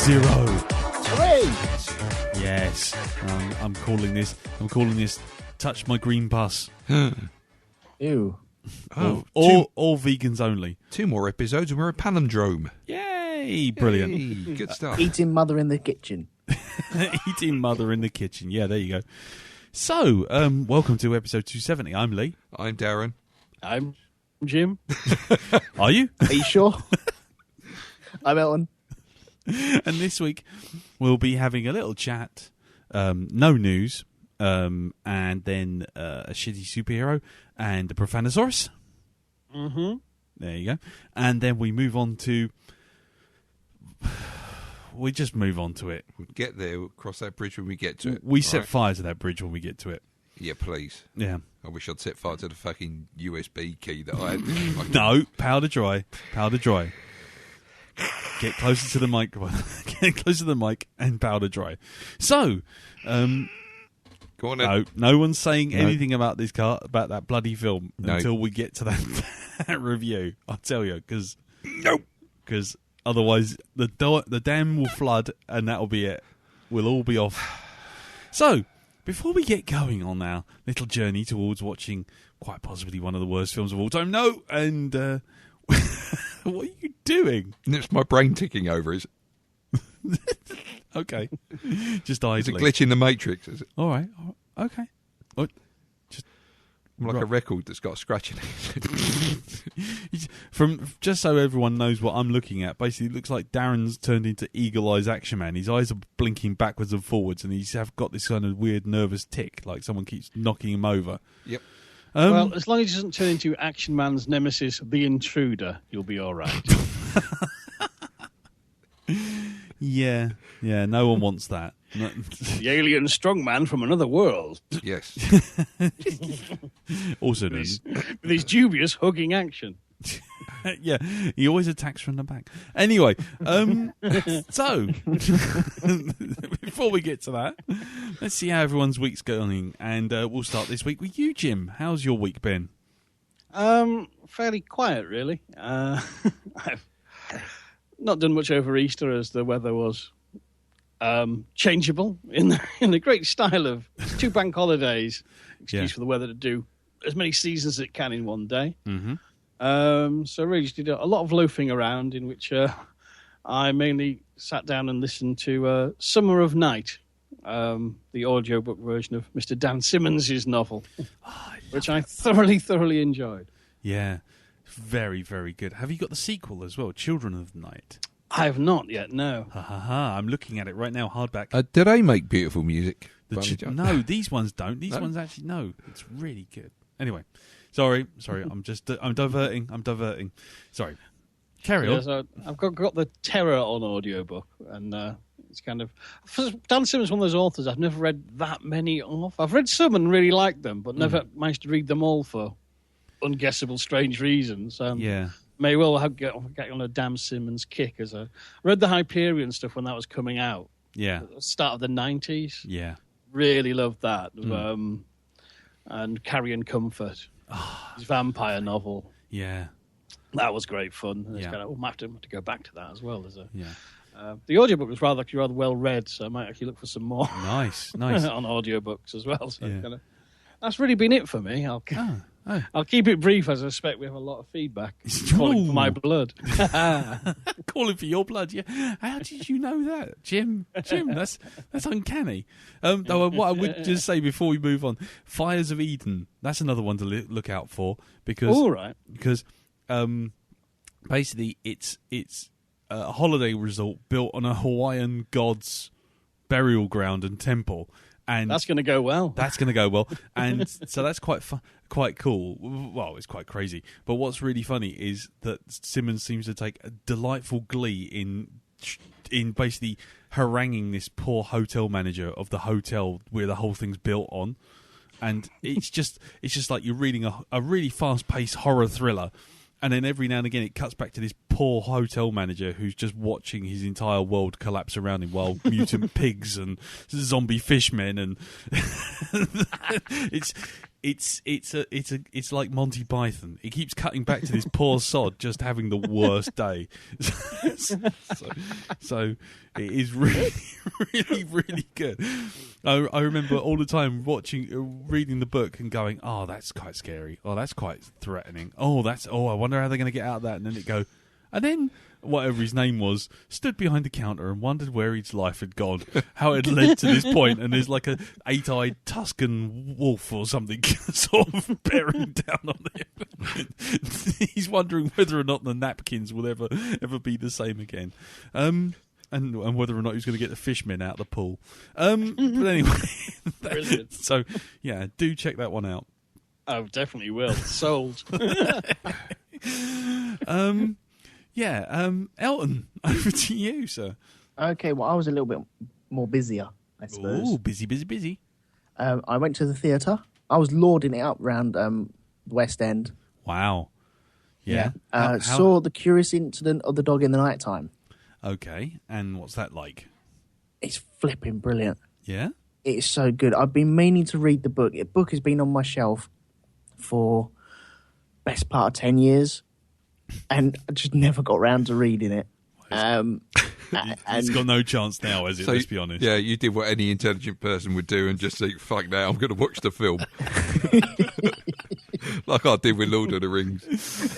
0. Hooray! Yes. I'm calling this Touch My Green Pus. Ew. All vegans only. 2 more episodes and we're a palindrome. Yay! Brilliant. Hey, good stuff. Eating mother in the kitchen. Eating mother in the kitchen. Yeah, there you go. So, welcome to episode 270. I'm Lee. I'm Darren. I'm Jim. Are you? Are you sure? I'm Elton. And this week we'll be having a little chat, no news, and then a shitty superhero and a profannasaurus. Mm-hmm. There you go. And then we move on to... We just move on to it. We'll get there. We'll cross that bridge when we get to it. We set fire to that bridge when we get to it. Yeah, please. Yeah. I wish I'd set fire to the fucking USB key that I had. No, powder dry. Powder dry. Get closer to the mic. Get closer to the mic and powder dry. So, Go on then. no one's saying anything about this about that bloody film No. until we get to that review. I'll tell you, because Nope. otherwise the dam will flood and that'll be it. We'll all be off. So, before we get going on our little journey towards watching quite possibly one of the worst films of all time, what are you doing? It's my brain ticking over. Is Okay, just it's a idling. glitch in the Matrix? Is it? All right. Okay. Oh, I'm like Right. a record that's got a scratch in it. From just so everyone knows what I'm looking at, basically it looks like Darren's turned into Eagle Eyes Action Man. His eyes are blinking backwards and forwards, and he's got this kind of weird nervous tick, like someone keeps knocking him over. Yep. Well, as long as he doesn't turn into Action Man's nemesis, the Intruder, you'll be all right. yeah, no one wants that. No- The alien strongman from another world Yes. also known. with his dubious hugging action. Yeah, he always attacks from the back. Anyway, so before we get to that, let's see how everyone's week's going, and we'll start this week with you, Jim. How's your week been? Fairly quiet, really. I've not done much over Easter as the weather was changeable in the great style of 2 bank holidays. Excuse Yeah. for the weather to do as many seasons as it can in one day. Mm-hmm. So really just did a lot of loafing around, in which I mainly sat down and listened to Summer of Night, the audiobook version of Mr. Dan Simmons' novel, which I thoroughly enjoyed. Yeah, very, very good. Have you got the sequel as well, Children of the Night? I have not yet, no. Ha ha ha! I'm looking at it right now, hardback. Do they make beautiful music? No, these ones don't. These No? ones actually no. It's really good. Anyway, sorry. I'm diverting. Sorry. Carry on. So I've got the Terror on audiobook, and it's kind of... Dan Simmons is one of those authors I've never read that many of. I've read some and really liked them, but never managed to read them all for unguessable, strange reasons. Yeah. May well get on a Dan Simmons kick. As I read the Hyperion stuff when that was coming out, Yeah. at the start of the 90s. Yeah. Really loved that. And Carrion Comfort, his vampire novel. Yeah. That was great fun. And it's Yeah. kind of, I might have to go back to that as well. Yeah. The audiobook was rather well read, so I might actually look for some more Nice. on audiobooks as well. So Yeah. that's really been it for me. I'll keep it brief, as I suspect we have a lot of feedback. Calling for my blood. Calling for your blood. Yeah. How did you know that, Jim? That's uncanny. What I would just say before we move on, Fires of Eden. That's another one to look out for because All right. Basically it's a holiday resort built on a Hawaiian god's burial ground and temple. And That's going to go well. That's going to go well, and so that's quite cool. Well, it's quite crazy. But what's really funny is that Simmons seems to take a delightful glee in basically haranguing this poor hotel manager of the hotel where the whole thing's built on, and it's just like you're reading a really fast-paced horror thriller. And then every now and again it cuts back to this poor hotel manager who's just watching his entire world collapse around him while mutant pigs and zombie fishmen and it's like Monty Python. It keeps cutting back to this poor sod just having the worst day. so it is really, really, really good. I remember all the time reading the book and going, "Oh, that's quite scary. Oh, that's quite threatening. I wonder how they're going to get out of that." And then it go, and then whatever his name was, stood behind the counter and wondered where his life had gone, how it led to this point, and there's like a 8-eyed Tuscan wolf or something sort of bearing down on him. He's wondering whether or not the napkins will ever be the same again. And whether or not he's going to get the fishmen out of the pool. But anyway, so yeah, do check that one out. Oh, definitely will. Sold. Elton, over to you, sir. Okay, well, I was a little bit more busier, I suppose. Ooh, busy. I went to the theatre. I was lording it up round the West End. Wow. Yeah. Saw The Curious Incident of the Dog in the Nighttime. Okay, and what's that like? It's flipping brilliant. Yeah? It's so good. I've been meaning to read the book. The book has been on my shelf for best part of 10 years. And I just never got round to reading it. It's got no chance now, has it? Let's be honest. Yeah, you did what any intelligent person would do and just think, fuck now, I'm going to watch the film. Like I did with Lord of the Rings.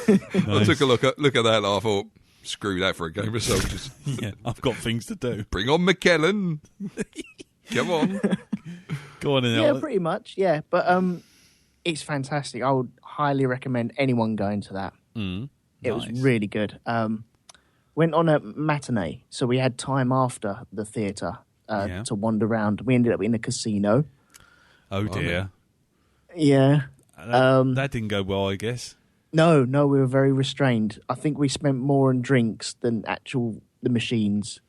Nice. I took a look at that and I thought, screw that for a game of soldiers. Yeah, I've got things to do. Bring on McKellen. Come on. Go on in. Yeah, pretty much, yeah. But it's fantastic. I would highly recommend anyone going to that. It was really good. Went on a matinee, so we had time after the theatre to wander around. We ended up in a casino. Oh dear. Yeah. That didn't go well, I guess. No, we were very restrained. I think we spent more on drinks than the machines,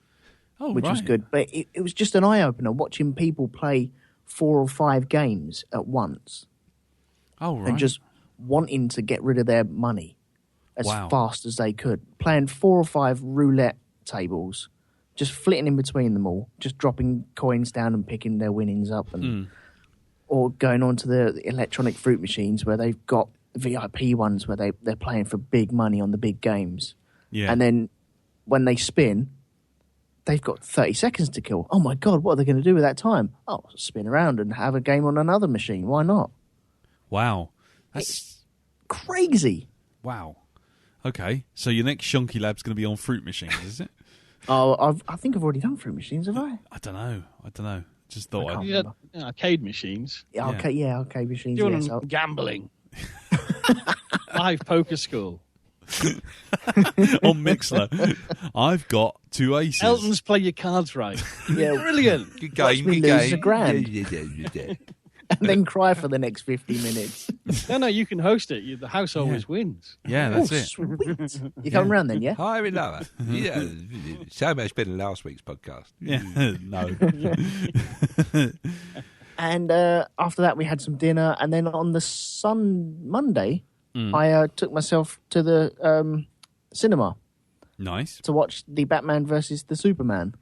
which was good. But it was just an eye-opener, watching people play 4 or 5 games at once. Oh, right. And just wanting to get rid of their money as fast as they could. Playing 4 or 5 roulette tables, just flitting in between them all, just dropping coins down and picking their winnings up, and or going on to the electronic fruit machines where they've got VIP ones where they're playing for big money on the big games. Yeah. And then when they spin, they've got 30 seconds to kill. Oh my God, what are they going to do with that time? Oh, spin around and have a game on another machine. Why not? Wow. It's crazy. Wow. Okay, so your next Shonky Lab's going to be on fruit machines, is it? Oh, I think I've already done fruit machines, have I? I don't know. Just thought You had arcade machines. Yeah, arcade machines. Doing gambling. Live poker school. On Mixler. I've got 2 aces. Elton's Play Your Cards Right. Yeah, brilliant. Good game, Watch me good lose game. £1,000. And then cry for the next 50 minutes. No, you can host it. The house always wins. Yeah, that's it. Sweet. You coming round then, yeah? Hi, we love it. Yeah, so much better than last week's podcast. Yeah, no. And after that, we had some dinner. And then on the Monday, I took myself to the cinema. Nice. To watch the Batman versus the Superman.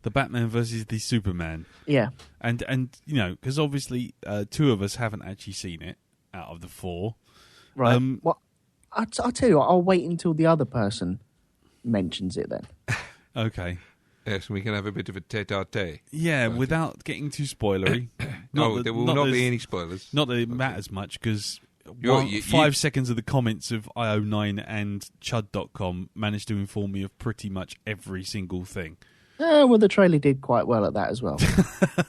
The Batman versus the Superman. Yeah. And you know, because obviously 2 of us haven't actually seen it out of the 4. Right. Well, I'll tell you what, I'll wait until the other person mentions it then. Okay. Yes, we can have a bit of a tete-a-tete. Yeah, without getting too spoilery. There will not be any spoilers. Not that it matters much, because 5 seconds of the comments of IO9 and Chud.com managed to inform me of pretty much every single thing. Well, the trailer did quite well at that as well.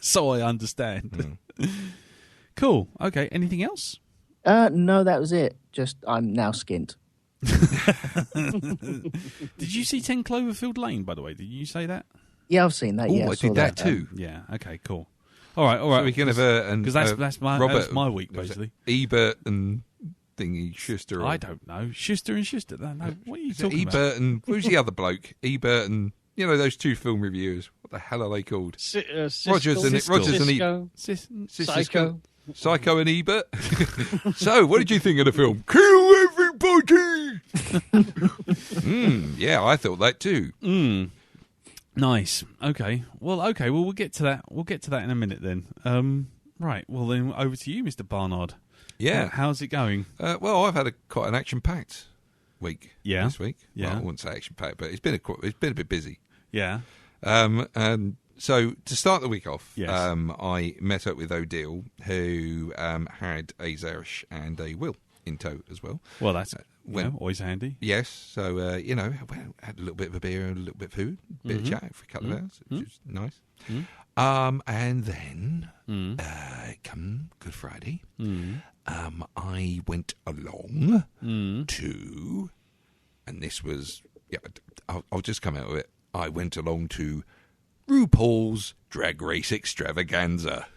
So I understand. Cool. Okay. Anything else? No, that was it. Just I'm now skint. Did you see 10 Cloverfield Lane, by the way? Did you say that? Yeah, I've seen that. Oh, yeah, I did that too. Yeah. Okay. Cool. All right. So we can have because that's my week basically. Ebert and thingy Schuster. I don't know. Schuster and Schuster. No, what are you talking Ebert about? and who's the other bloke? Ebert and those 2 film reviewers. What the hell are they called? Rogers and Ebert. Psycho and Ebert. So, what did you think of the film? Kill everybody! Yeah, I thought that too. Nice. Okay. Well, we'll get to that. We'll get to that in a minute then. Right. Well, then over to you, Mr. Barnard. Yeah. How's it going? Well, I've had quite an action-packed week this week. Yeah. Well, I wouldn't say action-packed, but it's been a bit busy. Yeah. And so to start the week off, Yes. I met up with Odile, who had a Zeresh and a Will in tow as well. Well, that's always handy. Yes, so had a little bit of a beer and a little bit of food, a bit of chat for a couple of hours, which was nice. And then come Good Friday, I went along to, and this was I'll just come out of it. I went along to RuPaul's Drag Race Extravaganza.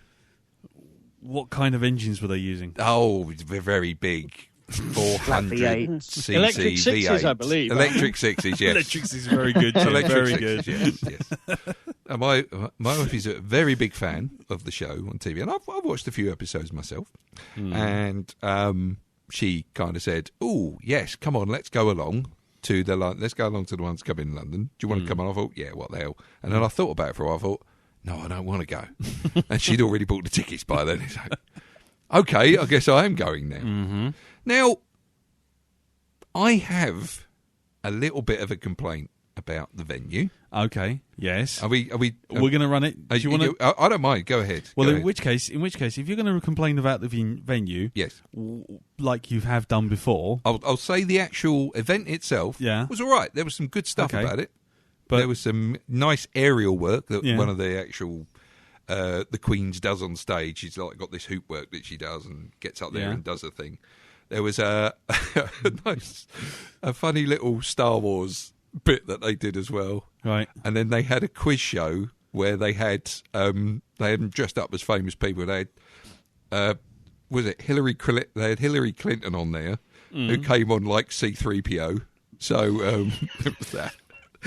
What kind of engines were they using? Oh, they're very big. 400 cc Electric V8. sixes, I believe. Electric sixes, yes. Electric is very good. Jim. Electric Very sixes, good. yes. And my wife is a very big fan of the show on TV, and I've watched a few episodes myself. And she kind of said, "Oh, yes, come on, let's go along to the ones coming in London. Do you want to come on?" I thought, "Yeah, what the hell?" And then I thought about it for a while. I thought, "No, I don't want to go." And she'd already bought the tickets by then. It's like, okay, I guess I am going now. Now, I have a little bit of a complaint about the venue. Okay. Yes. Are we? We're going to run it. Do you want to? I don't mind. Go ahead. Well, Go in ahead. which case, if you're going to complain about the venue, Yes, like you have done before, I'll say the actual event itself was all right. There was some good stuff about it. But there was some nice aerial work that one of the actual the Queens does on stage. She's like got this hoop work that she does and gets up there and does a thing. There was a funny little Star Wars bit that they did as well, right? And then they had a quiz show where they had them dressed up as famous people. They had Hillary Clinton on there, who came on like C-3PO. So there was that.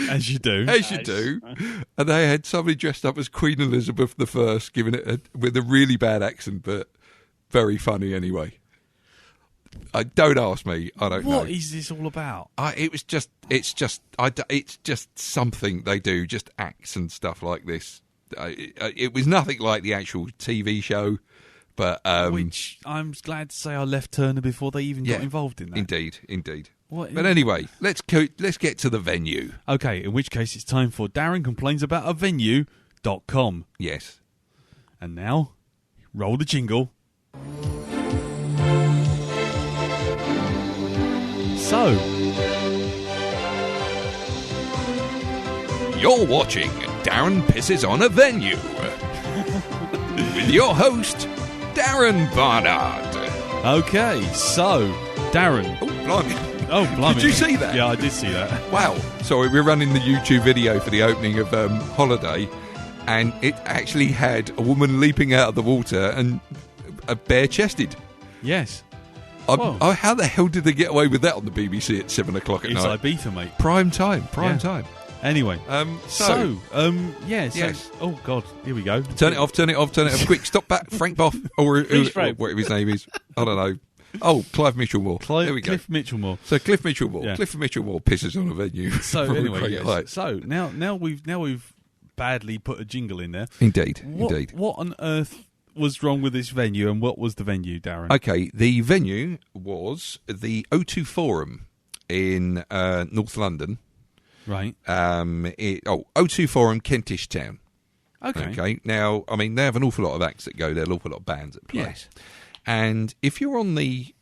As you do. As you do. And they had somebody dressed up as Queen Elizabeth I, giving it with a really bad accent, but very funny anyway. Don't ask me. I don't know. What is this all about? It's just something they do, just acts and stuff like this. It was nothing like the actual TV show, but which I'm glad to say I left Turner before they even got involved in that. Indeed. But anyway, let's get to the venue. Okay, in which case it's time for Darren Complains About a Venue.com. Yes. And now, roll the jingle. So, you're watching Darren Pisses on a Venue with your host, Darren Barnard. Okay, so, Darren. Oh, blimey. Did you see that? Yeah, I did see that. Wow. Sorry, we're running the YouTube video for the opening of Holiday, and it actually had a woman leaping out of the water and bare-chested. Yes. How the hell did they get away with that on the BBC at 7 o'clock at night? It's Ibiza, mate. Prime time. Anyway, yes. Oh, God, here we go. Turn it off. Quick, stop back. Frank Boff, or whatever his name is. I don't know. Oh, Clive Mitchellmore. There we go. Cliff Mitchellmore. So Cliff Mitchellmore. Yeah. Cliff Mitchellmore pisses on a venue. So anyway, yes. So now we've badly put a jingle in there. Indeed. What on earth was wrong with this venue, and what was the venue, Darren? Okay, the venue was the O2 Forum in North London. Right. O2 Forum, Kentish Town. Okay. Now, I mean, they have an awful lot of acts that go there, an awful lot of bands that play. Yes. And if you're on the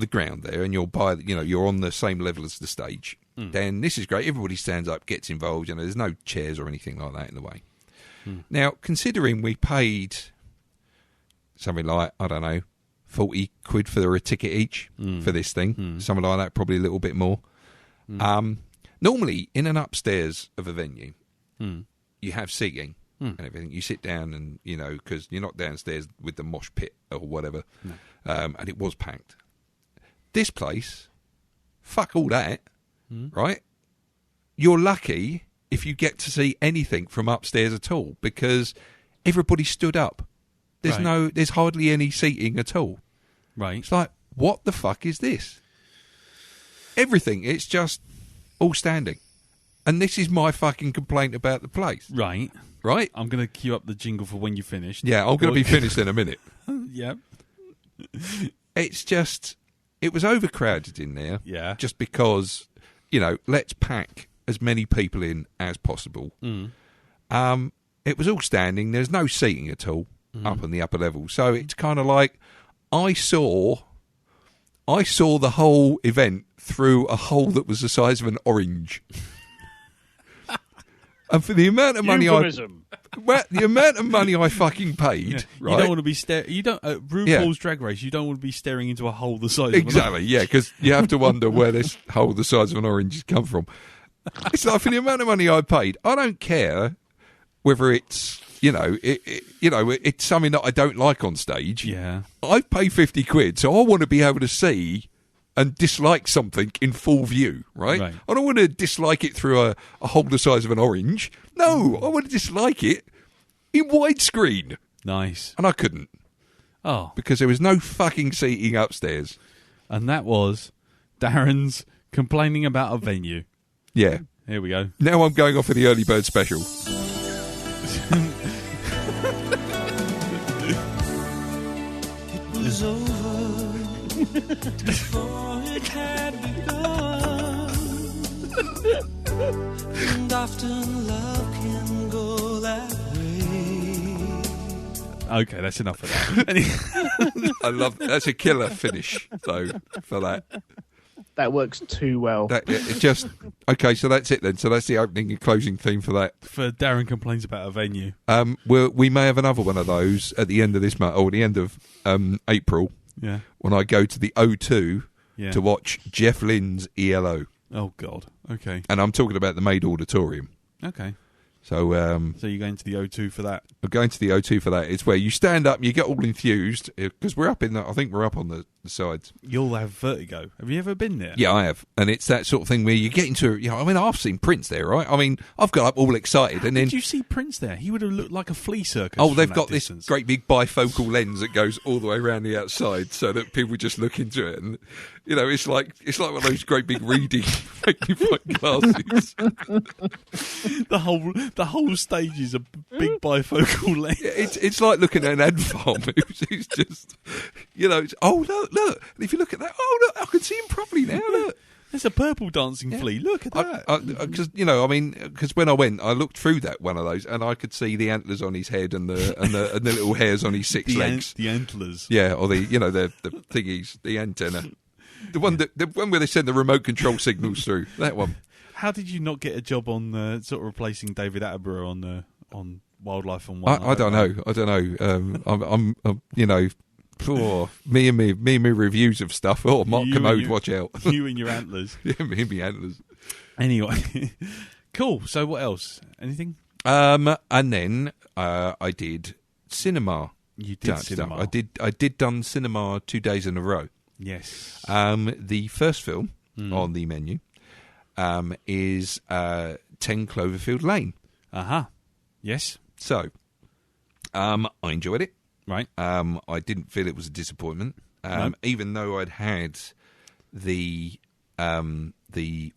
ground there and you're on the same level as the stage, then this is great. Everybody stands up, gets involved. There's no chairs or anything like that in the way. Now, considering we paid something like, I don't know, 40 quid for a ticket each for this thing, something like that, probably a little bit more. Normally, in an upstairs of a venue, you have seating and everything. You sit down and, because you're not downstairs with the mosh pit or whatever, and it was packed. This place, fuck all that, right? You're lucky if you get to see anything from upstairs at all, because everybody stood up. There's hardly any seating at all. Right. It's like, what the fuck is this? Everything, it's just all standing. And this is my fucking complaint about the place. Right. Right? I'm going to queue up the jingle for when you finished. Yeah, I'm going to be finished in a minute. Yep. It's just, it was overcrowded in there. Yeah. Just because, let's pack as many people in as possible. It was all standing. There's no seating at all up in the upper level. So it's kind of like I saw the whole event through a hole that was the size of an orange. And for the amount of money the amount of money I fucking paid, right? You don't want to be RuPaul's Drag Race. You don't want to be staring into a hole the size of an Exactly, yeah, because you have to wonder where this hole the size of an orange has come from. It's like, for the amount of money I paid, I don't care whether it's it's something that I don't like on stage. Yeah, I've paid 50 quid, so I want to be able to see and dislike something in full view, right? I don't want to dislike it through a hole the size of an orange. No, I want to dislike it in widescreen. Nice. And I couldn't. Oh. Because there was no fucking seating upstairs. And that was Darren's complaining about a venue. Yeah. Here we go. Now I'm going off for the early bird special. It was over before it had begun. And often love can go that way. Okay, that's enough of that. I love that's a killer finish, though, for that. That works too well. Okay, so that's it then. So that's the opening and closing theme for that. For Darren complains about a venue. We may have another one of those at the end of this month, or the end of April. Yeah. When I go to the O2 to watch Jeff Lynne's ELO. Oh God. Okay. And I'm talking about the Maid Auditorium. Okay. So you're going to the O2 for that? I'm going to the O2 for that. It's where you stand up and you get all enthused because we're up I think we're up on the sides. You'll have vertigo. Have you ever been there? Yeah, I have. And it's that sort of thing where you get into, I've seen Prince there, right? I mean, I've got up all excited. And then did you see Prince there? He would have looked like a flea circus. Oh, they've got distance. This great big bifocal lens that goes all the way around the outside so that people just look into it. And, it's like one of those great big reading magnifying glasses. The whole stage is a big bifocal lens. It's like looking at an ant farm. It's just, it's, oh, look. And if you look at that, oh, look, I can see him properly now, look. There's a purple dancing flea. Look at that. Because when I went, I looked through that one of those, and I could see the antlers on his head and the little hairs on his six legs. The antlers. Yeah, or the thingies, the antenna. The one where they send the remote control signals through. That one. How did you not get a job on sort of replacing David Attenborough on Wildlife on One? I don't know. I'm me and me reviews of stuff. Oh, Mark Commode, watch out. You and your antlers. Yeah, me and my antlers. Anyway, cool. So what else? Anything? And then I did cinema. You did cinema. I did done cinema 2 days in a row. Yes. The first film on the menu is 10 Cloverfield Lane. Uh-huh. Yes. So, I enjoyed it. Right. I didn't feel it was a disappointment, even though I'd had the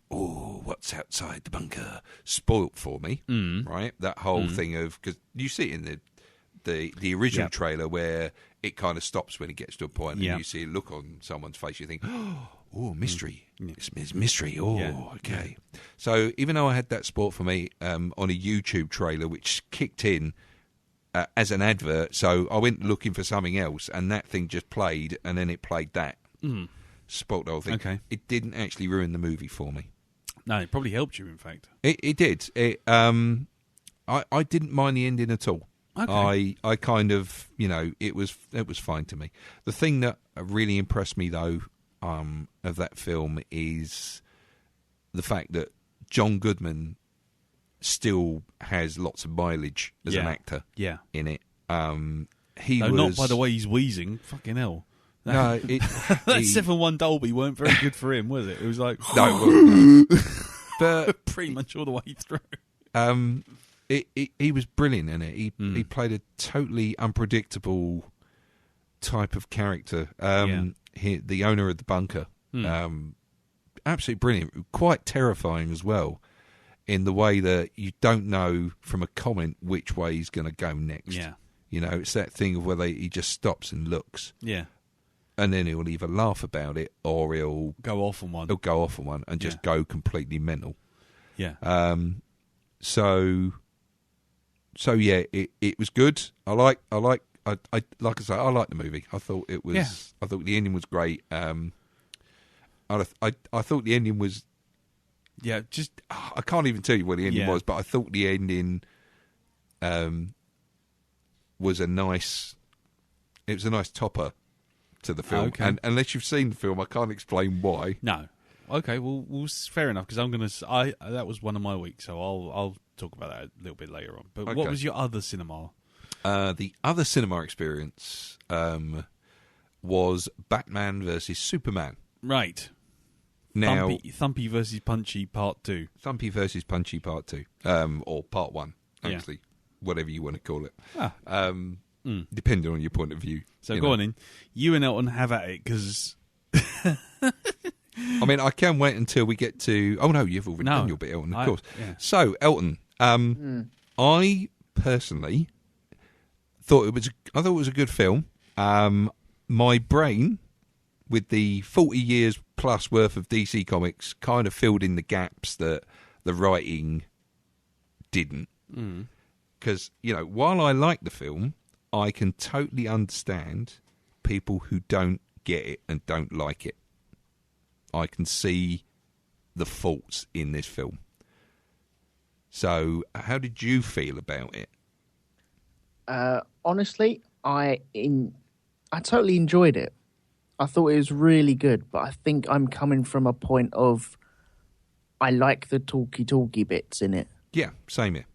what's outside the bunker spoilt for me. Right. That whole thing of, because you see it in the original trailer where it kind of stops when it gets to a point and you see a look on someone's face. You think, oh, mystery. It's mystery. Oh, okay. So even though I had that sport for me on a YouTube trailer, which kicked in as an advert, so I went looking for something else, and that thing just played, and then it played that. Spoiled the whole thing. Okay. It didn't actually ruin the movie for me. No, it probably helped you, in fact. It did. I didn't mind the ending at all. Okay. I kind of, it was fine to me. The thing that really impressed me, though, of that film is the fact that John Goodman still has lots of mileage as an actor in it. Not by the way he's wheezing. Fucking hell. No, that 7.1 Dolby weren't very good for him, was it? It was like... No, it wasn't. But pretty much all the way through. He was brilliant in it. He played a totally unpredictable type of character. The owner of the bunker. Absolutely brilliant. Quite terrifying as well. in the way that you don't know from a comment which way he's going to go next. Yeah. You know, it's that thing of where he just stops and looks. Yeah. And then he'll either laugh about it or he'll go off on one. He'll go off on one and just go completely mental. Yeah. So yeah, it was good. I like I say, I like the movie. I thought it was. Yeah. I thought the ending was great. I thought the ending was. Yeah, just I can't even tell you what the ending was, but I thought the ending was a nice. It was a nice topper to the film, and unless you've seen the film, I can't explain why. No. Okay, well fair enough, because that was one of my weeks, so I'll talk about that a little bit later on. But what was your other cinema? The other cinema experience was Batman versus Superman. Right. Now, Thumpy versus Punchy Part 2. Thumpy versus Punchy Part 2, or Part 1, actually, whatever you want to call it. Depending on your point of view. So go on in. You and Elton have at it, because... I mean, I can wait until we get to... Oh, no, you've already done your bit, Elton, of course. Yeah. So, Elton, I personally thought it was a good film. My brain, with the 40 years plus worth of DC Comics, kind of filled in the gaps that the writing didn't. Because, while I like the film, I can totally understand people who don't get it and don't like it. I can see the faults in this film. So, how did you feel about it? Honestly, I totally enjoyed it. I thought it was really good, but I think I'm coming from a point of I like the talky bits in it. Yeah, same here.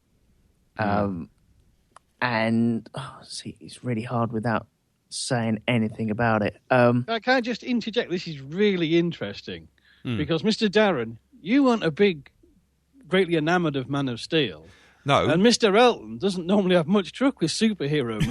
And see, it's really hard without saying anything about it. Can I just interject? This is really interesting because, Mr. Darren, you weren't a greatly enamoured of Man of Steel. No. And Mr. Elton doesn't normally have much truck with superhero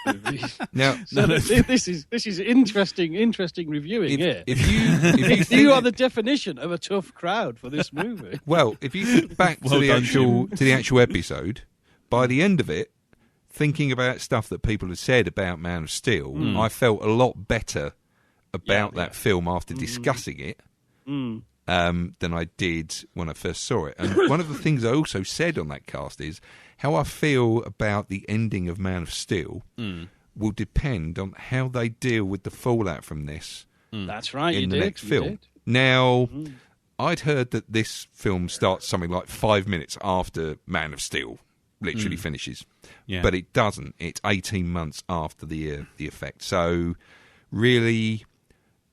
movies. Now, this is interesting reviewing here. If you are the definition of a tough crowd for this movie. Well, if you think back to the actual episode, by the end of it, thinking about stuff that people had said about Man of Steel, I felt a lot better about that film after discussing it than I did when I first saw it. And one of the things I also said on that cast is how I feel about the ending of Man of Steel will depend on how they deal with the fallout from this. That's right, in the next film. Now, I'd heard that this film starts something like 5 minutes after Man of Steel literally finishes. Yeah. But it doesn't. It's 18 months after the effect. So, really,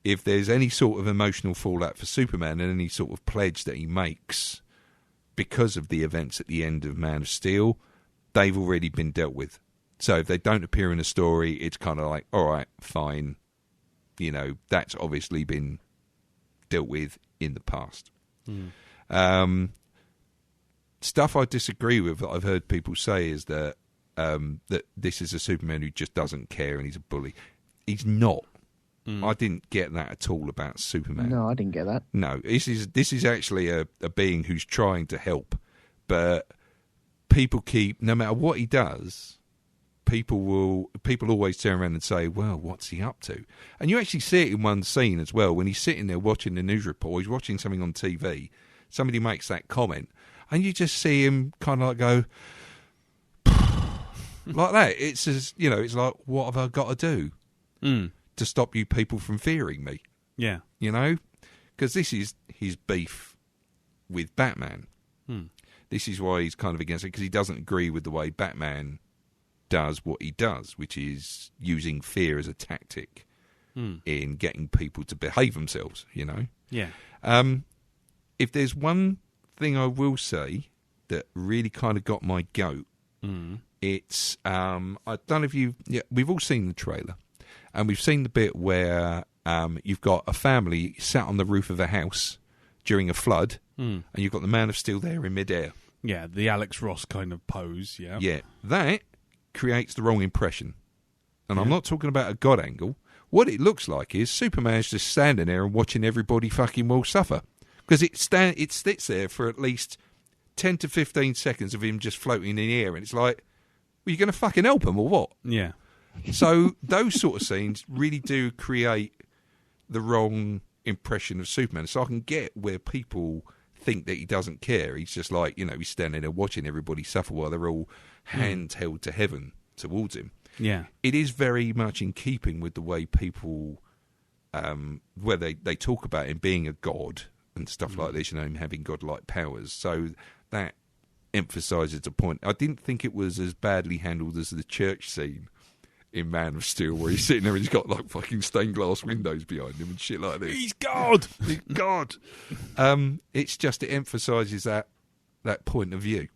if there's any sort of emotional fallout for Superman and any sort of pledge that he makes because of the events at the end of Man of Steel, they've already been dealt with. So if they don't appear in a story, it's kind of like, all right, fine. That's obviously been dealt with in the past. Stuff I disagree with that I've heard people say is that that this is a Superman who just doesn't care and he's a bully. He's not. I didn't get that at all about Superman. No, I didn't get that. No, this is actually a being who's trying to help, but people no matter what he does, people always turn around and say, well, what's he up to? And you actually see it in one scene as well, when he's sitting there watching the news report, he's watching something on TV, somebody makes that comment, and you just see him kind of like go, like that. It's as, it's like, what have I got to do to stop you people from fearing me? Yeah. Because this is his beef with Batman. This is why he's kind of against it, because he doesn't agree with the way Batman does what he does, which is using fear as a tactic in getting people to behave themselves, Yeah. If there's one thing I will say that really kind of got my goat, it's, I don't know if we've all seen the trailer, and we've seen the bit where you've got a family sat on the roof of a house during a flood, and you've got the Man of Steel there in midair. Yeah, the Alex Ross kind of pose, yeah. Yeah, that creates the wrong impression. And I'm not talking about a God angle. What it looks like is Superman's just standing there and watching everybody fucking well suffer. Because it sits there for at least 10 to 15 seconds of him just floating in the air, and it's like, well, you going to fucking help him or what? Yeah. So those sort of scenes really do create the wrong impression of Superman. So I can get where people think that he doesn't care. He's just like, he's standing there watching everybody suffer while they're all hands held to heaven towards him. Yeah. It is very much in keeping with the way people, where they talk about him being a god and stuff like this, him having godlike powers. So that emphasises the point. I didn't think it was as badly handled as the church scene in Man of Steel, where he's sitting there and he's got like fucking stained glass windows behind him and shit like this. He's God! He's God! It's just, it emphasises that point of view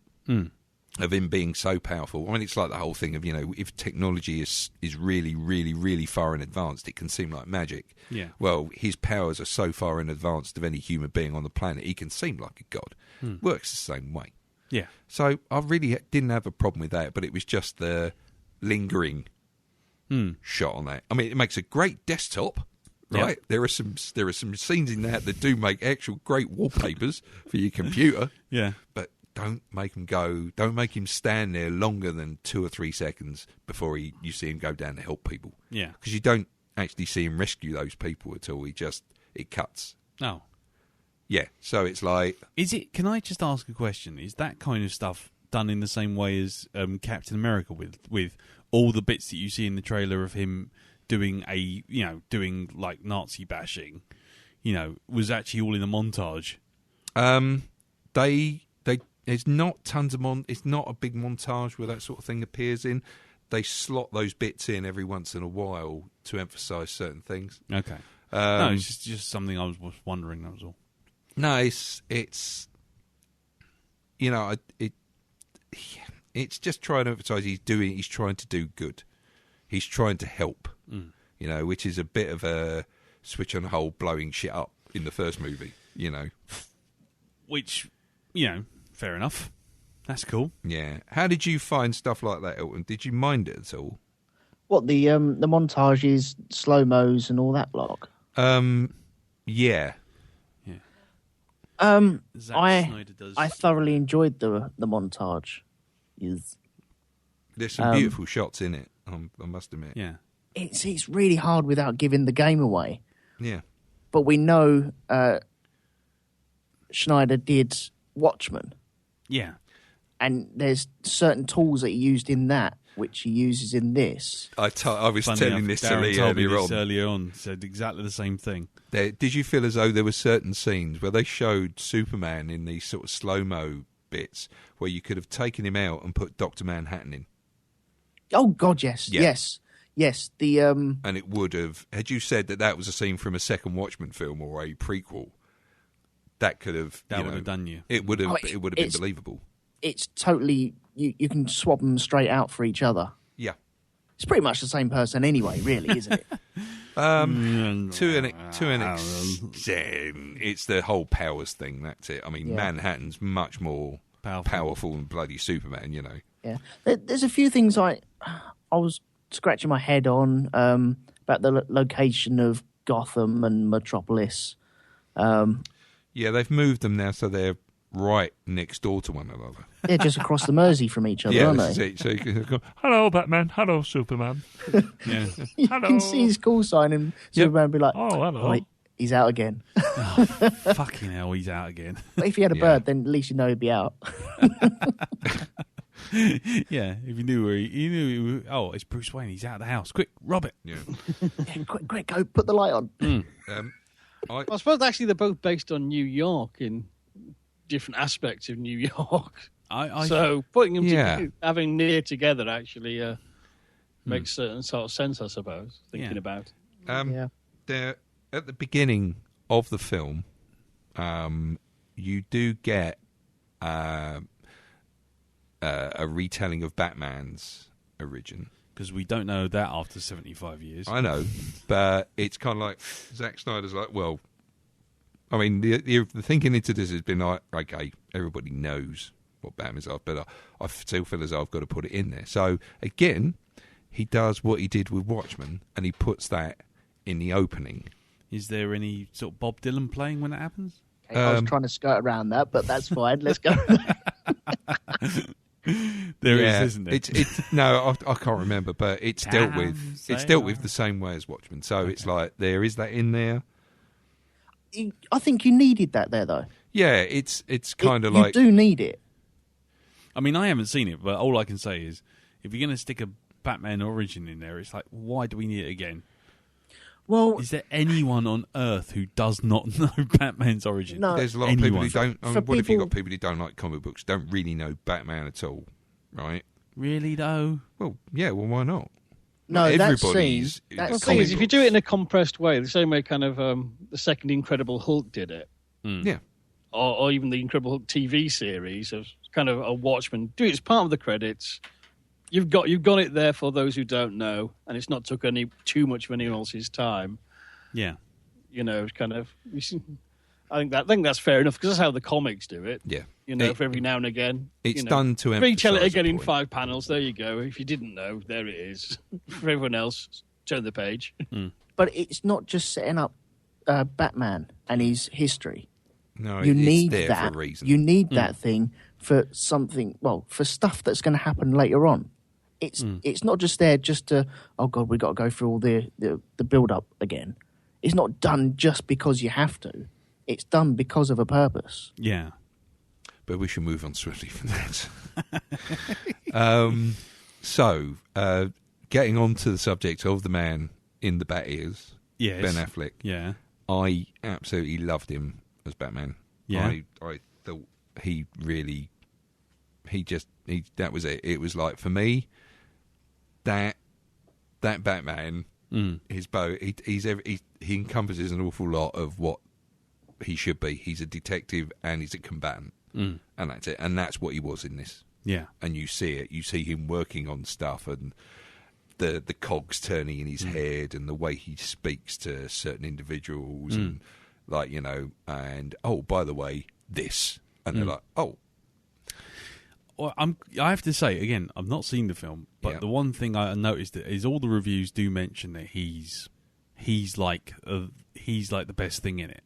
of him being so powerful. I mean, it's like the whole thing of, if technology is really, really, really far in advance, it can seem like magic. Yeah. Well, his powers are so far in advance of any human being on the planet, he can seem like a god. Works the same way. Yeah. So I really didn't have a problem with that, but it was just the lingering shot on that. I mean, it makes a great desktop, right? Yeah. There are some scenes in that do make actual great wallpapers for your computer. Yeah. But don't make him stand there longer than 2 or 3 seconds before you see him go down to help people. Yeah. Because you don't actually see him rescue those people at all. It cuts. Oh. Yeah. So it's like, Can I just ask a question? Is that kind of stuff done in the same way as Captain America with all the bits that you see in the trailer of him doing doing like Nazi bashing, was actually all in a montage? There's not tons of it's not a big montage where that sort of thing appears in. They slot those bits in every once in a while to emphasise certain things. Okay. No, it's just something I was wondering, that was all. No, it's it's just trying to emphasise he's trying to do good. He's trying to help, which is a bit of a switch on the whole blowing shit up in the first movie, Which, fair enough. That's cool. Yeah. How did you find stuff like that, Elton? Did you mind it at all? What, the montages, slow-mos and all that lot? Yeah. I thoroughly enjoyed the montage. There's some beautiful shots in it, I must admit. Yeah. It's really hard without giving the game away. Yeah. But we know Schneider did Watchmen. Yeah. And there's certain tools that he used in that, which he uses in this. I was telling this to Lee earlier on. Said exactly the same thing. Did you feel as though there were certain scenes where they showed Superman in these sort of slow-mo bits where you could have taken him out and put Dr. Manhattan in? Oh, God, yes. Yeah. Yes. And it would have... Had you said that was a scene from a second Watchmen film or a prequel, that could have... That would have done you. It would have been believable. It's totally... You can swap them straight out for each other. Yeah. It's pretty much the same person anyway, really, isn't it? To an extent, it's the whole powers thing. That's it. I mean, Manhattan's much more powerful than bloody Superman. Yeah. There's a few things I was scratching my head on about the location of Gotham and Metropolis. Yeah, they've moved them now, so they're right next door to one another. They're just across the Mersey from each other, aren't they? So you can go, hello, Batman. Hello, Superman. Yeah. You Hello. can see his call sign and Superman be like, Oh, hello. "Right, he's out again." Fucking hell, he's out again. But if he had a bird, then at least you know he'd be out. Yeah, if you knew it's Bruce Wayne, he's out of the house. Quick, rob it. Yeah. Quick, go put the light on. I suppose actually they're both based on New York in different aspects of New York. So putting them together, having near together actually makes certain sort of sense, I suppose, thinking about it. There, at the beginning of the film, you do get a retelling of Batman's origin. Because we don't know that after 75 years. I know, but it's kind of like Zack Snyder's like, well, I mean, the thinking into this has been like, okay, everybody knows what Batman's are, but I still feel as though I've got to put it in there. So, again, he does what he did with Watchmen, and he puts that in the opening. Is there any sort of Bob Dylan playing when that happens? Okay, I was trying to skirt around that, but that's fine. Let's go. There is, isn't it? No, I can't remember, but it's dealt with. It's dealt with the same way as Watchmen. So it's like there is that in there. I think you needed that there, though. Yeah, it's kind of like you do need it. I mean, I haven't seen it, but all I can say is, if you're going to stick a Batman origin in there, it's like, why do we need it again? Well, is there anyone on Earth who does not know Batman's origin? No, there's a lot of people who don't. What if you've got people who don't like comic books, don't really know Batman at all, right? Really, though? Well, yeah. Well, why not? No, everybody's. The thing is, if you do it in a compressed way, the same way kind of the second Incredible Hulk did it, yeah, or even the Incredible Hulk TV series of kind of a Watchmen, do it as part of the credits. You've got it there for those who don't know, and it's not took too much of anyone else's time. Yeah, kind of. I think that's fair enough because that's how the comics do it. Yeah, for every now and again, it's done to emphasize. Retell it again in 5 panels. There you go. If you didn't know, there it is. For everyone else, turn the page. But it's not just setting up Batman and his history. No, you need there that. For a reason. You need that thing for something. Well, for stuff that's going to happen later on. It's not just there just to, oh God, we got to go through all the build up again. It's not done just because you have to. It's done because of a purpose. Yeah. But we should move on swiftly from that. So, getting on to the subject of the man in the bat ears, yes. Ben Affleck. Yeah. I absolutely loved him as Batman. Yeah. I thought that was it. It was like, for me, that Batman, his bow, he encompasses an awful lot of what he should be. He's a detective and he's a combatant, and that's it. And that's what he was in this. Yeah, and you see it. You see him working on stuff and the cogs turning in his head and the way he speaks to certain individuals and and oh, by the way, this, and they're like, oh. Well, I have to say again, I've not seen the film, but the one thing I noticed is all the reviews do mention that he's like the best thing in it.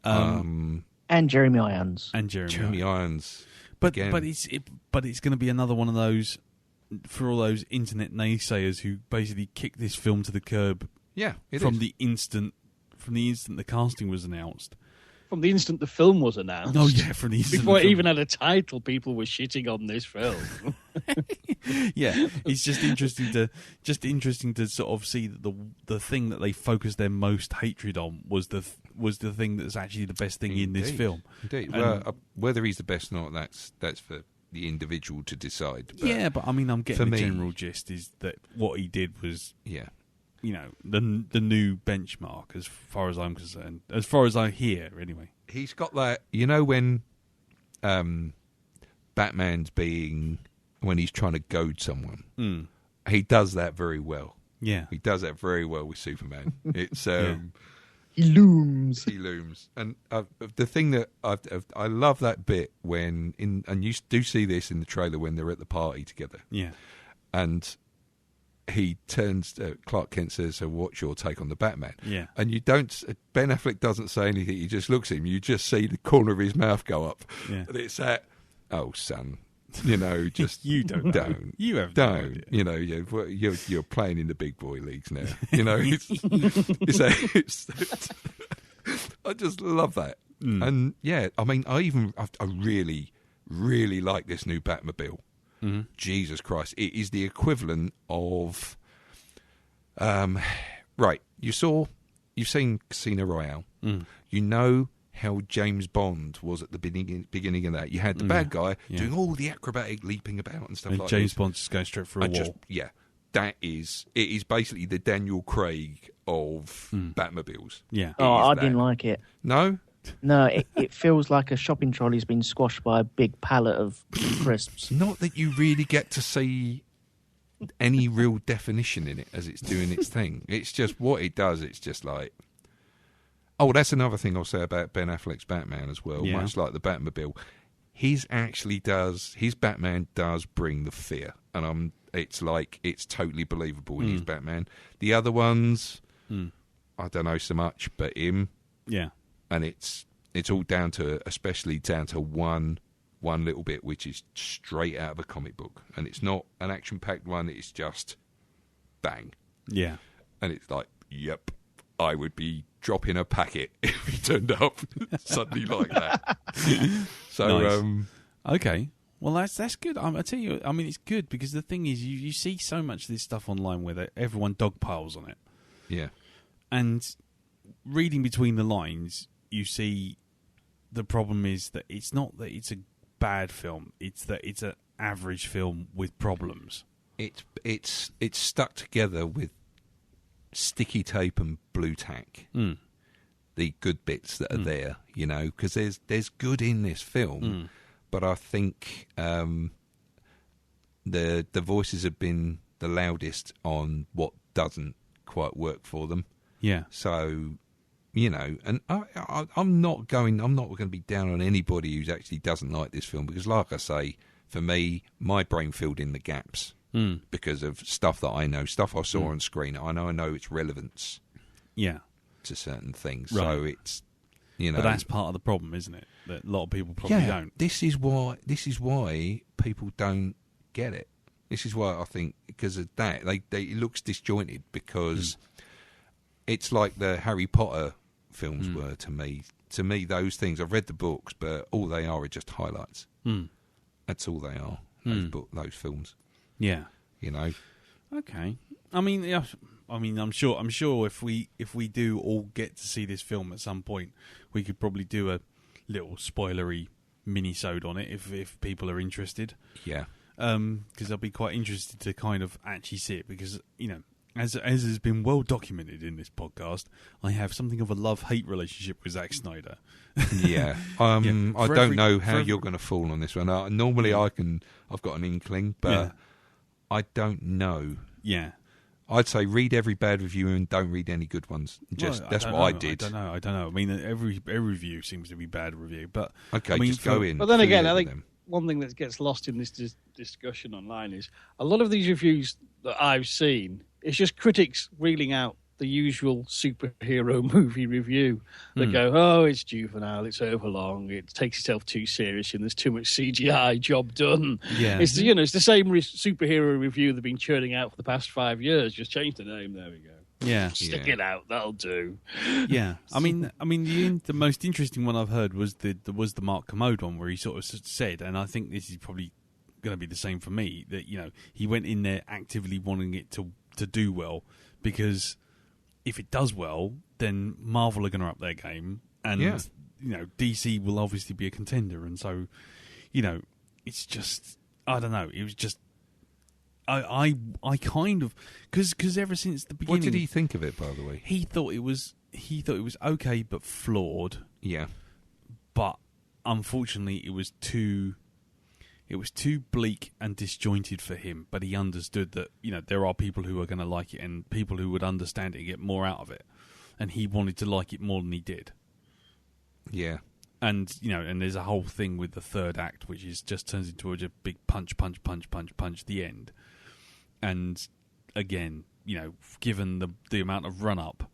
And Jeremy Irons. Jeremy Irons. But it's going to be another one of those for all those internet naysayers who basically kicked this film to the curb. Yeah, the instant the casting was announced. From the instant the film was announced. Oh yeah, from the instant before it even had a title, people were shitting on this film. Yeah, it's just interesting to sort of see that the thing that they focused their most hatred on was the thing that's actually the best thing in this film. Indeed, well, whether he's the best or not, that's for the individual to decide. But but I mean, I'm getting the general gist is that what he did was the new benchmark as far as I'm concerned, as far as I hear anyway. He's got that, when Batman's when he's trying to goad someone, he does that very well. Yeah, he does that very well with Superman. It's he looms. And the thing that I love that bit and you do see this in the trailer when they're at the party together. Yeah, and he turns to Clark Kent, says, "So what's your take on the Batman?" Yeah, and Ben Affleck doesn't say anything. He just looks at him. You just see the corner of his mouth go up. Yeah, and it's that. Oh, son, just you don't. You have don't. No you're playing in the big boy leagues now. I just love that. And I mean, I really, really like this new Batmobile. Mm-hmm. Jesus Christ, it is the equivalent of right, you've seen Casino Royale. You know how James Bond was at the beginning of that. You had the bad guy doing all the acrobatic leaping about and stuff and like James this. Bond just going straight for a wall. It is basically the Daniel Craig of Batmobiles. Yeah. I didn't like it. No, it feels like a shopping trolley's been squashed by a big pallet of crisps. Not that you really get to see any real definition in it as it's doing its thing. It's just what it does. It's just like, oh, that's another thing I'll say about Ben Affleck's Batman as well. Yeah. Much like the Batmobile, his Batman does bring the fear, and it's totally believable in his Batman. The other ones, I don't know so much, but him, yeah. And it's all especially down to one one little bit which is straight out of a comic book, and it's not an action-packed one. It's just bang, Yeah. and it's like, yep, I would be dropping a packet if he turned up suddenly like that. So, Nice. Okay. Well, that's good. I tell you, I mean, it's good because the thing is, you see so much of this stuff online where everyone dogpiles on it. yeah, And reading between the lines, you see the problem is that it's not that it's a bad film; it's that it's an average film with problems. it's stuck together with sticky tape and blue tack. Mm. The good bits that are there, you know, because there's good in this film, but I think the voices have been the loudest on what doesn't quite work for them. Yeah. So, you know, and I'm not going to be down on anybody who actually doesn't like this film, because, like I say, for me, my brain filled in the gaps because of stuff that I know, stuff I saw on screen. I know its relevance. Yeah. To certain things, Right. so it's, you know, But that's part of the problem, isn't it? That a lot of people probably don't. This is why people don't get it. This is why I think, because of that, it looks disjointed, because it's like the Harry Potter films were to me. To me, those things, I've read the books, but all they are just highlights. That's all they are. Those films. Yeah. You know. Okay. I mean, yeah, I'm sure if we do all get to see this film at some point, we could probably do a little spoilery mini-sode on it if people are interested. Yeah. Because I'll be quite interested to kind of actually see it, because, you know, as has been well documented in this podcast, I have something of a love-hate relationship with Zack Snyder. Yeah. I don't know how you're going to fall on this one. Normally I've got an inkling, but I don't know. Yeah. I'd say read every bad review and don't read any good ones. That's what I did. I don't know. I mean, every review seems to be bad review, but okay, I mean, just go in. But then again, I think them. one thing that gets lost in this discussion online is a lot of these reviews that I've seen, it's just critics reeling out the usual superhero movie review that go, oh, it's juvenile, it's overlong, it takes itself too serious, and there's too much CGI, job done. Yeah. It's it's the same superhero review they've been churning out for the past 5 years. Just change the name. There we go. yeah, Stick it out. That'll do. yeah. I mean, the most interesting one I've heard was the Mark Commode one, where he sort of said, and I think this is probably going to be the same for me, that, you know, he went in there actively wanting it to do well, because if it does well, then Marvel are going to up their game, and you know, DC will obviously be a contender, and so, you know, it's just, I don't know. It was just, I kind of, because ever since the beginning, What did he think of it, by the way? he thought it was okay but flawed, Yeah. but unfortunately it was too bleak and disjointed for him. But he understood that, you know, there are people who are going to like it and people who would understand it and get more out of it, and he wanted to like it more than he did. Yeah. And, you know, and there's a whole thing with the third act, which is just turns into a big punch at the end. And again, you know, given the amount of run up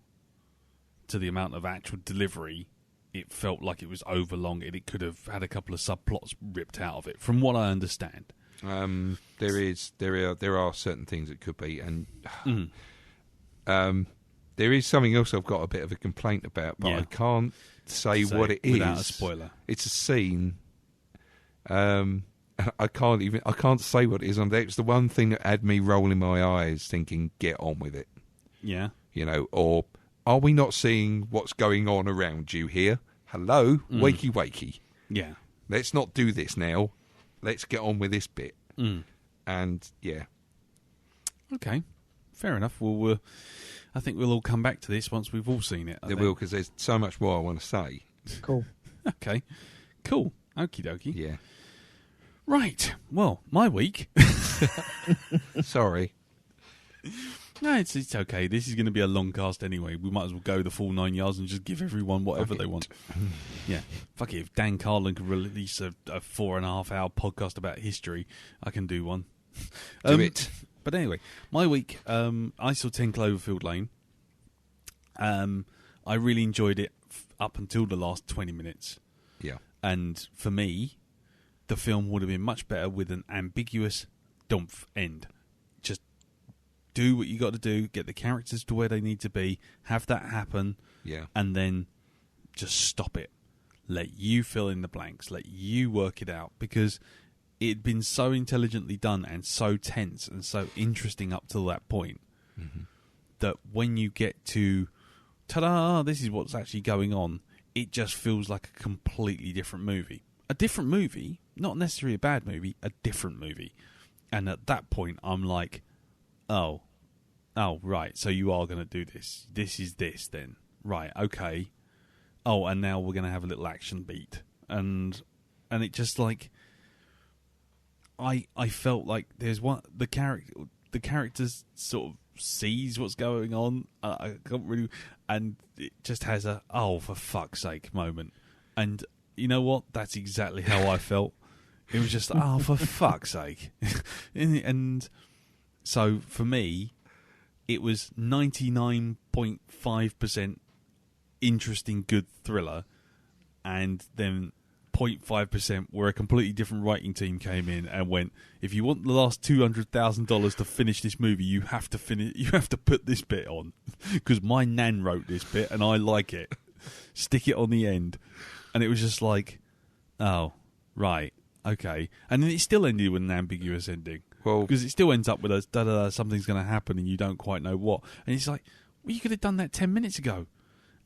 to the amount of actual delivery, it felt like it was overlong, and it could have had a couple of subplots ripped out of it, from what I understand. There are certain things it could be, and there is something else I've got a bit of a complaint about, but I can't say what it is without a spoiler. It's a scene. I can't say what it is on there. It's the one thing that had me rolling my eyes, thinking, "Get on with it." Yeah, You know, or are we not seeing what's going on around you here? Hello, wakey wakey. yeah, Let's not do this now. Let's get on with this bit. And yeah, okay, fair enough. Well, I think we'll all come back to this once we've all seen it. there will, because there's so much more I want to say. Cool. Okay, cool. Okie dokie. Yeah. Right. Well, my week. Sorry. No, it's okay. This is going to be a long cast anyway. We might as well go the full 9 yards and just give everyone whatever they want. Yeah. Fuck it. If Dan Carlin could release a 4.5 hour podcast about history, I can do one. Do it. But anyway, my week, I saw 10 Cloverfield Lane. I really enjoyed it up until the last 20 minutes. Yeah. And for me, the film would have been much better with an ambiguous dumph end. Just do what you got to do, get the characters to where they need to be, have that happen, and then just stop it. Let you fill in the blanks, let you work it out, because it'd been so intelligently done and so tense and so interesting up till that point that when you get to ta-da, this is what's actually going on, it just feels like a completely different movie. A different movie, not necessarily a bad movie, a different movie. And at that point, I'm like, oh, right, so you are going to do this. This is this then. Right, okay. Oh, and now we're going to have a little action beat. And it just like, I felt like there's one, the characters sort of sees what's going on. I can't really, and it just has a, oh, for fuck's sake moment. And you know what? That's exactly how I felt. It was just, oh, for fuck's sake. And so for me, it was 99.5% interesting, good thriller, and then 0.5% where a completely different writing team came in and went, if you want the last $200,000 to finish this movie, you have to put this bit on, because my nan wrote this bit and I like it. Stick it on the end. And it was just like, oh, right, okay. And then it still ended with an ambiguous ending. Well, because it still ends up with a da-da-da, something's going to happen and you don't quite know what. And it's like, well, you could have done that 10 minutes ago.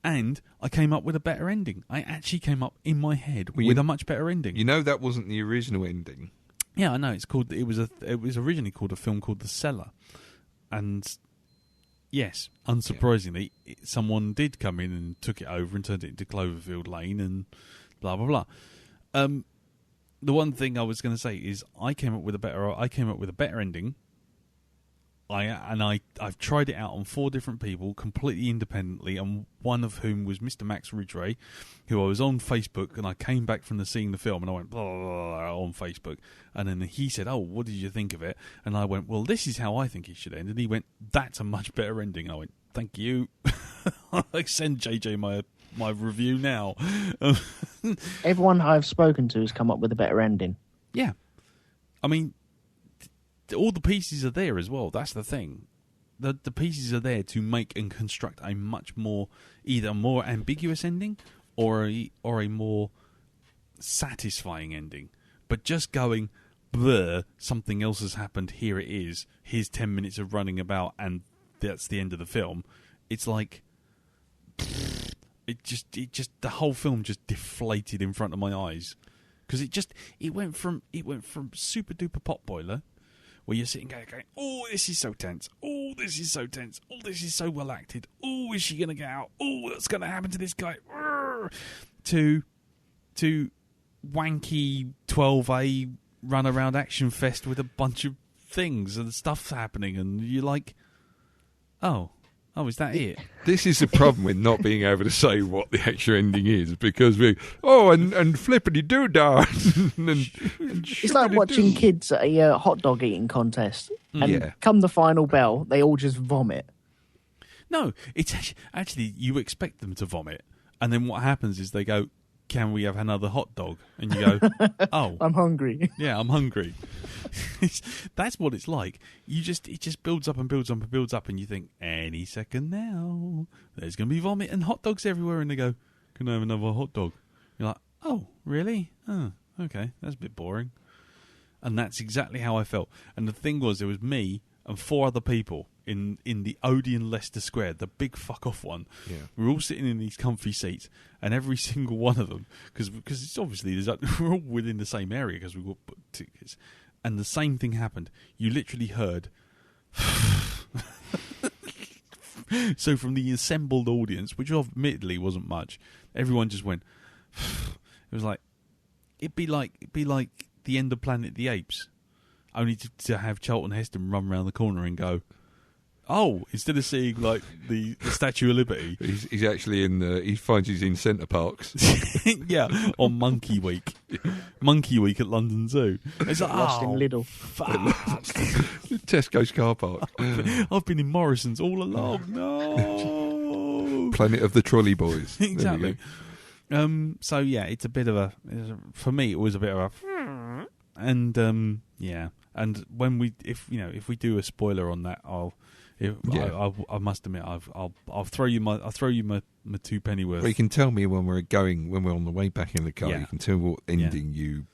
And I came up with a better ending. I actually came up in my head with a much better ending. You know that wasn't the original ending. Yeah, I know. It was originally called a film called The Cellar. And yes, unsurprisingly, someone did come in and took it over and turned it into Cloverfield Lane and blah blah blah. The one thing I was going to say is I came up with a better ending. I've tried it out on 4 different people completely independently, and one of whom was Mr. Max Ridgway, who I was on Facebook, and I came back from seeing the film and I went blah, blah, blah, on Facebook, and then he said, oh, what did you think of it? And I went, well, this is how I think it should end. And he went, that's a much better ending. And I went, thank you. I send JJ my review now. Everyone I've spoken to has come up with a better ending. Yeah. I mean, all the pieces are there as well. That's the thing. The pieces are there to make and construct a much more, either more ambiguous ending or a more satisfying ending. But just going, bleh, something else has happened, here it is, here's 10 minutes of running about, and that's the end of the film. It's like, it just the whole film just deflated in front of my eyes. Because it went from super duper potboiler, where you're sitting going, oh, this is so tense. Oh, this is so tense. Oh, this is so well acted. Oh, is she going to get out? Oh, what's going to happen to this guy? To wanky 12A run around action fest with a bunch of things and stuff happening, and you're like, oh, is that it? This is the problem with not being able to say what the actual ending is, because and flippity doo dah. It's like watching kids at a hot dog eating contest, and come the final bell, they all just vomit. No, it's actually you expect them to vomit, and then what happens is they go, can we have another hot dog? And you go, oh, I'm hungry. Yeah, I'm hungry. That's what it's like. It just builds up and builds up and builds up, and you think, any second now, there's going to be vomit and hot dogs everywhere, and they go, can I have another hot dog? You're like, oh, really? Oh, okay, that's a bit boring. And that's exactly how I felt. And the thing was, there was me and 4 other people in the Odeon Leicester Square, the big fuck off one. Yeah. We're all sitting in these comfy seats, and every single one of them, because it's obviously we're all within the same area because we got tickets, and the same thing happened. You literally heard. So from the assembled audience, which admittedly wasn't much, everyone just went. It was like it'd be like the end of Planet of the Apes, only to have Charlton Heston run around the corner and go, oh, instead of seeing like the Statue of Liberty, he's actually he finds he's in Centre Parks. Yeah, on Monkey Week. Monkey Week at London Zoo. It's like, lost in Lidl. Fuck. Tesco's car park. I've been in Morrison's all along. No. Planet of the Trolley Boys. Exactly. So yeah, it's a bit of a. For me, it was a bit of a. And yeah, and when if we do a spoiler on that, I must admit, I'll throw you my 2 pennyworth. Well, you can tell me when we're on the way back in the car. Yeah. You can tell what ending you.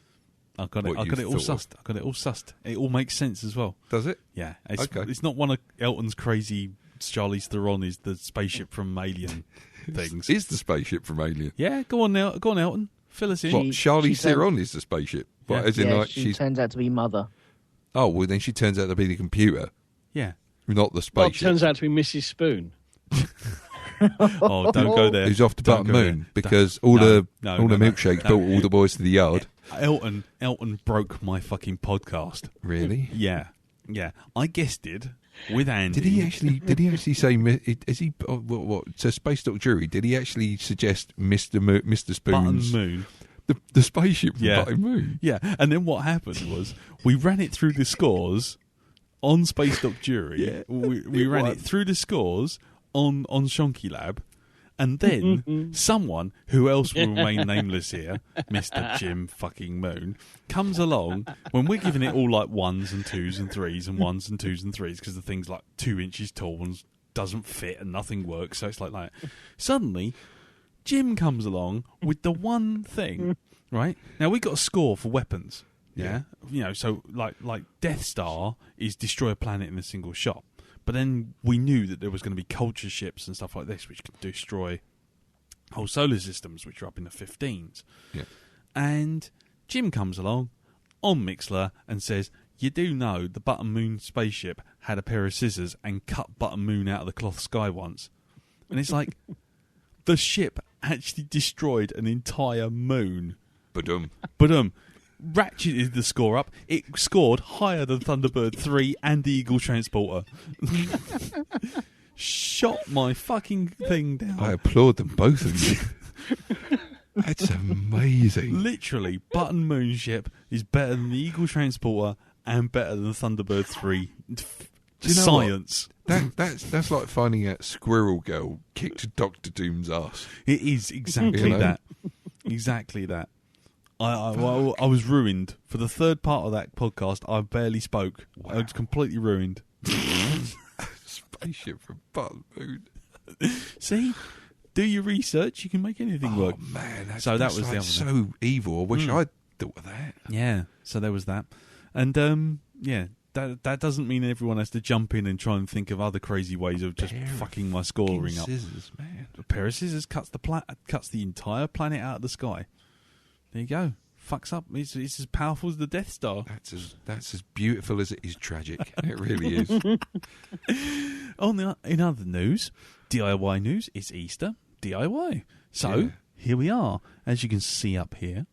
I got it all sussed. It all makes sense as well. Does it? Yeah. It's not one of Elton's crazy. Charlize Theron is the spaceship from Alien things. Is the spaceship from Alien? Yeah. Go on, Elton. Fill us in. What? Charlize Theron is the spaceship. Yeah. As in, she turns out to be Mother. Oh well, then she turns out to be the computer. Yeah. Not the spaceship. Well, it turns out to be Mrs. Spoon. Oh, don't go there. Who's off to Button Moon because all the milkshakes brought all the boys to the yard. Elton broke my fucking podcast. Really? Yeah. I guessed it with Andy. Did he actually say? Is he what? So Space Doc Jury. Did he actually suggest Mr. Spoon's Button Moon? The spaceship from Button Moon. Yeah. And then what happened was we ran it through the scores on Space Doc Jury. Yeah, we ran it through the scores on Shonky Lab. And then someone, who else will remain nameless here, Mr. Jim fucking Moon, comes along when we're giving it all like 1s and 2s and 3s and 1s and 2s and 3s because the thing's like 2 inches tall and doesn't fit and nothing works. So it's like that. Suddenly, Jim comes along with the one thing, right? Now, we got a score for weapons. Yeah. So like Death Star is destroy a planet in a single shot. But then we knew that there was going to be culture ships and stuff like this, which could destroy whole solar systems, which are up in the 15s. Yeah. And Jim comes along on Mixler and says, you do know the Button Moon spaceship had a pair of scissors and cut Button Moon out of the cloth sky once. And it's like, the ship actually destroyed an entire moon. But ratcheted the score up. It scored higher than Thunderbird 3 and the Eagle Transporter. Shot my fucking thing down. I applaud them, both of you. That's amazing. Literally, Button Moon ship is better than the Eagle Transporter and better than Thunderbird 3. Do you know science. That's like finding out Squirrel Girl kicked Dr. Doom's ass. It is exactly that. Exactly that. I was ruined. For the third part of that podcast, I barely spoke. Wow. I was completely ruined. Spaceship from Button Moon. See? Do your research. You can make anything work. Oh, man. That was like the other so thing. Evil. I wish I'd thought of that. Yeah. So there was that. And, that doesn't mean everyone has to jump in and try and think of other crazy ways of just fucking my scoring up. Scissors, man. A pair of scissors cuts the entire planet out of the sky. There you go. Fucks up. It's as powerful as the Death Star. That's as beautiful as it is tragic. It really is. In other news, DIY news, it's Easter. DIY. So here we are. As you can see up here.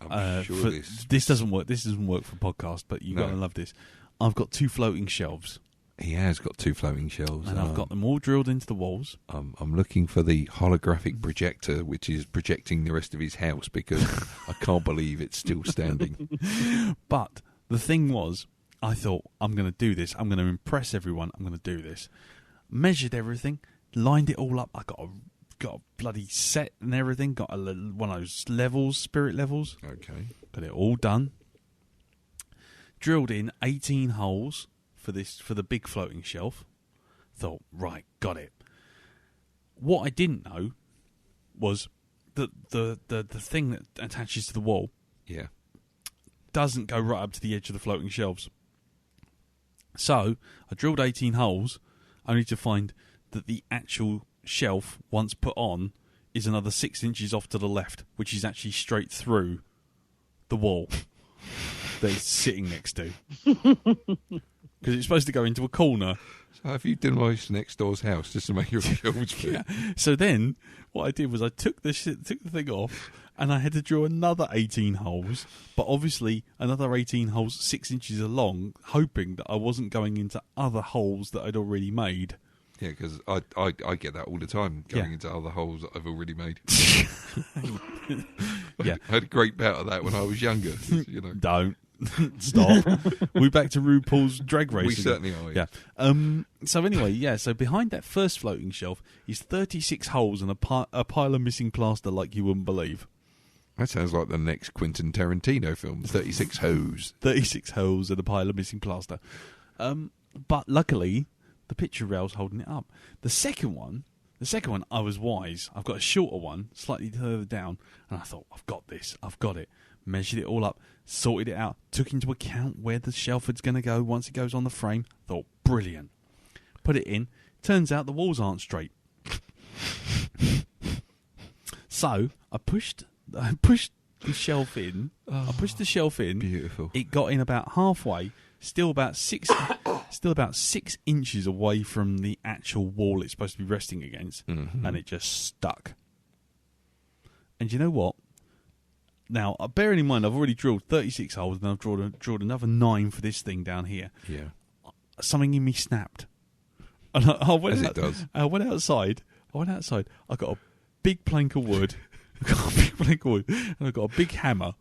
I'm sure this doesn't work. This doesn't work for podcast, but you've got to love this. I've got 2 floating shelves. He has got 2 floating shelves. And I've got them all drilled into the walls. I'm looking for the holographic projector, which is projecting the rest of his house, because I can't believe it's still standing. But the thing was, I thought, I'm going to do this. I'm going to impress everyone. I'm going to do this. Measured everything, lined it all up. I got a bloody set and everything. Got one of those levels, spirit levels. Okay. Got it all done. Drilled in 18 holes for the big floating shelf. Thought, right, got it. What I didn't know was that the thing that attaches to the wall doesn't go right up to the edge of the floating shelves. So I drilled 18 holes only to find that the actual shelf, once put on, is another 6 inches off to the left, which is actually straight through the wall that it's sitting next to. Because it's supposed to go into a corner. So have you demolished next door's house just to make your shelves fit? So then what I did was I took the thing off and I had to drill another 18 holes, but obviously another 18 holes 6 inches along, hoping that I wasn't going into other holes that I'd already made. Yeah, because I get that all the time, going into other holes that I've already made. Yeah, I had a great bout of that when I was younger. You know. Don't. Stop. We're back to RuPaul's Drag Race. We again. certainly are. Yeah. So anyway, so behind that first floating shelf is 36 holes and a pile of missing plaster like you wouldn't believe. That sounds like the next Quentin Tarantino film, 36 Hoes. 36 holes and a pile of missing plaster. But luckily, the picture rail's holding it up. The second one, I was wise. I've got a shorter one, slightly further down, and I thought, I've got this. I've got it. Measured it all up, sorted it out, took into account where the shelf was going to go once it goes on the frame. Thought, brilliant. Put it in. Turns out the walls aren't straight. So I pushed the shelf in. I pushed the shelf in. Beautiful. It got in about halfway. Still about 6 inches away from the actual wall it's supposed to be resting against, and it just stuck. And you know what? Now, bearing in mind, I've already drilled 36 holes, and I've drilled another 9 for this thing down here. Yeah. Something in me snapped. And I went As out, it does. I went outside. I got a big plank of wood. And I got a big hammer.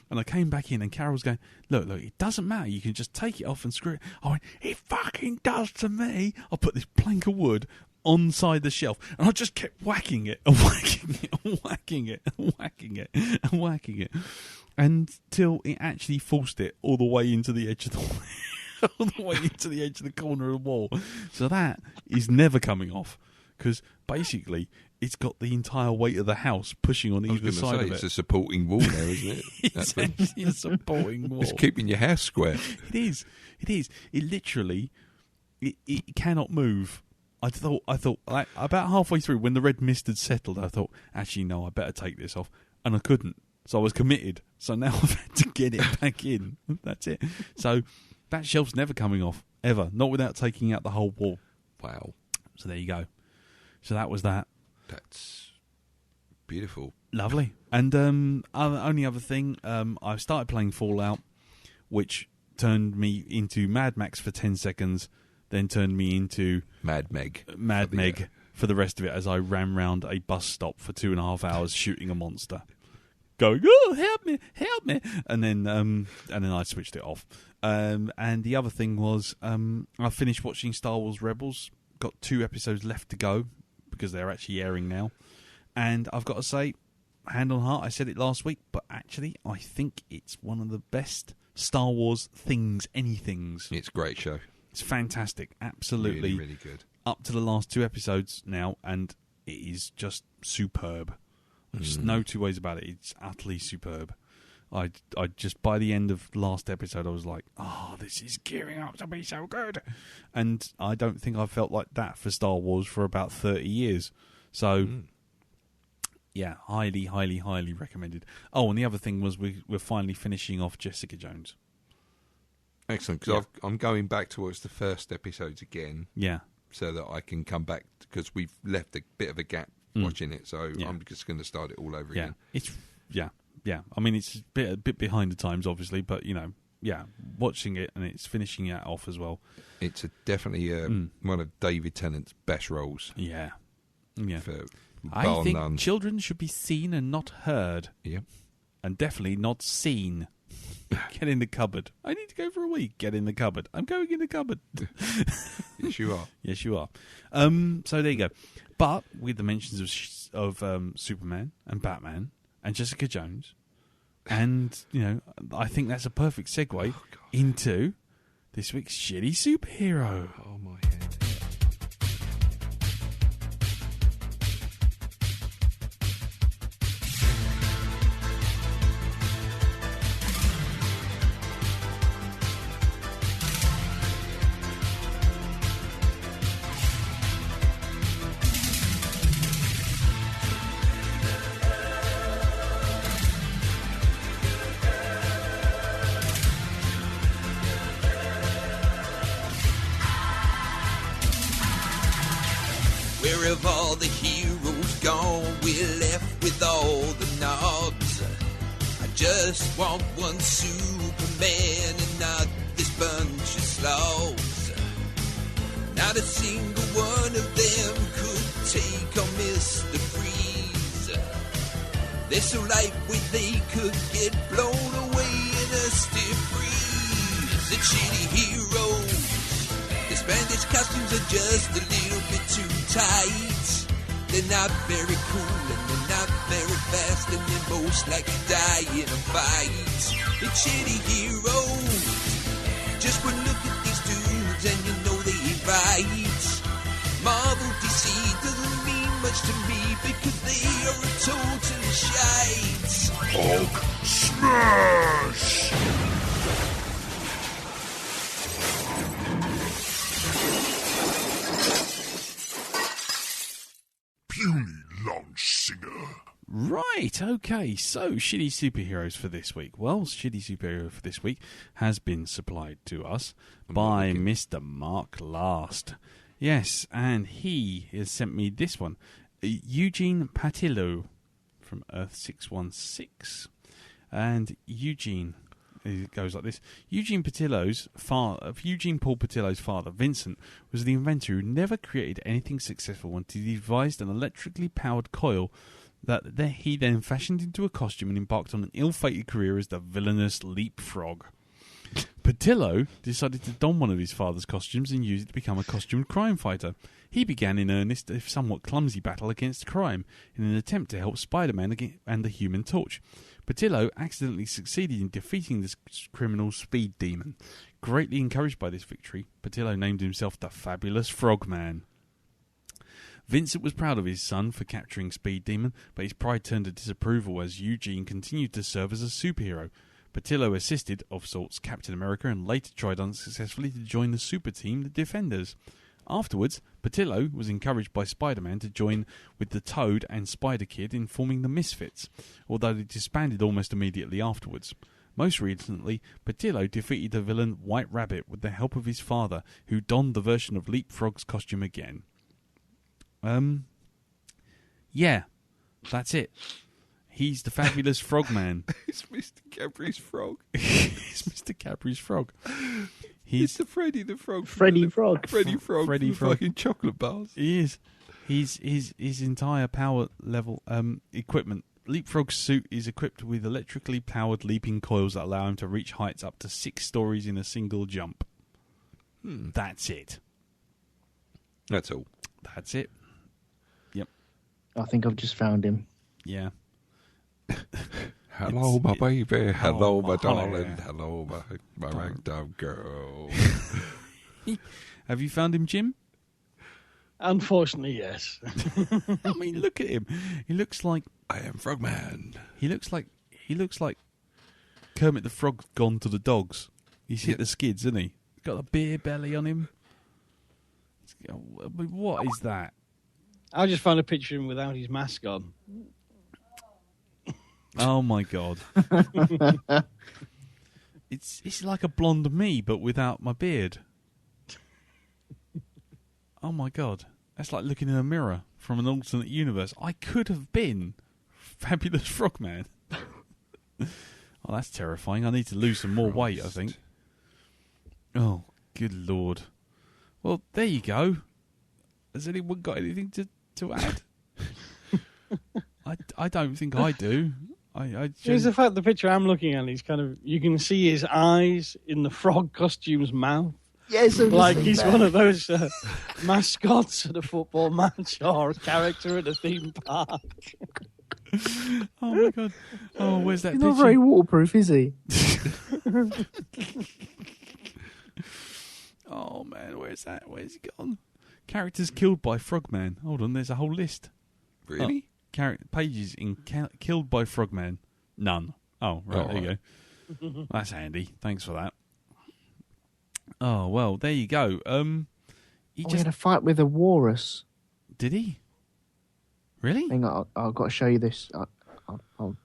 And I came back in, and Carol's going, look, it doesn't matter. You can just take it off and screw it. I went, it fucking does to me. I put this plank of wood onside the shelf, and I just kept whacking it and whacking it and whacking it and whacking it and whacking it until it actually forced it all the way into the edge of the wall, all the way into the edge of the corner of the wall. So that is never coming off, because basically it's got the entire weight of the house pushing on either side of it. It's a supporting wall there, isn't it? It's actually a supporting wall. It's keeping your house square. It is. It literally, it cannot move. I thought like, about halfway through, when the red mist had settled, I thought, actually, no, I better take this off. And I couldn't. So I was committed. So now I've had to get it back in. That's it. So that shelf's never coming off, ever. Not without taking out the whole wall. Wow. So there you go. So that was that. That's beautiful. Lovely. And only other thing, I started playing Fallout, which turned me into Mad Max for 10 seconds, then turned me into Mad Meg for the rest of it, as I ran round a bus stop for 2.5 hours shooting a monster, going, oh, help me, and then I switched it off. And the other thing was, I finished watching Star Wars Rebels. Got 2 episodes left to go, because they're actually airing now. And I've got to say, hand on heart, I said it last week, but actually I think it's one of the best Star Wars anythings. It's a great show. It's fantastic. Absolutely. Really, really good. Up to the last 2 episodes now, and it is just superb. There's no two ways about it. It's utterly superb. I just, by the end of the last episode, I was like, oh, this is gearing up to be so good. And I don't think I've felt like that for Star Wars for about 30 years. So, yeah, highly, highly, highly recommended. Oh, and the other thing was we're finally finishing off Jessica Jones. Excellent, because I'm going back to watch the first episodes again. Yeah. So that I can come back, because we've left a bit of a gap watching it. So I'm just going to start it all over again. Yeah. I mean, it's a bit behind the times, obviously, but, watching it and it's finishing it off as well. It's definitely one of David Tennant's best roles. Yeah. I think none. Children should be seen and not heard. Yeah. And definitely not seen. Get in the cupboard. I need to go for a week. Get in the cupboard. I'm going in the cupboard. Yes, you are. Yes, you are. So there you go. But with the mentions of Superman and Batman and Jessica Jones, and I think that's a perfect segue into this week's shitty superhero. Oh my head. Where have all the heroes gone? We're left with all the nods. I just want one Superman and not this bunch of slobs. Not a single one of them could take on Mr. Freeze. They're so lightweight they could get blown away in a stiff breeze. the shitty heroes. The Spanish costumes are just a little bit too tight. They're not very cool and they're not very fast, and they're most likely die in a fight. It's shitty heroes. Just one look at these dudes and you know they ain't right. Marvel DC doesn't mean much to me because they are a total shite. Hulk smash! Puny lunch singer. Right, okay, so shitty superheroes for this week. Well, shitty superhero for this week has been supplied to us by Mr. Mark Last. Yes, and he has sent me this one. Eugene Patillo from Earth 616. And Eugene, it goes like this. Eugene Paul Patillo's father, Vincent, was the inventor who never created anything successful until he devised an electrically powered coil that he then fashioned into a costume and embarked on an ill-fated career as the villainous Leapfrog. Patillo decided to don one of his father's costumes and use it to become a costumed crime fighter. He began in earnest a somewhat clumsy battle against crime in an attempt to help Spider-Man and the Human Torch. Patillo accidentally succeeded in defeating this criminal Speed Demon. Greatly encouraged by this victory, Patillo named himself the Fabulous Frogman. Vincent was proud of his son for capturing Speed Demon, but his pride turned to disapproval as Eugene continued to serve as a superhero. Patillo assisted, of sorts, Captain America and later tried unsuccessfully to join the super team, the Defenders. Afterwards, Patillo was encouraged by Spider-Man to join with the Toad and Spider-Kid in forming the Misfits, although they disbanded almost immediately afterwards. Most recently, Patillo defeated the villain White Rabbit with the help of his father, who donned the version of Leapfrog's costume again. Yeah, that's it. He's the Fabulous Frogman. It's Mr. Cadbury's Frog. He's Mr. Cadbury's Frog. He's the Freddy the Frog. Freddy Frog. Freddy Frog. Freddy from Frog. Fucking chocolate bars. He is. His entire power level equipment. Leapfrog's suit is equipped with electrically powered leaping coils that allow him to reach heights up to 6 stories in a single jump. That's it. That's all. That's it. Yep. I think I've just found him. Yeah. Hello, my baby. Hello, my honey. darling. Hello, my ragdoll girl. Have you found him, Jim? Unfortunately, yes. I mean, look at him. He looks like I am Frogman. He looks like Kermit the Frog gone to the dogs. He's hit the skids, isn't he? He's got a beer belly on him. What is that? I just found a picture of him without his mask on. Oh my god! It's like a blonde me, but without my beard. Oh my god! That's like looking in a mirror from an alternate universe. I could have been Fabulous Frogman. Oh, that's terrifying. I need to lose some more weight, I think. Oh, good lord. Well, there you go. Has anyone got anything to add? I don't think I do. Here's the fact: the picture I'm looking at is kind of, you can see his eyes in the frog costume's mouth. Yes, like he's one of those mascots at a football match or a character at a theme park. Oh my god! Oh, where's that He's picture? not very waterproof, is he? Oh man, where's that? Where's he gone? Characters killed by Frogman. Hold on, there's a whole list. Really? Pages in killed by Frogman. None. Oh, right, there you go. That's handy. Thanks for that. Oh, well, there you go. He had a fight with a walrus. Did he? Really? Hang on, I've got to show you this. I'll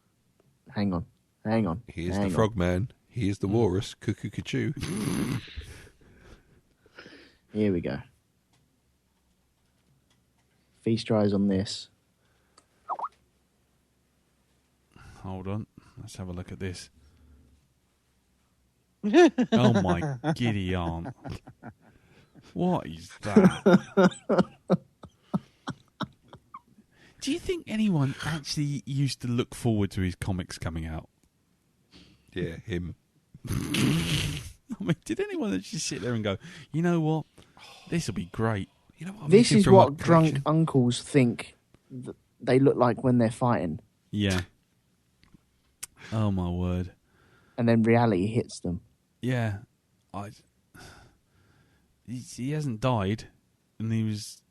hang on. Here's the Frogman. Here's the walrus. Cuckoo-ca-choo. Here we go. Feast your eyes on this. Hold on. Let's have a look at this. Oh, my giddy aunt. What is that? Do you think anyone actually used to look forward to his comics coming out? Yeah, him. I mean, did anyone actually sit there and go, you know what, this will be great? You know what? This is what drunk uncles think that they look like when they're fighting. Yeah. Oh my word. And then reality hits them. Yeah. He hasn't died, and he's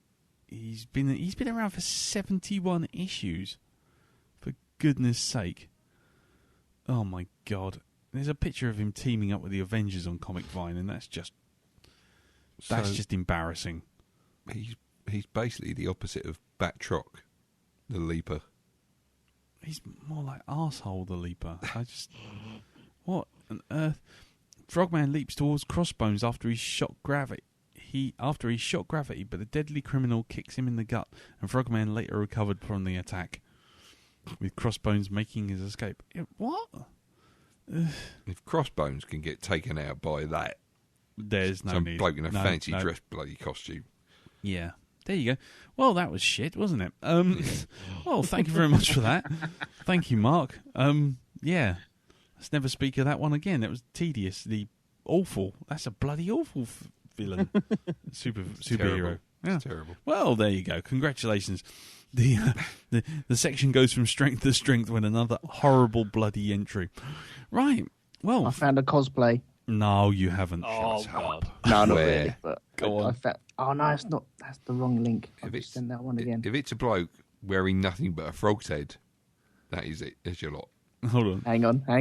been around for 71 issues. For goodness sake. Oh my god. There's a picture of him teaming up with the Avengers on Comic Vine, and that's just embarrassing. He's basically the opposite of Batroc, the Leaper. He's more like Arsehole the Leaper. What on earth? Frogman leaps towards Crossbones after he shot gravity. But the deadly criminal kicks him in the gut, and Frogman later recovered from the attack, with Crossbones making his escape. What? If Crossbones can get taken out by that, there's no some need. bloke in a fancy dress bloody costume. Yeah. There you go. Well, that was shit, wasn't it? Well, thank you very much for that. Thank you, Mark. Yeah. Let's never speak of that one again. It was tediously awful. That's a bloody awful villain. Superhero. Yeah. It's terrible. Well, there you go. Congratulations. The section goes from strength to strength with another horrible bloody entry. Right. Well, I found a cosplay. No, you haven't. Oh, God. No, not Where? really. But Go on. I found, oh, no, it's not. That's the wrong link. I'll If just it's- send that one again. If it's a bloke wearing nothing but a frog's head, that is it. There's your lot. Hold on. Hang on. No,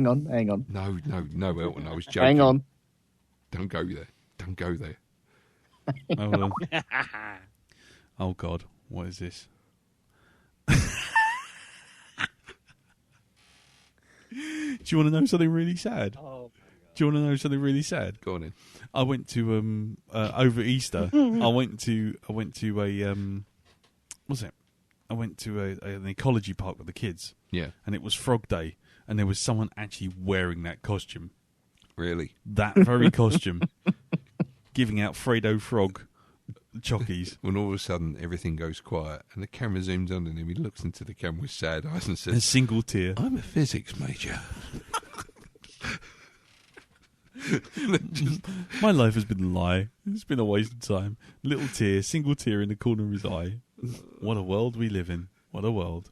Elton. I was joking. Hang on. Don't go there. Don't go there. Hold on. Oh, God. What is this? Do you want to know something really sad? Oh, Do you want to know something really sad? Go on in. I went to over Easter. I went to a what's it? I went to an ecology park with the kids. Yeah. And it was Frog Day, and there was someone actually wearing that costume. Really? That very costume, giving out Fredo Frog chockies. When all of a sudden everything goes quiet and the camera zooms on him, he looks into the camera with sad eyes and A says, single tear. I'm a physics major. My life has been a lie. It's been a waste of time. Little tear, single tear in the corner of his eye. What a world we live in. What a world.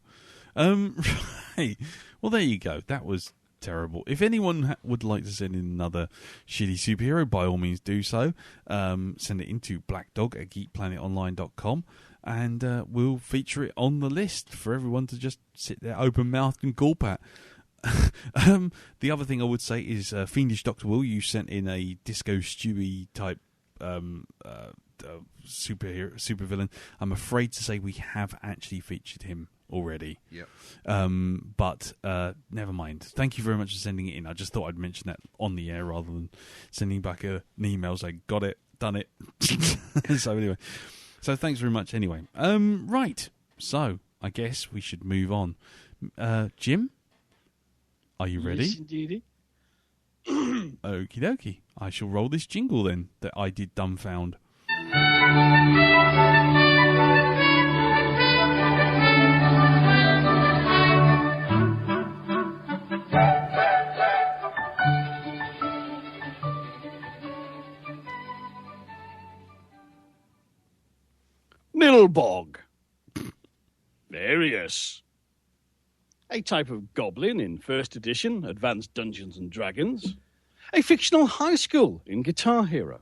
Right. Well, there you go. That was terrible. If anyone would like to send in another shitty superhero, by all means do so. Send it into blackdog@geekplanetonline.com, and we'll feature it on the list for everyone to just sit there open-mouthed and gulp at. The other thing I would say is Fiendish Dr. Will, you sent in a Disco Stewie type supervillain. I'm afraid to say we have actually featured him already. Yep. But never mind. Thank you very much for sending it in. I just thought I'd mention that on the air rather than sending back an email saying, got it, done it. So anyway. So thanks very much anyway. Right. So I guess we should move on. Jim? Are you ready? Yes, indeedy. Okie dokie. I shall roll this jingle then that I did dumbfound. Nilbog. Various. A type of goblin in first edition, Advanced Dungeons and Dragons. A fictional high school in Guitar Hero.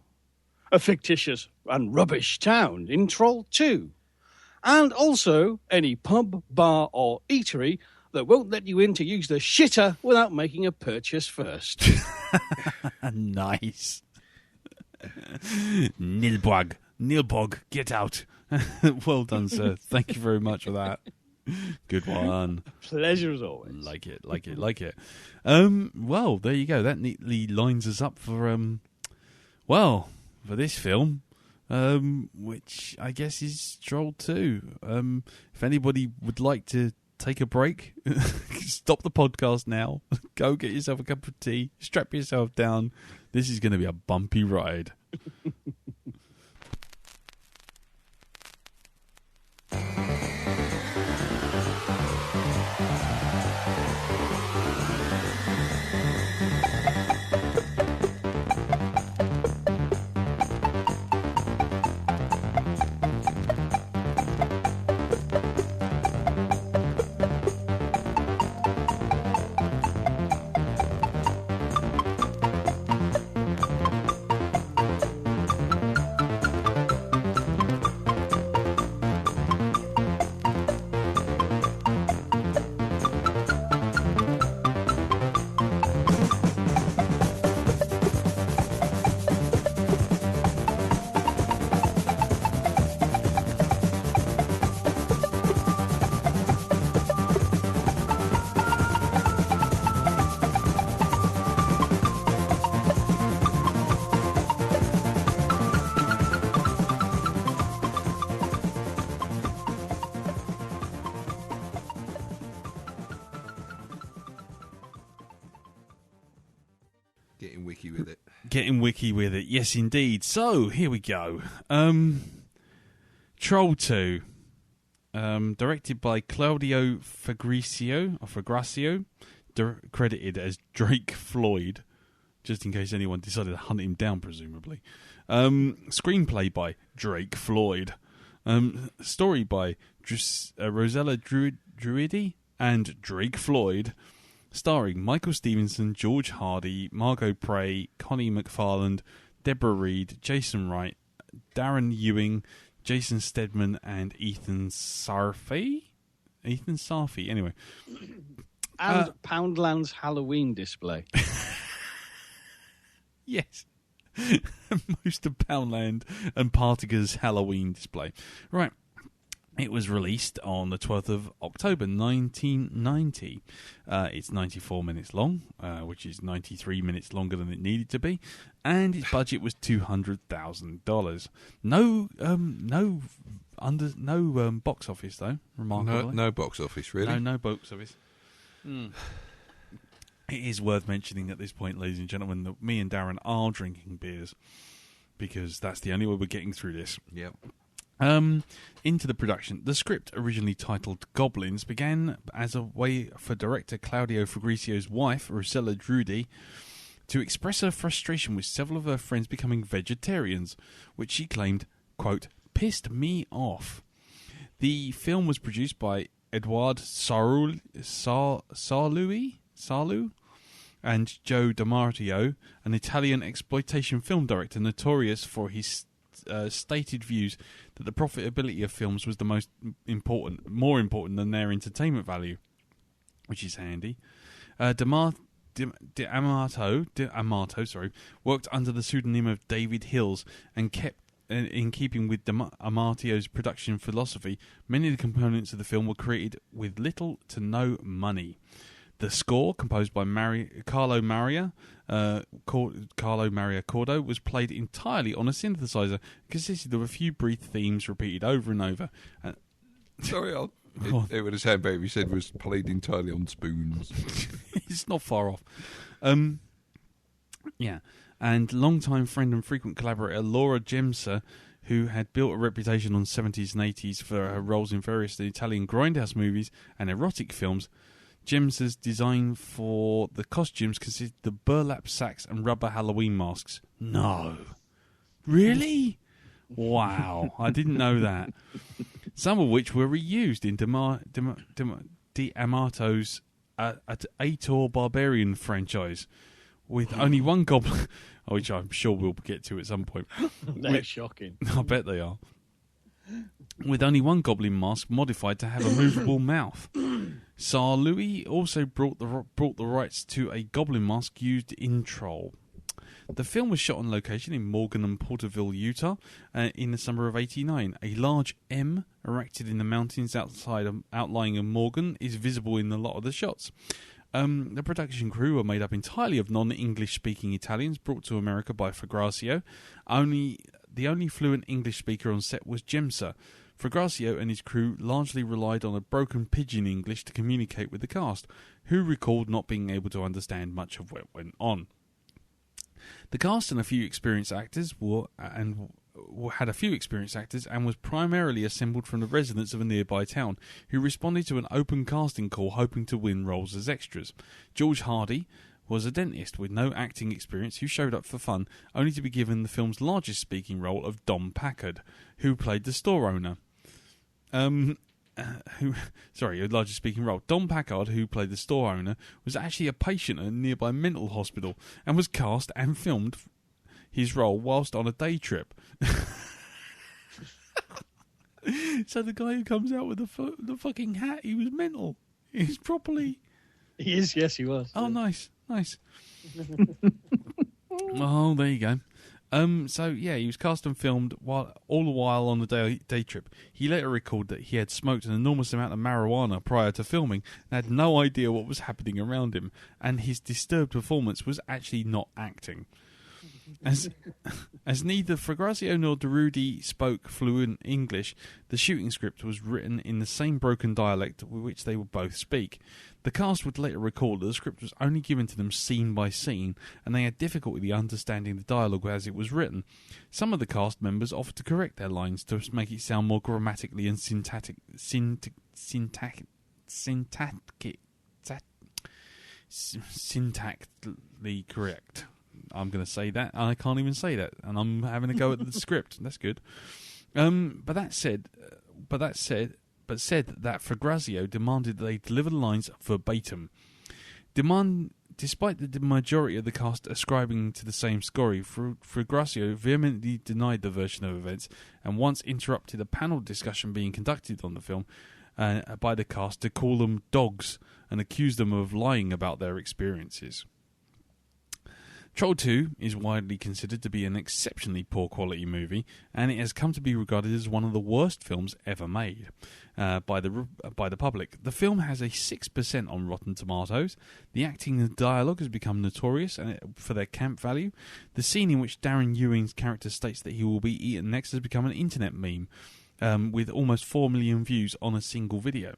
A fictitious and rubbish town in Troll 2. And also any pub, bar or eatery that won't let you in to use the shitter without making a purchase first. Nice. Nilbog, get out. Well done, sir. Thank you very much for that. Good one. Pleasure as always. Like it. Well, there you go. That neatly lines us up for for this film, which I guess is Troll 2. If anybody would like to take a break, stop the podcast now. Go get yourself a cup of tea. Strap yourself down. This is going to be a bumpy ride. wiki with it. Getting wiki with it, yes, indeed. So here we go. Troll 2, directed by Claudio Fagracio, credited as Drake Floyd, just in case anyone decided to hunt him down, presumably. Screenplay by Drake Floyd. Story by Rosella Druidi and Drake Floyd. Starring Michael Stevenson, George Hardy, Margot Prey, Connie McFarland, Deborah Reed, Jason Wright, Darren Ewing, Jason Stedman, and Ethan Sarfy, anyway. And Poundland's Halloween display. Yes. Most of Poundland and Partiga's Halloween display. Right. It was released on the 12th of October 1990. It's 94 minutes long, which is 93 minutes longer than it needed to be, and its budget was $200,000. No box office though. Remarkably, No box office, really. No box office. It is worth mentioning at this point, ladies and gentlemen, that me and Darren are drinking beers because that's the only way we're getting through this. Yep. Into the production. The script, originally titled Goblins, began as a way for director Claudio Fagricio's wife, Rosella Drudy, to express her frustration with several of her friends becoming vegetarians, which she claimed, quote, pissed me off. The film was produced by Edouard Sarlu and Joe DiMartio, an Italian exploitation film director notorious for his stated views that the profitability of films was the more important than their entertainment value, which is handy. D'Amato worked under the pseudonym of David Hills and kept, in keeping with Amatio's production philosophy, many of the components of the film were created with little to no money. The score, composed by Carlo Maria Cordo, was played entirely on a synthesizer, consisted of a few brief themes repeated over and over. Sorry, it would have sounded better if you said it was played entirely on spoons. It's not far off. Yeah, and longtime friend and frequent collaborator Laura Gemsa, who had built a reputation on 70s and 80s for her roles in various Italian grindhouse movies and erotic films. Gemsa's design for the costumes consisted of burlap sacks and rubber Halloween masks. No. Really? Wow. I didn't know that. Some of which were reused in D'Amato's Ator Barbarian franchise, with only one goblin, which I'm sure we'll get to at some point. They're shocking. I bet they are. With only one goblin mask modified to have a movable mouth. Tsar Louis also brought the rights to a goblin mask used in Troll. The film was shot on location in Morgan and Porterville, Utah, in the summer of '89. A large M erected in the mountains outlying of Morgan is visible in a lot of the shots. The production crew were made up entirely of non-English speaking Italians brought to America by Fagracio. The only fluent English speaker on set was Gemsa. Fagracio and his crew largely relied on a broken pidgin English to communicate with the cast, who recalled not being able to understand much of what went on. The cast and a few experienced actors had a few experienced actors and was primarily assembled from the residents of a nearby town, who responded to an open casting call hoping to win roles as extras. George Hardy was a dentist with no acting experience who showed up for fun, only to be given the film's largest speaking role of Dom Packard, who played the store owner. Largest speaking role. Dom Packard, who played the store owner, was actually a patient at a nearby mental hospital and was cast and filmed his role whilst on a day trip. So the guy who comes out with the fucking hat, he was mental. He's properly... He is, yes, he was. Oh, nice. Oh, there you go. So yeah, he was cast and filmed all the while on the day trip. He later recalled that he had smoked an enormous amount of marijuana prior to filming and had no idea what was happening around him, and his disturbed performance was actually not acting. As neither Fagrazio nor Derudi spoke fluent English, the shooting script was written in the same broken dialect with which they would both speak. The cast would later recall that the script was only given to them scene by scene, and they had difficulty understanding the dialogue as it was written. Some of the cast members offered to correct their lines to make it sound more grammatically and syntactically correct. I'm going to say that, and I can't even say that, and I'm having a go at the script. That's good. But said that Fagrazio demanded that they deliver the lines verbatim. Despite the majority of the cast ascribing to the same story, Fagrazio vehemently denied the version of events, and once interrupted a panel discussion being conducted on the film by the cast to call them dogs and accuse them of lying about their experiences. Troll 2 is widely considered to be an exceptionally poor quality movie, and it has come to be regarded as one of the worst films ever made by the public. The film has a 6% on Rotten Tomatoes. The acting and dialogue has become notorious for their camp value. The scene in which Darren Ewing's character states that he will be eaten next has become an internet meme, with almost 4 million views on a single video.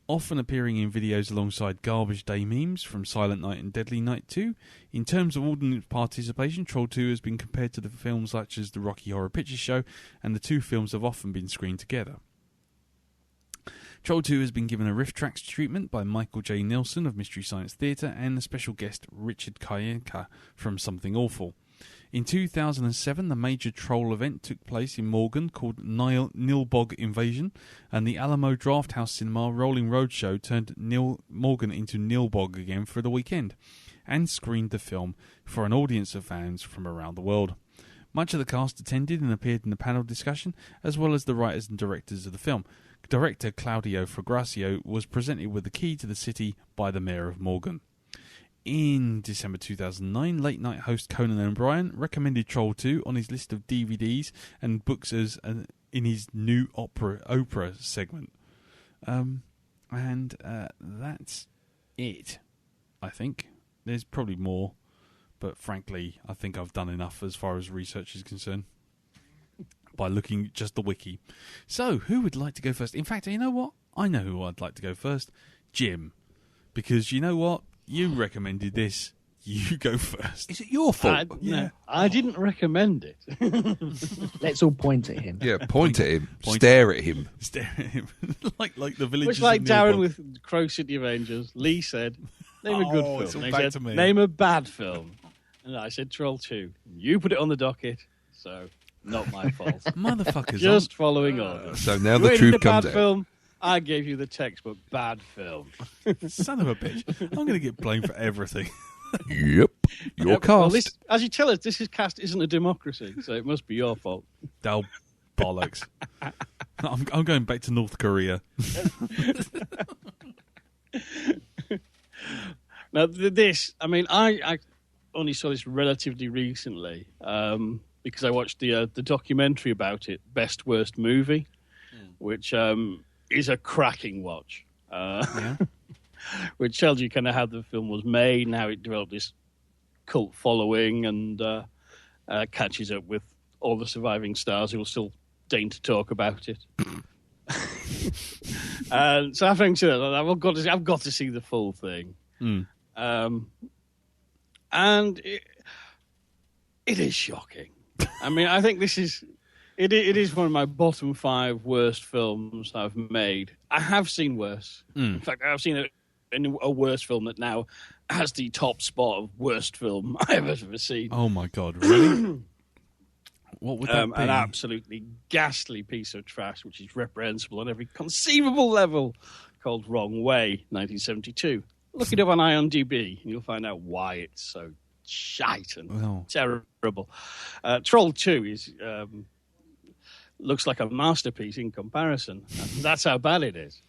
Often appearing in videos alongside Garbage Day memes from Silent Night and Deadly Night 2. In terms of audience participation, Troll 2 has been compared to the films such as The Rocky Horror Picture Show, and the two films have often been screened together. Troll 2 has been given a riff tracks treatment by Michael J. Nilsson of Mystery Science Theatre and a special guest Richard Kayenka from Something Awful. In 2007, the major troll event took place in Morgan called Nilbog Invasion, and the Alamo Drafthouse Cinema Rolling Roadshow turned Morgan into Nilbog again for the weekend, and screened the film for an audience of fans from around the world. Much of the cast attended and appeared in the panel discussion, as well as the writers and directors of the film. Director Claudio Fagrazio was presented with the key to the city by the mayor of Morgan. In December 2009, late-night host Conan O'Brien recommended Troll 2 on his list of DVDs and books as in his new Oprah segment. And that's it, I think. There's probably more, but frankly, I think I've done enough as far as research is concerned by looking at just the wiki. So, who would like to go first? In fact, you know what? I know who I'd like to go first. Jim. Because you know what? You recommended this. You go first. Is it your fault? No, I didn't recommend it. Let's all point at him. Yeah, point at him. Stare at him. Stare at him. like the villagers. Much like Darren with Crow City of Angels, Lee said, name a good it's film. all He back said, to me. name a bad film. And I said Troll 2. You put it on the docket, so not my fault. Motherfuckers. Just following orders. So now the truth comes out. Film, I gave you the textbook bad film. Son of a bitch. I'm going to get blamed for everything. Yep. Your cast. Well, as you tell us, this cast isn't a democracy, so it must be your fault. Oh, bollocks. I'm going back to North Korea. Now, I only saw this relatively recently because I watched the documentary about it, Best Worst Movie, which is a cracking watch. Which tells you kind of how the film was made and how it developed this cult following and catches up with all the surviving stars who will still deign to talk about it. And so after saying that, I've got to see the full thing. And it is shocking. I mean, I think this is... It is one of my bottom 5 worst films I've made. I have seen worse. In fact, I've seen a worse film that now has the top spot of worst film I've ever seen. Oh, my God. Really? What would that be? An absolutely ghastly piece of trash, which is reprehensible on every conceivable level, called Wrong Way, 1972. Look it up on IMDb, and you'll find out why it's so shite and terrible. Troll 2 is... looks like a masterpiece in comparison. That's how bad it is.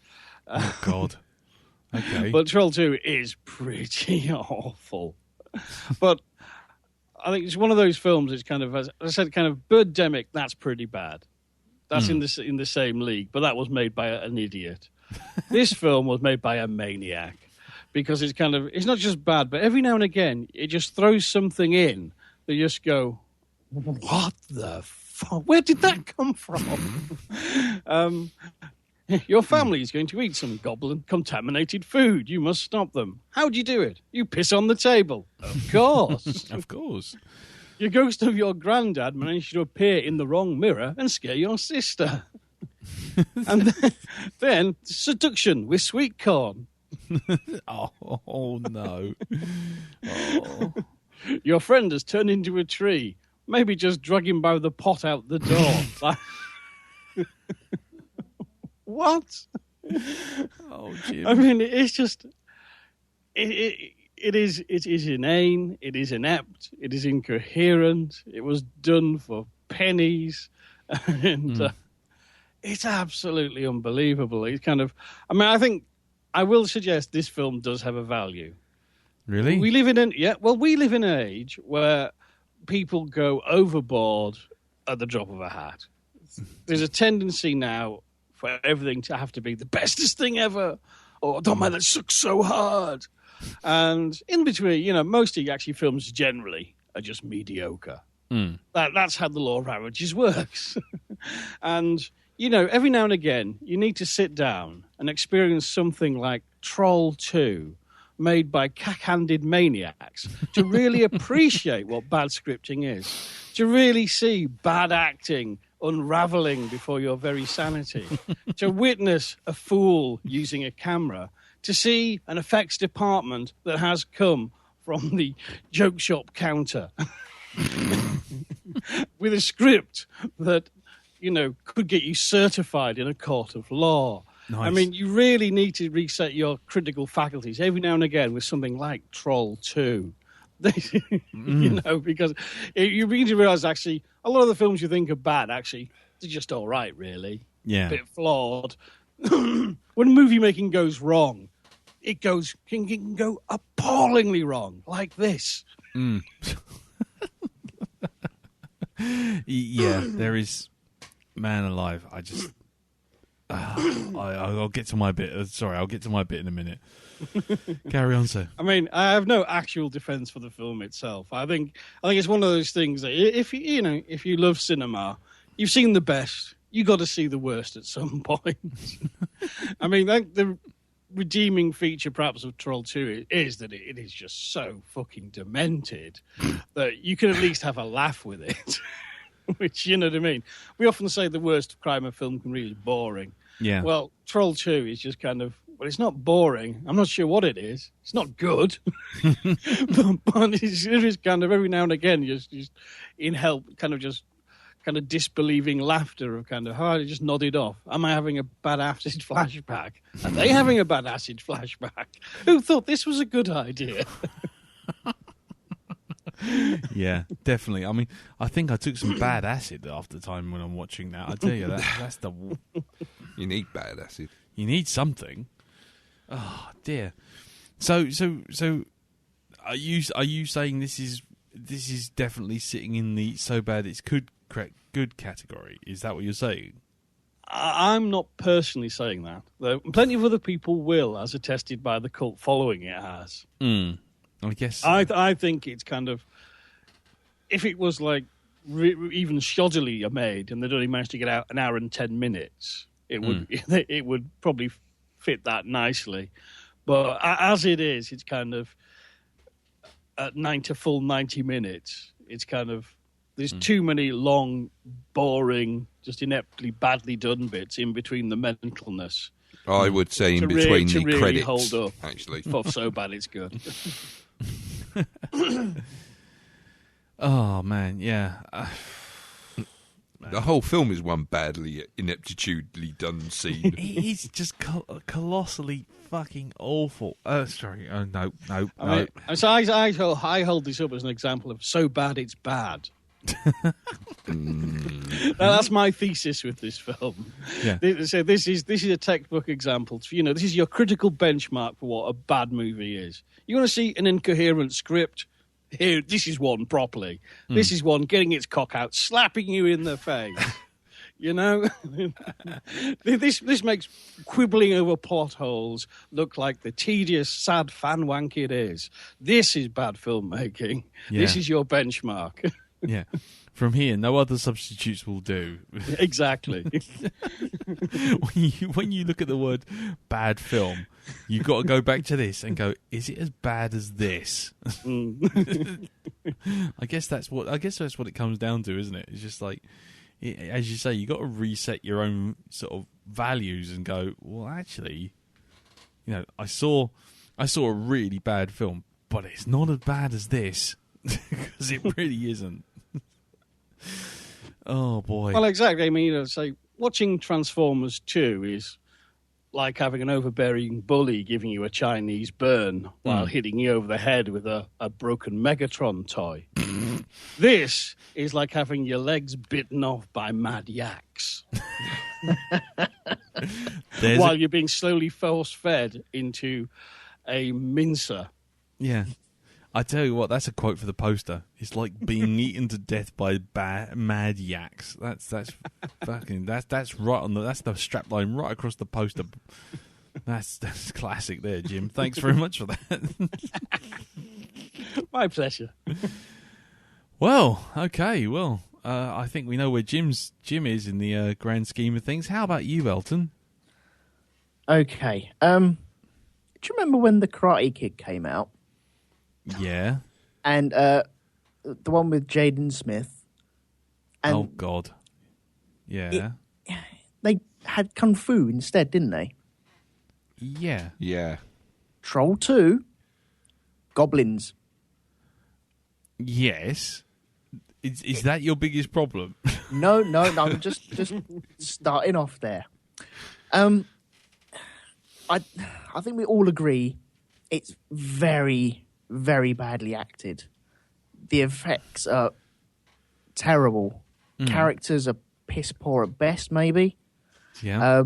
Oh, God. Okay. But Troll 2 is pretty awful. But I think it's one of those films that's kind of, as I said, kind of Birdemic, that's pretty bad. That's in the same league, but that was made by an idiot. This film was made by a maniac because it's not just bad, but every now and again it just throws something in They just go, what the fuck? Where did that come from? Your family is going to eat some goblin-contaminated food. You must stop them. How do you do it? You piss on the table. Of course. Of course. Your ghost of your granddad managed to appear in the wrong mirror and scare your sister. And then seduction with sweet corn. Oh no. Oh. Your friend has turned into a tree. Maybe just drag him by the pot out the door. What? Oh, Jim. I mean, it's just... It is inane, it is inept, it is incoherent, it was done for pennies, and it's absolutely unbelievable. It's kind of... I think I will suggest this film does have a value. Really? We live in an age where people go overboard at the drop of a hat. There's a tendency now for everything to have to be the bestest thing ever. Oh, don't mind, that sucks so hard. And in between, most of actually films generally are just mediocre. That's how the law of averages works. And, every now and again, you need to sit down and experience something like Troll 2, made by cack-handed maniacs, to really appreciate what bad scripting is, to really see bad acting unraveling before your very sanity, to witness a fool using a camera, to see an effects department that has come from the joke shop counter with a script that, could get you certified in a court of law. Nice. I mean, you really need to reset your critical faculties every now and again with something like Troll 2. Because you begin to realise, actually, a lot of the films you think are bad, actually, they're just all right, really. Yeah. A bit flawed. When movie making goes wrong, it can go appallingly wrong, like this. Yeah, there is... Man alive, I just... I'll get to my bit. Sorry, I'll get to my bit in a minute. Carry on, sir. I mean, I have no actual defense for the film itself. I think it's one of those things that if you love cinema, you've seen the best, you got to see the worst at some point. I mean, the redeeming feature perhaps of Troll 2 is that it is just so fucking demented that you can at least have a laugh with it. Which, you know what I mean? We often say the worst crime of film can really be boring. Yeah. Well, Troll 2 is just kind of, it's not boring. I'm not sure what it is. It's not good. but it is kind of every now and again just in help, kind of disbelieving laughter of kind of, I just nodded off. Am I having a bad acid flashback? Are they having a bad acid flashback? Who thought this was a good idea? Yeah, definitely. I mean, I think I took some bad acid after the time when I'm watching that. I tell you, that's the... You need bad acid. You need something. Oh, dear. So are you saying this is definitely sitting in the so bad it's good category? Is that what you're saying? I'm not personally saying that, though plenty of other people will, as attested by the cult following it has. I guess so. I think it's kind of, if it was like even shoddily made and they'd only managed to get out an hour and 10 minutes, it would probably fit that nicely. But as it is, it's kind of at full 90 minutes. It's kind of, there's too many long, boring, just ineptly badly done bits in between the mentalness. I would say in between the really credits, hold up. actually. For so bad it's good. Oh, man, yeah. The whole film is one badly, ineptitudely done scene. It is just colossally fucking awful. Sorry, no. So I hold this up as an example of so bad it's bad. That's my thesis with this film. Yeah. So this is a textbook example. This is your critical benchmark for what a bad movie is. You want to see an incoherent script? Here, this is one properly. This is one getting its cock out, slapping you in the face. You know, this makes quibbling over plot holes look like the tedious, sad fan wank it is. This is bad filmmaking. Yeah. This is your benchmark. Yeah. From here, no other substitutes will do. Exactly. When you look at the word bad film, you've got to go back to this and go, is it as bad as this? I guess that's what it comes down to, isn't it? It's just like, as you say, you got to reset your own sort of values and go, well, actually, I saw a really bad film, but it's not as bad as this, because it really isn't. Oh boy. Well, exactly. I mean, say watching Transformers 2 is like having an overbearing bully giving you a Chinese burn while hitting you over the head with a broken Megatron toy. This is like having your legs bitten off by mad yaks while you're being slowly force-fed into a mincer. Yeah. I tell you what, that's a quote for the poster. It's like being eaten to death by mad yaks. That's fucking that's right on that's the strap line right across the poster. That's classic there, Jim. Thanks very much for that. My pleasure. Well, okay. Well, I think we know where Jim is in the grand scheme of things. How about you, Elton? Okay. Do you remember when The Karate Kid came out? Yeah. And the one with Jaden Smith. And oh, God. Yeah. They had Kung Fu instead, didn't they? Yeah. Yeah. Troll 2, Goblins. Yes. Is that your biggest problem? No, I'm just starting off there. I think we all agree it's very, very badly acted. The effects are terrible. Characters are piss poor at best, maybe. Yeah.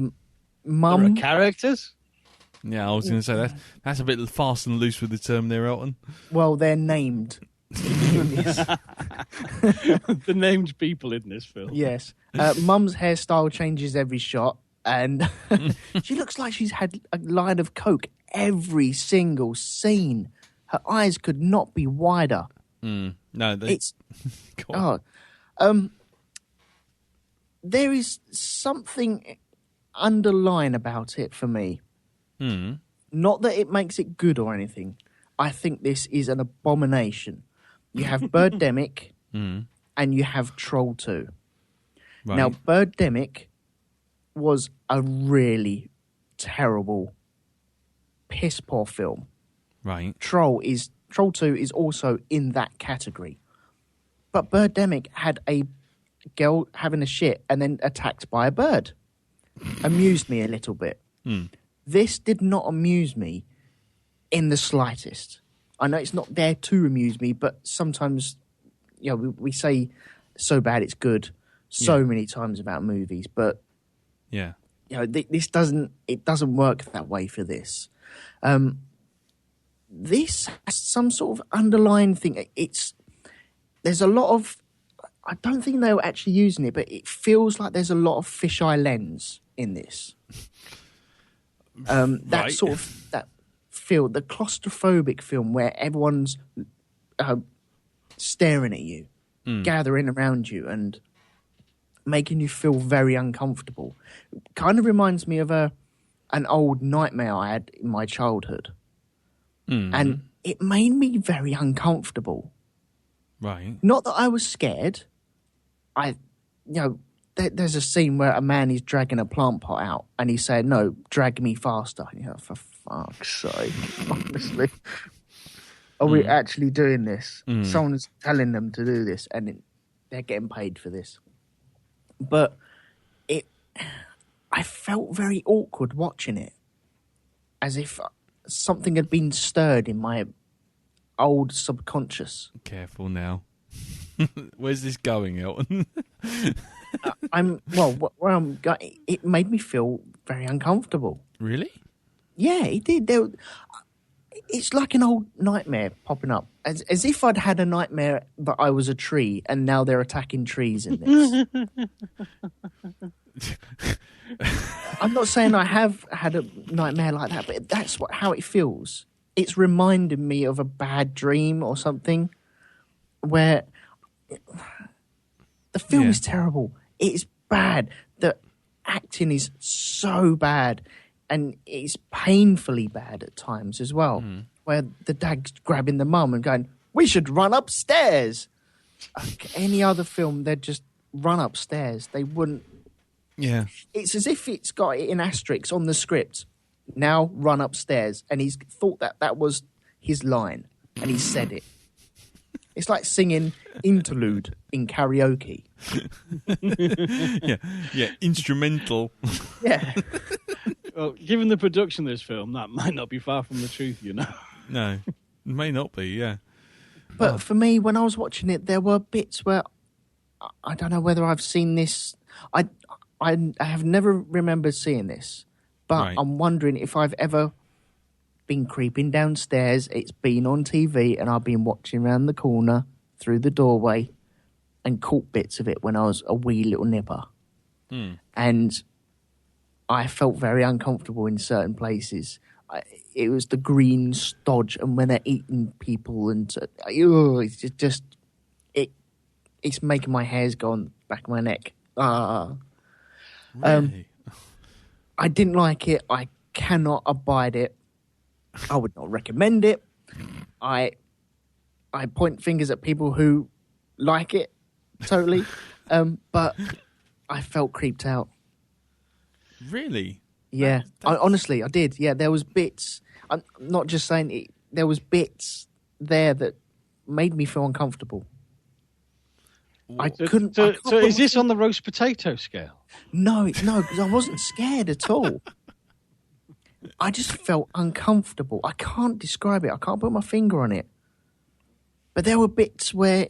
Mum. There are characters? Yeah, I was going to say that's a bit fast and loose with the term there, Elton. Well, they're named. The named people in this film. Yes. Mum's hairstyle changes every shot, and she looks like she's had a line of coke every single scene. Her eyes could not be wider. No, it's there is something underlying about it for me. Not that it makes it good or anything. I think this is an abomination. You have Birdemic and you have Troll 2. Right. Now, Birdemic was a really terrible, piss-poor film. Right. Troll 2 is also in that category. But Birdemic had a girl having a shit and then attacked by a bird. Amused me a little bit. This did not amuse me in the slightest. I know it's not there to amuse me, but sometimes, we say so bad it's good so many times about movies, but this doesn't work that way for this. This has some sort of underlying thing. There's a lot of, I don't think they were actually using it, but it feels like there's a lot of fisheye lens in this. That sort of that feel, the claustrophobic film where everyone's staring at you, gathering around you, and making you feel very uncomfortable. Kind of reminds me of an old nightmare I had in my childhood, and it made me very uncomfortable. Right. Not that I was scared. There's a scene where a man is dragging a plant pot out, and he's saying, "No, drag me faster." For fuck's sake, honestly, are we actually doing this? Someone's telling them to do this, and they're getting paid for this. But I felt very awkward watching it, as if something had been stirred in my old subconscious. Careful now. Where's this going, Elton? Where I'm going, it made me feel very uncomfortable. Really? Yeah, it did. It's like an old nightmare popping up, as if I'd had a nightmare that I was a tree, and now they're attacking trees in this. I'm not saying I have had a nightmare like that, but that's how it feels. It's reminding me of a bad dream or something, where the film is terrible. It's bad. The acting is so bad, and it's painfully bad at times as well, where the dad's grabbing the mum and going, "We should run upstairs." Any other film, they'd just run upstairs. They wouldn't. Yeah. It's as if it's got it in asterisks on the script. Now run upstairs. And he's thought that was his line, and he said it. It's like singing interlude in karaoke. Yeah, instrumental. Yeah. Well, given the production of this film, that might not be far from the truth, you know. No, it may not be, yeah. But for me, when I was watching it, there were bits where I don't know whether I've seen this. I have never remembered seeing this, but Right. I'm wondering if I've ever been creeping downstairs, it's been on TV, and I've been watching around the corner through the doorway and caught bits of it when I was a wee little nipper. And I felt very uncomfortable in certain places. It was the green stodge, and when they're eating people, and it's making my hairs go on the back of my neck. Really? I didn't like it. I cannot abide it. I would not recommend it. I point fingers at people who like it totally, but I felt creeped out. Really? Yeah, honestly, I did. Yeah, there was bits. I'm not just saying it. There was bits there that made me feel uncomfortable. I couldn't. So is this on the roast potato scale? No, because I wasn't scared at all. I just felt uncomfortable. I can't describe it. I can't put my finger on it. But there were bits where,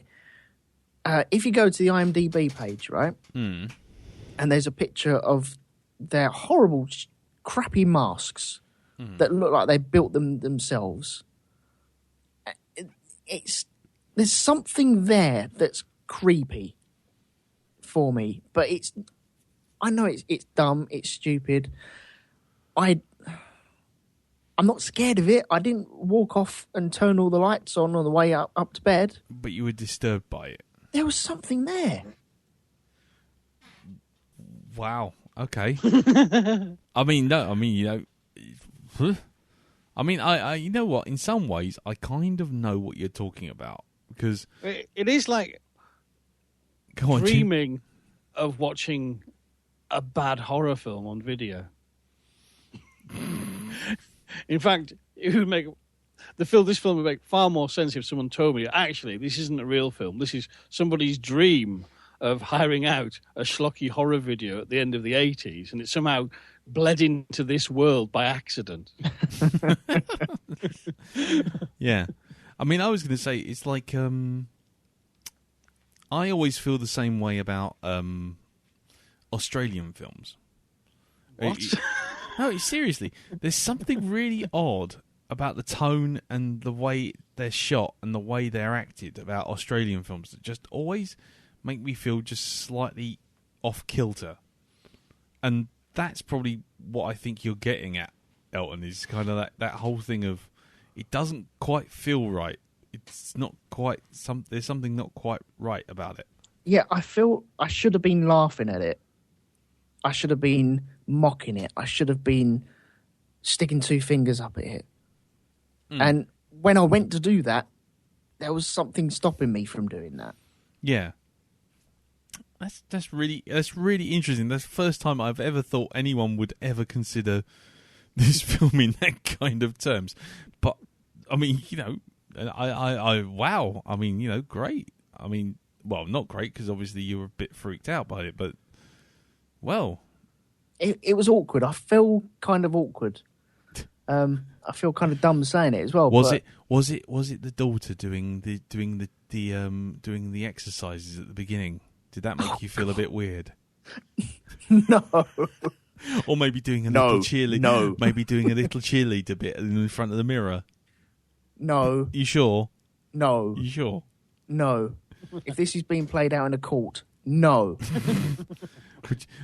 if you go to the IMDb page, right, and there's a picture of their horrible, crappy masks that look like they built them themselves. There's something there that's creepy for me, but I know it's dumb, it's stupid. I'm not scared of it. I didn't walk off and turn all the lights on the way up to bed. But you were disturbed by it. There was something there. Wow. Okay. I mean, I you know what? In some ways, I kind of know what you're talking about, because it is like go on, dreaming of watching a bad horror film on video. In fact, it would make this film would make far more sense if someone told me, actually, this isn't a real film. This is somebody's dream of hiring out a schlocky horror video at the end of the 80s, and it somehow bled into this world by accident. Yeah. I mean, I was going to say, it's like, I always feel the same way about Australian films. What? No, seriously. There's something really odd about the tone and the way they're shot and the way they're acted about Australian films that just always make me feel just slightly off kilter. And that's probably what I think you're getting at, Elton, is kind of that whole thing of it doesn't quite feel right. It's not quite there's something not quite right about it. Yeah, I feel I should have been laughing at it. I should have been mocking it. I should have been sticking two fingers up at it. And when I went to do that, there was something stopping me from doing that. Yeah. That's really interesting. That's the first time I've ever thought anyone would ever consider this film in that kind of terms. But I mean, I wow. I mean, great. I mean, well, not great because obviously you were a bit freaked out by it, but well, it was awkward. I feel kind of awkward. I feel kind of dumb saying it as well. Was it the daughter doing the exercises at the beginning? Did that make you feel a bit weird? No. Or maybe doing a little cheerleader. No. Maybe doing a little cheerleader bit in front of the mirror. No. You sure? No. You sure? No. If this is being played out in a court, no.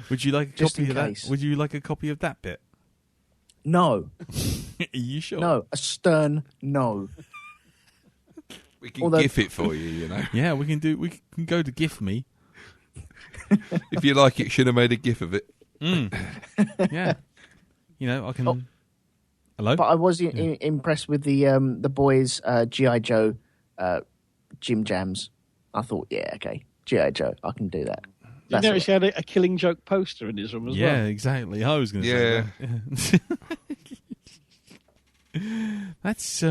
Would you like a Just copy in of case. that? Would you like a copy of that bit? No. Are you sure? No. A stern no. We can Although- gif it for you, you know. Yeah, we can do. We can go to GIF me. If you like it, should have made a gif of it. Yeah. You know, I can. Oh. Hello. But I was impressed with the boys' G.I. Joe Jim Jams. I thought, yeah, okay, G.I. Joe, I can do that. You notice he had a Killing Joke poster in his room as Yeah, well. exactly. I was going to say that. That's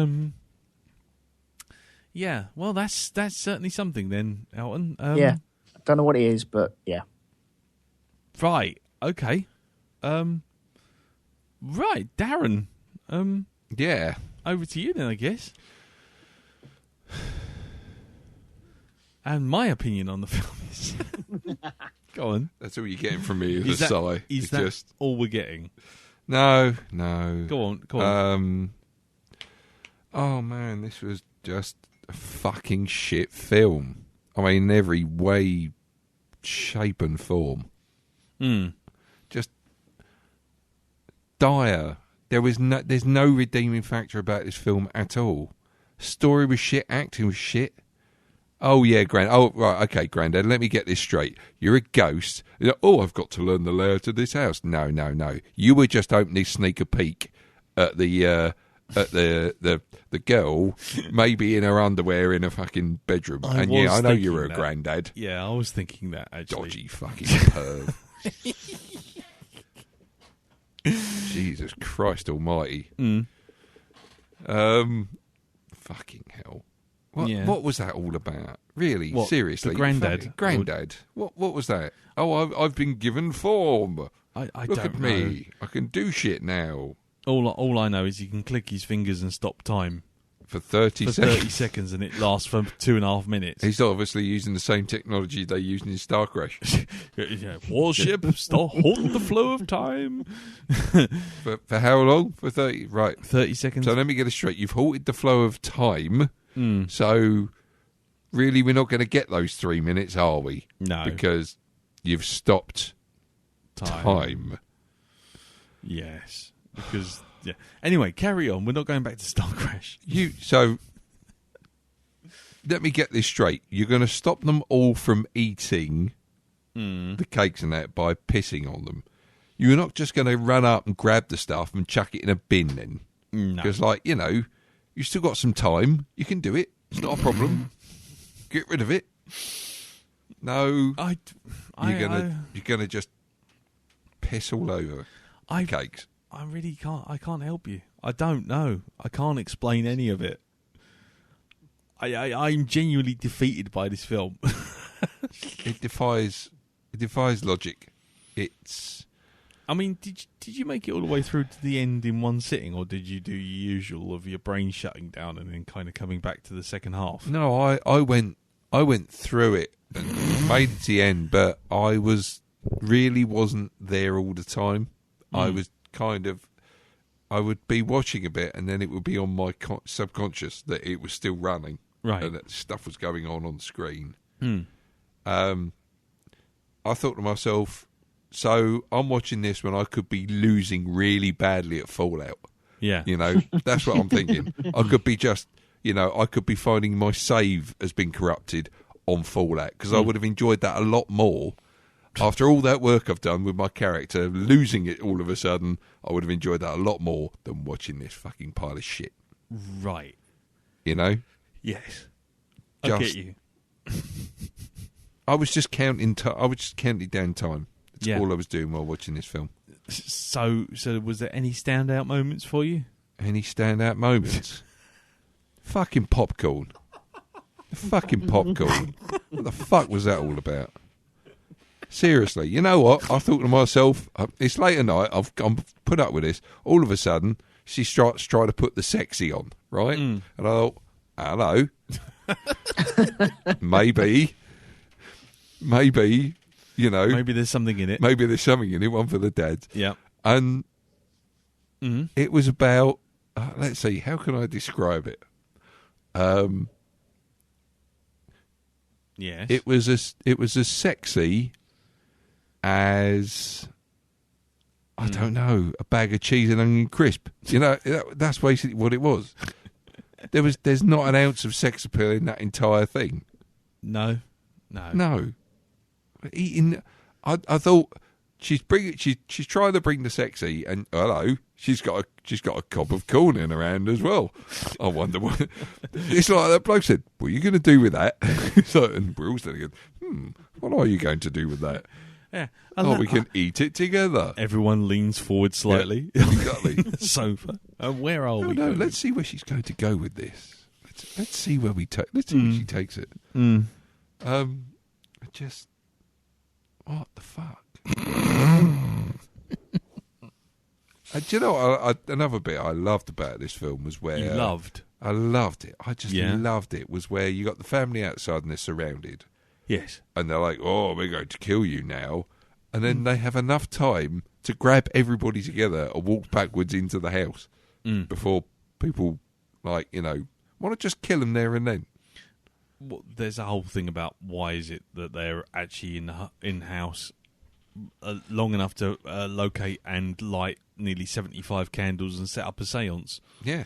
Yeah, well, that's certainly something then, Elton. Yeah, I don't know what it is, but yeah. Right. Okay. Right, Darren. Yeah. Over to you then, I guess. And my opinion on the film is... Go on. That's all you're getting from me is a sigh. Is It's that just... all we're getting? No. Go on. Oh, man, this was just a fucking shit film. I mean, in every way, shape and form. Just dire. There's no redeeming factor about this film at all. Story was shit, acting was shit. Oh yeah, Grandad, let me get this straight. You're a ghost. Oh, I've got to learn the layout of this house. No. You were just opening sneak a peek at the girl, maybe in her underwear in a fucking bedroom. I know you were a granddad. Yeah, I was thinking that, actually. Dodgy fucking perv. Jesus Christ almighty. Fucking hell. What was that all about? Really? What, Seriously? the granddad? Granddad. What was that? Oh, I've been given form. I Look don't at me. I can do shit now. All I know is you can click his fingers and stop time For 30 for seconds. 30 seconds, and it lasts for 2.5 minutes. He's obviously using the same technology they used in Star Crash. Yeah, warship, stop, hold the flow of time. For how long? For 30? Right. 30 seconds. So let me get it straight. You've halted the flow of time. So really we're not going to get those 3 minutes, are we? No. Because you've stopped time. Yes. Because, yeah. Anyway, carry on. We're not going back to Star Crash. So let me get this straight. You're going to stop them all from eating the cakes and that by pissing on them. You're not just going to run up and grab the stuff and chuck it in a bin then. No. Because, you've still got some time. You can do it. It's not a problem. Get rid of it. No. You're gonna just piss all over cakes. I really can't. I can't help you. I don't know. I can't explain any of it. I'm genuinely defeated by this film. It defies logic. It's. I mean, did you make it all the way through to the end in one sitting, or did you do your usual of your brain shutting down and then kind of coming back to the second half? No, I went through it and made it to the end, but I wasn't there all the time. I was I would be watching a bit, and then it would be on my subconscious that it was still running, right, and that stuff was going on screen. I thought to myself, so I'm watching this when I could be losing really badly at Fallout. Yeah. That's what I'm thinking. I could be I could be finding my save has been corrupted on Fallout, because I would have enjoyed that a lot more. After all that work I've done with my character, losing it all of a sudden, I would have enjoyed that a lot more than watching this fucking pile of shit. Right. Yes. I get you. I was just counting down time. That's all I was doing while watching this film. So was there any standout moments for you? Any standout moments? Fucking popcorn. Fucking popcorn. What the fuck was that all about? Seriously, you know what? I thought to myself, it's late at night, I'm put up with this. All of a sudden, she starts trying to put the sexy on, right? And I thought, hello. Maybe, maybe there's something in it. Maybe there's something in it, one for the dads. Yeah. And it was about, let's see, how can I describe it? Yes. It was as sexy as, I don't know, a bag of cheese and onion crisp. You know, that's basically what it was. There's not an ounce of sex appeal in that entire thing. No. Eating, I thought she's trying to bring the sexy, and hello, she's got a cob of corn in her hand as well. I wonder what it's like. That bloke said, "What are you going to do with that?" So, and we're all standing going, what are you going to do with that? Yeah. We can eat it together. Everyone leans forward slightly. Yeah, exactly. The sofa. Where are we? No, let's see where she's going to go with this. Let's see where where she takes it. Just what the fuck? Do you know another bit I loved about this film was where You loved. I loved it. I just loved it. Was where you got the family outside and they're surrounded. Yes. And they're like, "Oh, we're going to kill you now," and then they have enough time to grab everybody together and walk backwards into the house before people want to just kill them there and then. Well, there's a whole thing about why is it that they're actually in house long enough to locate and light nearly 75 candles and set up a séance. Yeah,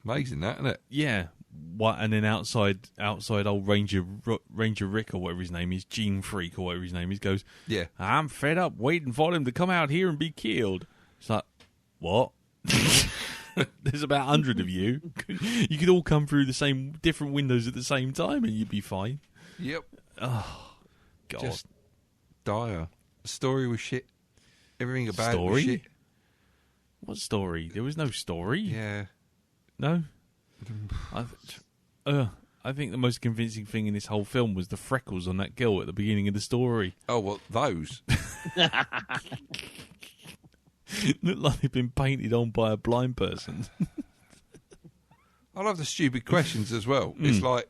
amazing that, isn't it? Yeah. What? And then outside old Ranger Rick or whatever his name is, Gene Freak or whatever his name is, goes, yeah, I'm fed up waiting for them to come out here and be killed. It's like, what? There's about 100 of you. You could all come through the same different windows at the same time and you'd be fine. Yep. Oh, God. Just dire. The story was shit. Everything about it was Story? shit. What story? There was no story. Yeah. No? I think the most convincing thing in this whole film was the freckles on that girl at the beginning of the story. Oh, well, those. Looked like they'd been painted on by a blind person. I love the stupid questions as well. It's like,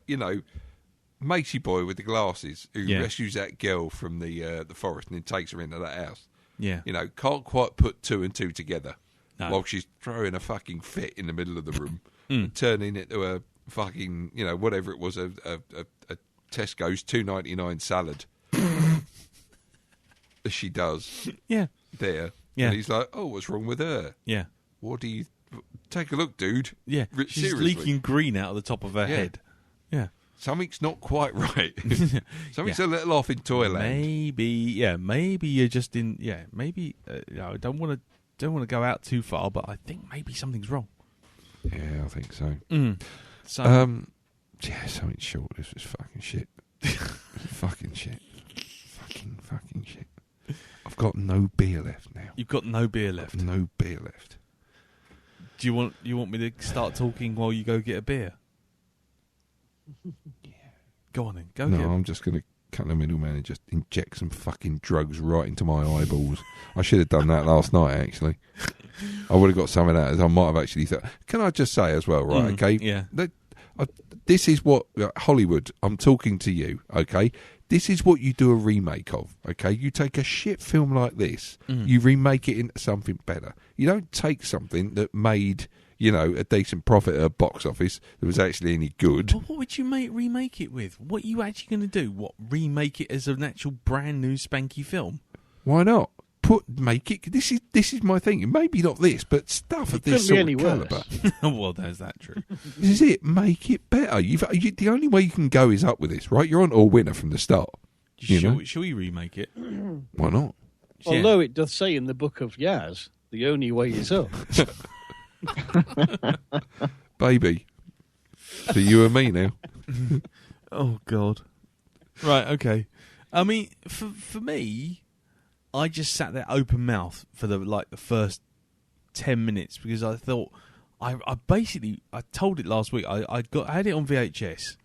Matey boy with the glasses who rescues that girl from the forest and then takes her into that house. Yeah. Can't quite put two and two together No. while she's throwing a fucking fit in the middle of the room, and turning it to a fucking, whatever it was, a Tesco's $2.99 salad. As she does. Yeah. There. Yeah. And he's like, "Oh, what's wrong with her? Yeah. What do you... Take a look, dude." Yeah. She's Seriously. leaking green out of the top of her head. Yeah. Something's not quite right. Something's a little off in Toyland. Maybe you're just in. Yeah, maybe. I don't want to go out too far, but I think maybe something's wrong. Yeah, I think so. So, something's short. This was fucking shit. Fucking shit. Fucking shit. I've got no beer left now. You've got no beer left. No beer left. Do you want me to start talking while you go get a beer? Yeah. Go on then. Go. No, get I'm just going to cut the middleman and just inject some fucking drugs right into my eyeballs. I should have done that last night, actually. I would have got some of that. I might have actually thought. Can I just say as well, right? Okay. Yeah. This is what Hollywood. I'm talking to you. Okay. This is what you do a remake of, okay? You take a shit film like this, you remake it into something better. You don't take something that made, a decent profit at a box office that was actually any good. But what would you remake it with? What are you actually going to do? What, remake it as an actual brand new spanky film? Why not? Make it. This is my thing. Maybe not this, but stuff of this sort of calibre. Well, there's that true. This is it. Make it better. The only way you can go is up with this, right? You're on all winner from the start. Shall we remake it? Why not? Although it does say in the book of Yaz, the only way is up. Baby. So you and me now. Oh, God. Right, okay. I mean, for me, I just sat there open mouth for the first 10 minutes because I thought I told it last week. I had it on VHS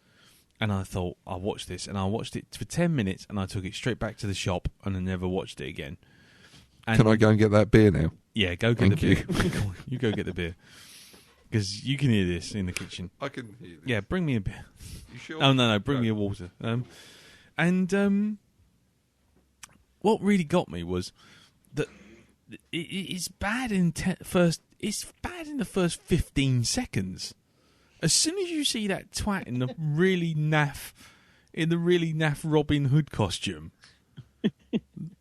and I thought I'll watch this, and I watched it for 10 minutes and I took it straight back to the shop and I never watched it again. And can I go and get that beer now? Yeah, go get the beer. You go get the beer because you can hear this in the kitchen. I can hear this. Yeah, bring me a beer. You sure? Oh no, bring me a water. What really got me was that it's bad in It's bad in the first 15 seconds. As soon as you see that twat in the really naff Robin Hood costume,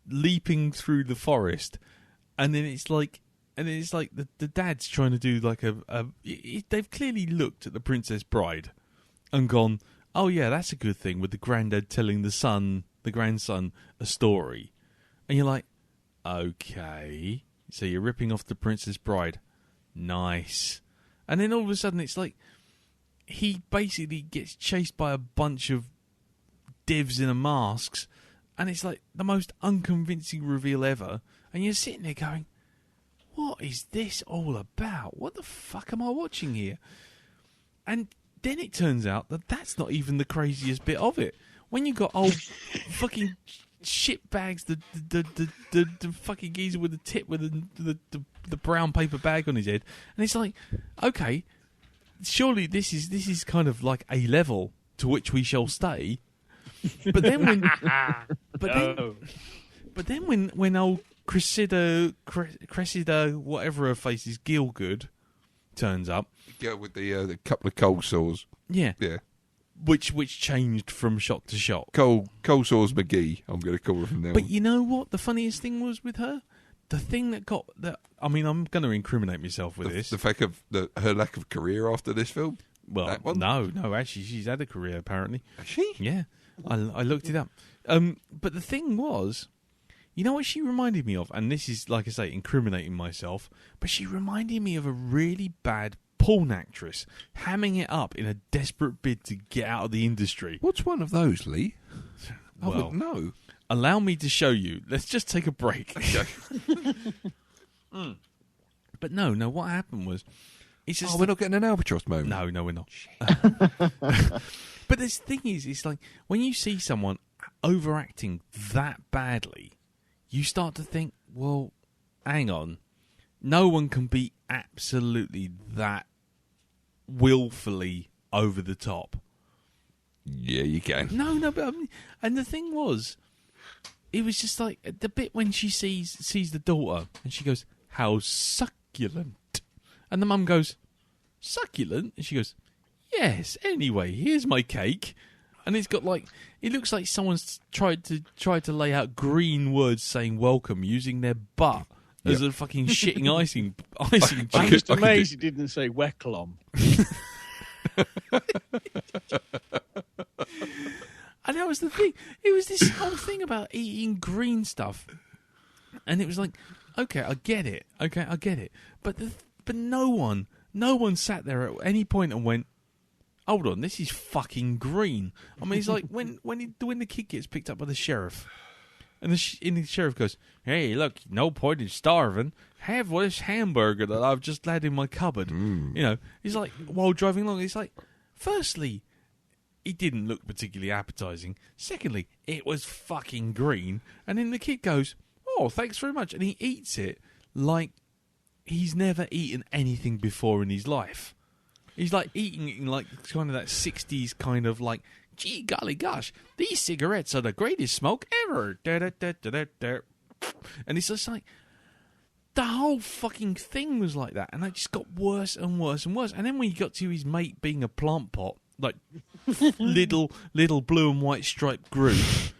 leaping through the forest, and then it's like the dad's trying to do like they've clearly looked at the Princess Bride and gone, oh yeah, that's a good thing, with the granddad telling the grandson a story, and you're like, okay, so you're ripping off the Princess Bride, nice, and then all of a sudden it's like he basically gets chased by a bunch of divs in masks, and it's like the most unconvincing reveal ever, and you're sitting there going, what is this all about? What the fuck am I watching here? And then it turns out that that's not even the craziest bit of it. When you got old fucking shit bags, the fucking geezer with the tip with the brown paper bag on his head, and it's like, okay, surely this is kind of like a level to which we shall stay. But then when old Cressida, whatever her face is, Gielgud, turns up. Girl with the couple of cold sores. Yeah. Yeah. Which changed from shot to shot. Cold sores McGee, I'm going to call her from now on. But you know what the funniest thing was with her? The thing that got that. I mean, I'm going to incriminate myself with this. The fact of her lack of career after this film. Well, no, actually, she's had a career apparently. Has she? Yeah, I looked it up. But the thing was, you know what she reminded me of, and this is, like I say, incriminating myself. But she reminded me of a really bad porn actress hamming it up in a desperate bid to get out of the industry. What's one of those, Lee? I Well, wouldn't know. Allow me to show you. Let's just take a break. Okay. But no, what happened was, it's just we're not getting an albatross moment. No, we're not. But this thing is, it's like when you see someone overacting that badly, you start to think, well, hang on, no one can be absolutely that willfully over the top. Yeah, you can. No, but and the thing was, it was just like the bit when she sees the daughter and she goes, "How succulent," and the mum goes, "Succulent," and she goes, "Yes. Anyway, here's my cake," and it's got like, it looks like someone's tried to lay out green words saying welcome using their butt as a fucking shitting icing. I'm just amazed he didn't say Weklom. And that was the thing. It was this whole thing about eating green stuff, and it was like, okay, I get it. But no one sat there at any point and went, hold on, this is fucking green. I mean, it's like when the kid gets picked up by the sheriff, and the sheriff goes, "Hey, look, no point in starving. Have this hamburger that I've just had in my cupboard." You know, he's like, while driving along, it's like, firstly, it didn't look particularly appetizing. Secondly, it was fucking green. And then the kid goes, "Oh, thanks very much," and he eats it like he's never eaten anything before in his life. He's like eating it in like kind of that 60s kind of like, gee golly gosh, these cigarettes are the greatest smoke ever. And it's just like, the whole fucking thing was like that, and it just got worse and worse and worse. And then when you got to his mate being a plant pot, like little blue and white striped Groot,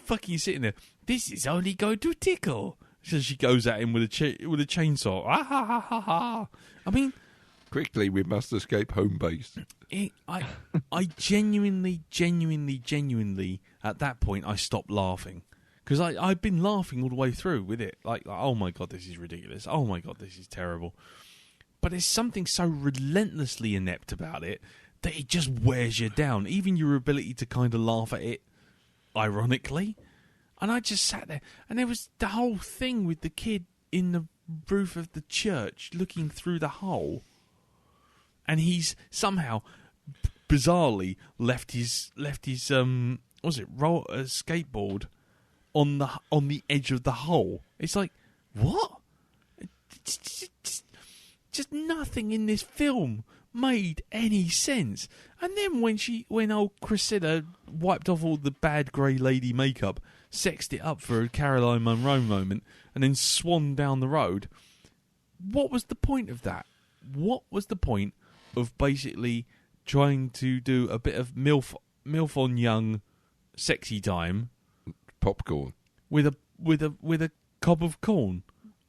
fucking sitting there, "This is only going to tickle." So she goes at him with a chainsaw. Ah ha ha ha ha. I mean, quickly, we must escape home base. I genuinely at that point I stopped laughing, because I'd been laughing all the way through with it, like, oh my god, this is ridiculous. Oh my god, this is terrible. But there's something so relentlessly inept about it that it just wears you down, even your ability to kind of laugh at it ironically. And I just sat there, and there was the whole thing with the kid in the roof of the church looking through the hole, and he's somehow bizarrely left his skateboard on the edge of the hole. It's like, what? Just nothing in this film made any sense. And then when old Cressida wiped off all the bad grey lady makeup, sexed it up for a Caroline Munro moment, and then swanned down the road, what was the point of that? What was the point of basically trying to do a bit of MILF on young sexy time Popcorn. with a cob of corn.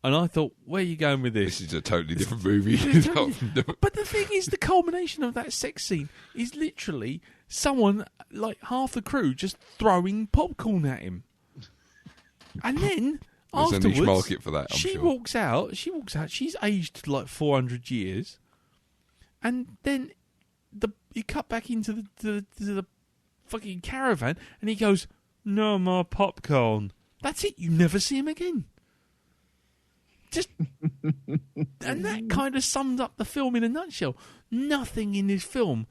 And I thought, where are you going with this? This is a totally different movie. But the thing is, the culmination of that sex scene is literally someone, like half the crew, just throwing popcorn at him. And then, There's afterwards, a niche market for that, I'm she sure. walks out, she's aged like 400 years. And then you cut back into the fucking caravan, and he goes, "No more popcorn." That's it, you never see him again. Just and that kind of summed up the film in a nutshell. Nothing in this film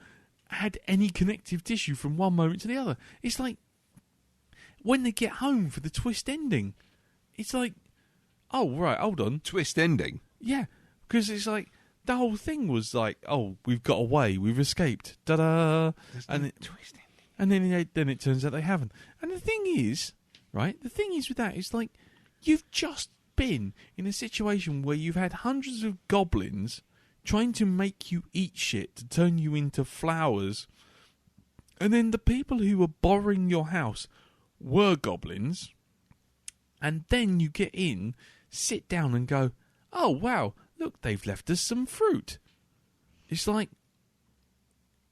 had any connective tissue from one moment to the other. It's like when they get home for the twist ending, it's like, oh right, hold on, Twist ending? yeah, because it's like the whole thing was like, oh, we've got away, we've escaped, da-da, and then it turns out they haven't. And the thing is, right, the thing is with that, it's like you've just been in a situation where you've had hundreds of goblins trying to make you eat shit to turn you into flowers, and then the people who were borrowing your house were goblins, and then you get in, sit down and go, oh wow, look, they've left us some fruit. It's like,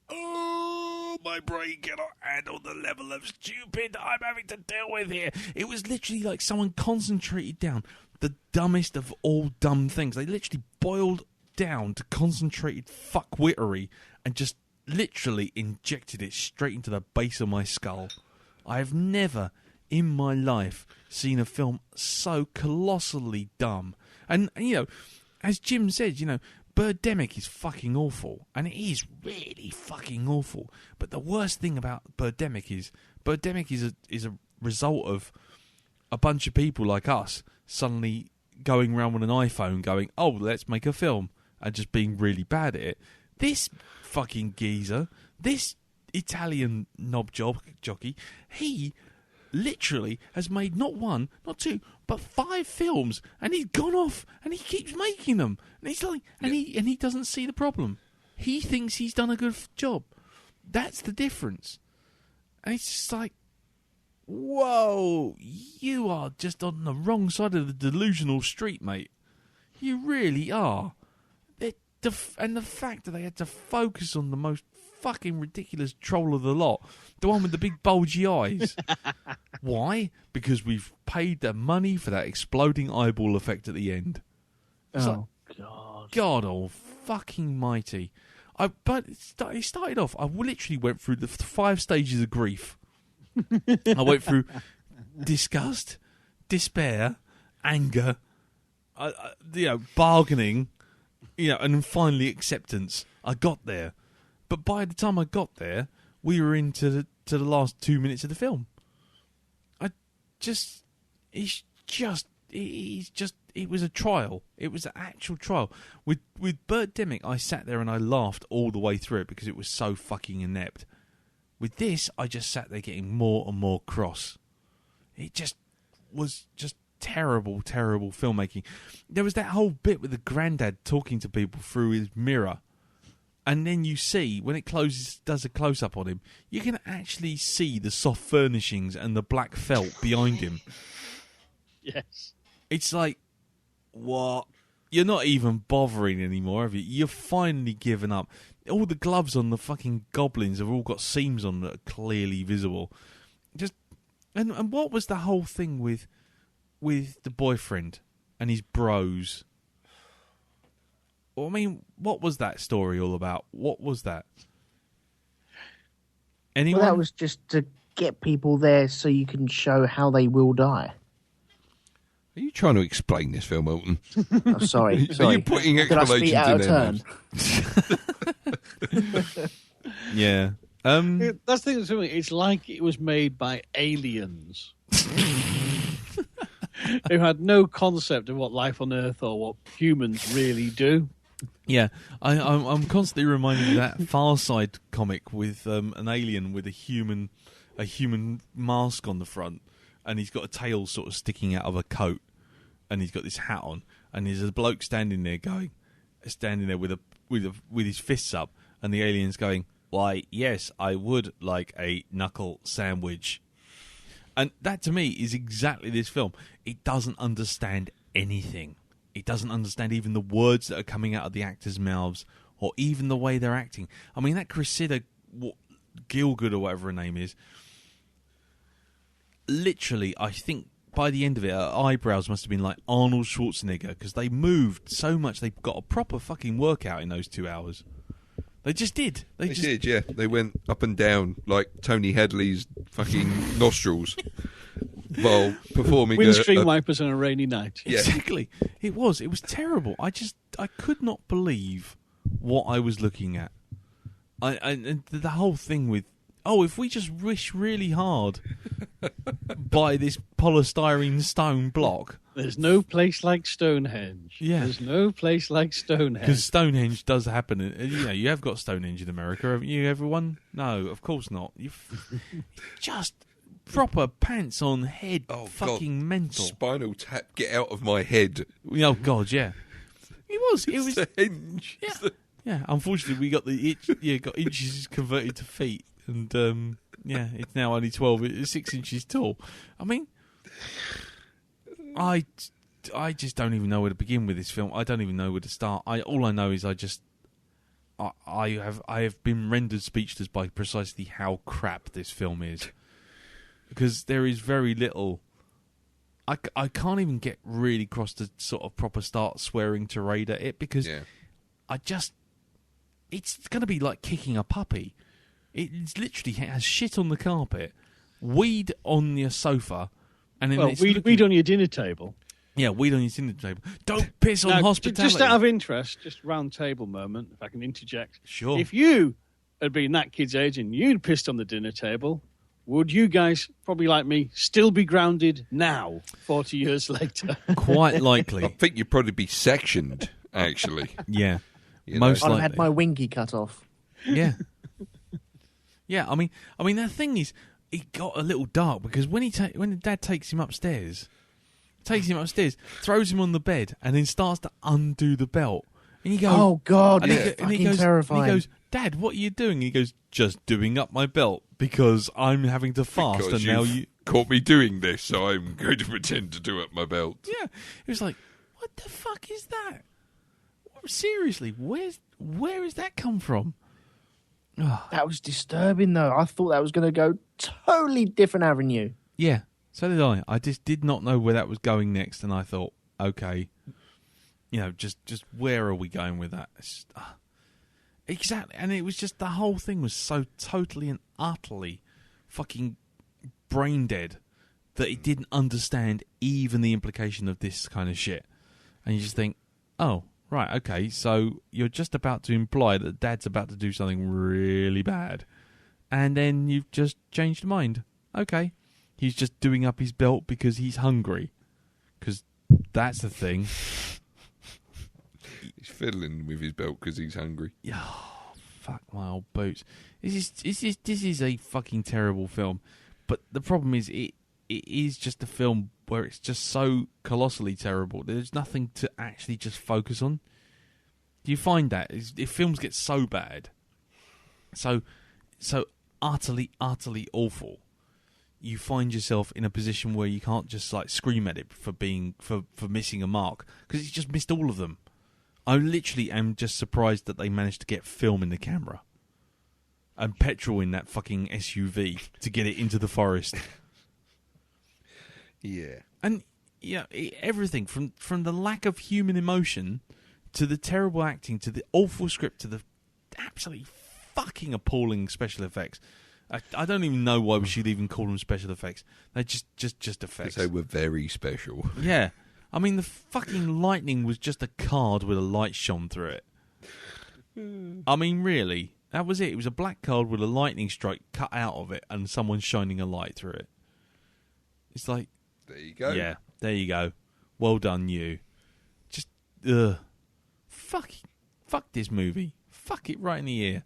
oh, my brain cannot handle the level of stupid I'm having to deal with here. It was literally like someone concentrated down the dumbest of all dumb things. They literally boiled down to concentrated fuckwittery and just literally injected it straight into the base of my skull. I have never in my life seen a film so colossally dumb. And you know, as Jim said, you know, Birdemic is fucking awful, and it is really fucking awful. But the worst thing about Birdemic is a result of a bunch of people like us suddenly going around with an iPhone going, oh, let's make a film, and just being really bad at it. This fucking geezer, this Italian knob jockey, he literally has made not one, not two, but 5 films, and he's gone off and he keeps making them. And he's like, and he doesn't see the problem. He thinks he's done a good job. That's the difference. And it's just like, whoa, you are just on the wrong side of the delusional street, mate. You really are. And the fact that they had to focus on the most fucking ridiculous troll of the lot, the one with the big bulgy eyes. Why? Because we've paid the money for that exploding eyeball effect at the end. It's oh, God. God, oh, fucking mighty. But it started off, I literally went through the 5 stages of grief. I went through disgust, despair, anger, bargaining, and then finally acceptance. I got there. But by the time I got there, we were into the last 2 minutes of the film. It was a trial. It was an actual trial. With Birdemic, I sat there and I laughed all the way through it because it was so fucking inept. With this, I just sat there getting more and more cross. It just was just terrible, terrible filmmaking. There was that whole bit with the granddad talking to people through his mirror. And then you see, when it does a close-up on him, you can actually see the soft furnishings and the black felt behind him. Yes. It's like, what? You're not even bothering anymore, have you? You've finally given up. All the gloves on the fucking goblins have all got seams on that are clearly visible. And what was the whole thing with the boyfriend and his bros? I mean, what was that story all about? What was that? Anyone? Well, that was just to get people there so you can show how they will die. Are you trying to explain this film, Milton? Oh, sorry. Are you putting Did I speak explanations out in of there? turn? Yeah. That's the thing. It's like it was made by aliens who had no concept of what life on Earth or what humans really do. Yeah, I'm constantly reminded of that Far Side comic with an alien with a human mask on the front, and he's got a tail sort of sticking out of a coat, and he's got this hat on, and there's a bloke standing there with with his fists up, and the alien's going, "Why, yes, I would like a knuckle sandwich." And that, to me, is exactly this film. It doesn't understand anything. It doesn't understand even the words that are coming out of the actors' mouths, or even the way they're acting. I mean, that Cressida Gilgood, or whatever her name is, literally, I think by the end of it, her eyebrows must have been like Arnold Schwarzenegger, because they moved so much. They got a proper fucking workout in those 2 hours. They just did. They did, yeah. They went up and down like Tony Hadley's fucking nostrils while performing windscreen wipers on a rainy night. Yeah. Exactly. It was terrible. I could not believe what I was looking at. And the whole thing with, if we just wish really hard by this polystyrene stone block. There's no place like Stonehenge. Yeah. There's no place like Stonehenge. Because Stonehenge does happen. You have got Stonehenge in America, haven't you, everyone? No, of course not. Just proper pants on head, fucking God. Mental. Spinal Tap, get out of my head. Oh, God, yeah. It was. The hinge. Yeah. Yeah, unfortunately, we got the got inches converted to feet. And, it's now only 6 inches tall. I mean, I just don't even know where to begin with this film. I don't even know where to start. All I know is I have been rendered speechless by precisely how crap this film is. Because there is very little. I can't even get really across to sort of proper start swearing tirade at it, because it's going to be like kicking a puppy. It literally has shit on the carpet, weed on your sofa, and then weed on your dinner table. Yeah, weed on your dinner table. Don't piss on hospitality. Just out of interest, just round table moment, if I can interject. Sure. If you had been that kid's age and you'd pissed on the dinner table, would you guys, probably like me, still be grounded now, 40 years later? Quite likely. I think you'd probably be sectioned, actually. Yeah. Most likely. I'd have had my winky cut off. Yeah. Yeah, I mean, the thing is, it got a little dark, because when the dad takes him upstairs, throws him on the bed, and then starts to undo the belt. And he goes, "Oh God, and he goes, terrifying." And he goes, "Dad, what are you doing?" And he goes, "Just doing up my belt because I'm having to fast." Because and now you caught me doing this, so I'm going to pretend to do up my belt. Yeah, it was like, what the fuck is that? Seriously, where has that come from? That was disturbing, though. I thought that was going to go totally different avenue. Yeah, so did I. I just did not know where that was going next, and I thought, okay, just where are we going with that? It's just, exactly, and it was just, the whole thing was so totally and utterly fucking brain dead that it didn't understand even the implication of this kind of shit. And you just think, oh, right, okay, so you're just about to imply that Dad's about to do something really bad, and then you've just changed your mind. Okay, he's just doing up his belt because he's hungry, because that's the thing. He's fiddling with his belt because he's hungry. Oh, fuck my old boots. This is a fucking terrible film, but the problem is it is just a film where it's just so colossally terrible. There's nothing to actually just focus on. Do you find that? If films get so bad, so utterly awful, you find yourself in a position where you can't just like scream at it for missing a mark, because it's just missed all of them. I literally am just surprised that they managed to get film in the camera and petrol in that fucking SUV to get it into the forest. Yeah. And everything from the lack of human emotion to the terrible acting to the awful script to the absolutely fucking appalling special effects. I don't even know why we should even call them special effects. They're just effects. Because they were very special. Yeah. I mean, the fucking lightning was just a card with a light shone through it. I mean, really, that was it. It was a black card with a lightning strike cut out of it and someone shining a light through it. It's like... There you go. Yeah, there you go. Well done, you. Just, fuck this movie. Fuck it right in the ear.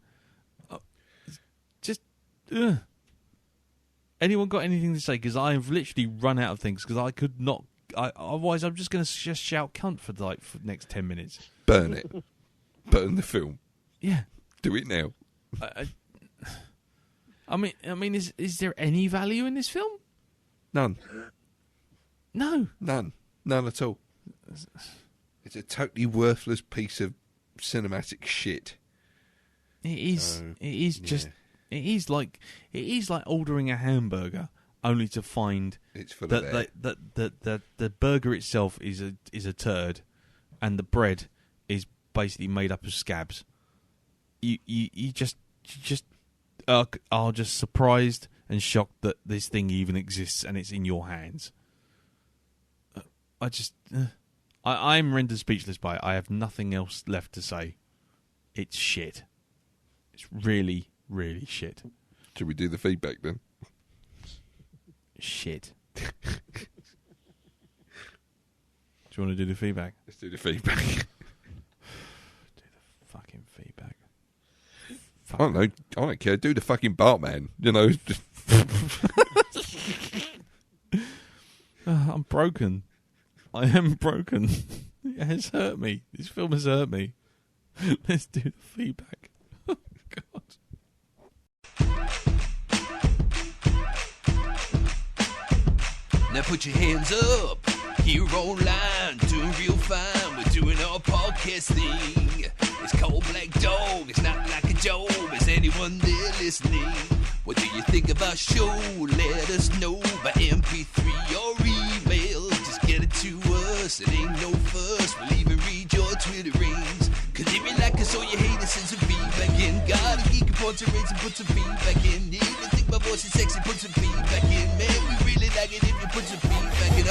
Anyone got anything to say? Because I've literally run out of things. Because I could not. Otherwise, I'm just going to just shout cunt for the next 10 minutes. Burn it. Burn the film. Yeah. Do it now. I mean, is there any value in this film? None. No. None at all. It's a totally worthless piece of cinematic shit. It is. It is just. It is like ordering a hamburger only to find it's full that of the burger itself is a turd, and the bread is basically made up of scabs. You just are just surprised and shocked that this thing even exists and it's in your hands. I'm rendered speechless by it. I have nothing else left to say. It's shit. It's really, really shit. Should we do the feedback then? Shit. Do you want to do the feedback? Let's do the feedback. Do the fucking feedback. I don't know. I don't care. Do the fucking Bartman. You know. Just I'm broken. I am broken. It has hurt me. This film has hurt me. Let's do the feedback. Oh, God. Now put your hands up, here online, doing real fine. We're doing our podcast thing. It's called Blackdog, it's not like a joke. Is anyone there listening? What do you think of our show? Let us know by MP3 or email. Just get it to us, it ain't no fuss. We'll even read your Twitter rings. Cause if you like us or you hate us, send some feedback in. Gotta geek upon to raise and put some feedback in. If you think my voice is sexy, put some feedback in. Man, we really like it if you put some feedback in.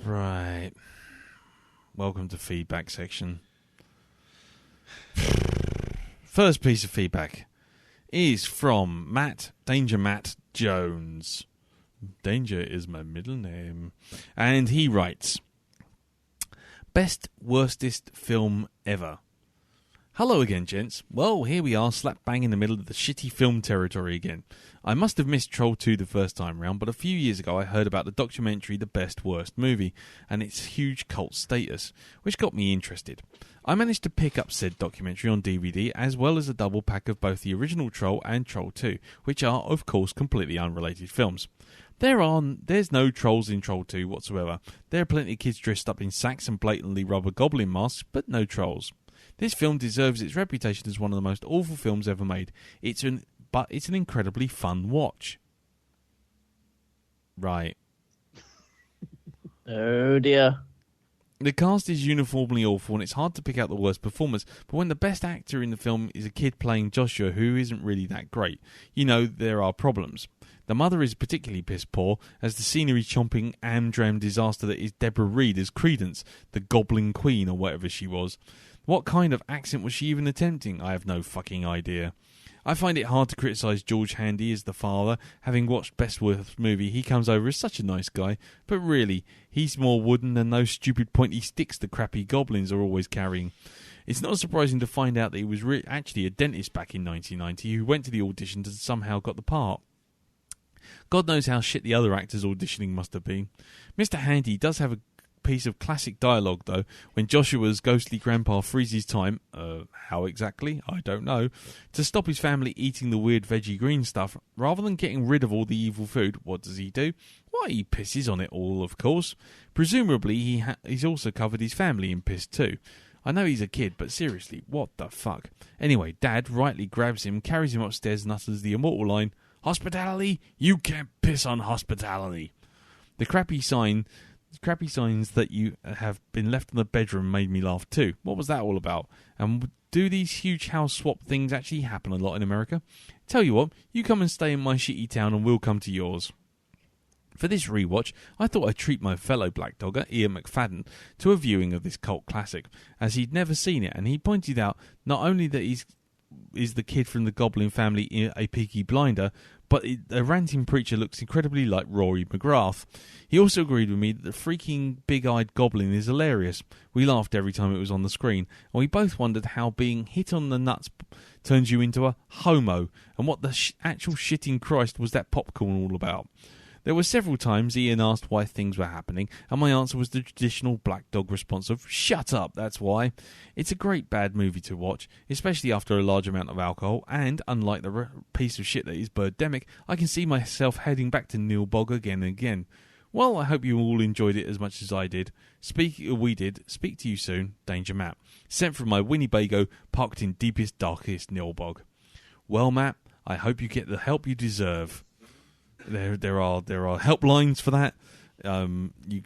Right. Welcome to feedback section. First piece of feedback is from Danger Matt Jones. Danger is my middle name. And he writes, best worstest film ever. Hello again, gents. Well, here we are, slap bang in the middle of the shitty film territory again. I must have missed Troll 2 the first time round, but a few years ago I heard about the documentary The Best Worst Movie and its huge cult status, which got me interested. I managed to pick up said documentary on DVD as well as a double pack of both the original Troll and Troll 2, which are, of course, completely unrelated films. There's no trolls in Troll 2 whatsoever. There are plenty of kids dressed up in sacks and blatantly rubber goblin masks, but no trolls. This film deserves its reputation as one of the most awful films ever made. But it's an incredibly fun watch. Right. Oh dear. The cast is uniformly awful and it's hard to pick out the worst performers, but when the best actor in the film is a kid playing Joshua who isn't really that great, you know there are problems. The mother is particularly piss poor as the scenery-chomping Amdram disaster that is Deborah Reed as Credence, the Goblin Queen or whatever she was. What kind of accent was she even attempting? I have no fucking idea. I find it hard to criticise George Handy as the father. Having watched Best Worst Movie, he comes over as such a nice guy. But really, he's more wooden than those stupid pointy sticks the crappy goblins are always carrying. It's not surprising to find out that he was actually a dentist back in 1990 who went to the auditions and somehow got the part. God knows how shit the other actors auditioning must have been. Mr. Handy does have a piece of classic dialogue, though, when Joshua's ghostly grandpa freezes time, how exactly? I don't know, to stop his family eating the weird veggie green stuff. Rather than getting rid of all the evil food, what does he do? Why, he pisses on it all, of course. Presumably, he's also covered his family in piss, too. I know he's a kid, but seriously, what the fuck? Anyway, Dad rightly grabs him, carries him upstairs and utters the immortal line, "Hospitality? You can't piss on hospitality." The crappy signs that you have been left in the bedroom made me laugh too. What was that all about? And do these huge house swap things actually happen a lot in America? Tell you what, you come and stay in my shitty town and we'll come to yours. For this rewatch, I thought I'd treat my fellow Black Dogger, Ian McFadden, to a viewing of this cult classic, as he'd never seen it, and he pointed out not only that is the kid from the Goblin family in A Peaky Blinder, but the ranting preacher looks incredibly like Rory McGrath. He also agreed with me that the freaking big-eyed goblin is hilarious. We laughed every time it was on the screen, and we both wondered how being hit on the nuts turns you into a homo, and what the actual shitting Christ was that popcorn all about. There were several times Ian asked why things were happening, and my answer was the traditional Blackdog response of, shut up, that's why. It's a great bad movie to watch, especially after a large amount of alcohol, and, unlike the piece of shit that is Birdemic, I can see myself heading back to Neil Bog again and again. Well, I hope you all enjoyed it as much as I did. Speak to you soon, Danger Matt. Sent from my Winnebago, parked in deepest, darkest Neil Bog. Well, Matt, I hope you get the help you deserve. There are helplines for that. You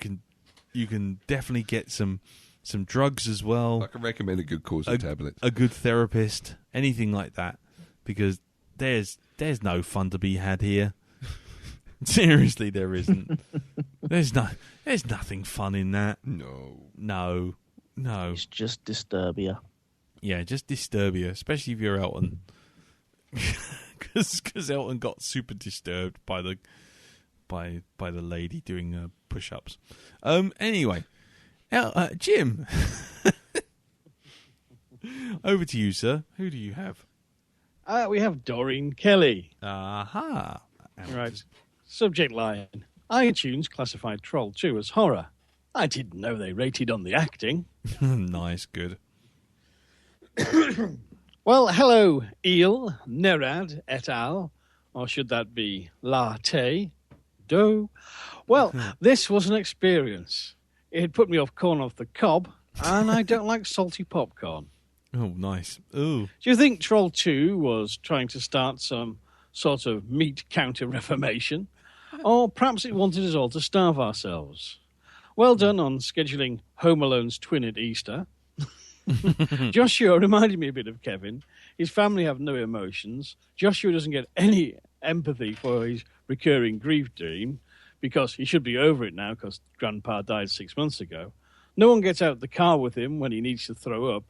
can definitely get some drugs as well. I can recommend a good course of tablets. A good therapist, anything like that, because there's no fun to be had here. Seriously, there isn't. There's nothing fun in that. No. It's just Disturbia. Yeah, just Disturbia, especially if you're Elton. Because Elton got super disturbed by the lady doing push-ups. Anyway, Jim, over to you, sir. Who do you have? We have Doreen Kelly. Aha. Right. Subject line: iTunes classified Troll 2 as horror. I didn't know they rated on the acting. Nice, good. Well, hello, Eel, Nerad, et al. Or should that be Latte? Do. Well, this was an experience. It had put me off corn off the cob, and I don't like salty popcorn. Oh, nice. Ooh. Do you think Troll 2 was trying to start some sort of meat counter-reformation? Or perhaps it wanted us all to starve ourselves? Well done on scheduling Home Alone's twin at Easter. Joshua reminded me a bit of Kevin. His family have no emotions. Joshua doesn't get any empathy for his recurring grief dream because he should be over it now because Grandpa died 6 months ago. No one gets out the car with him when he needs to throw up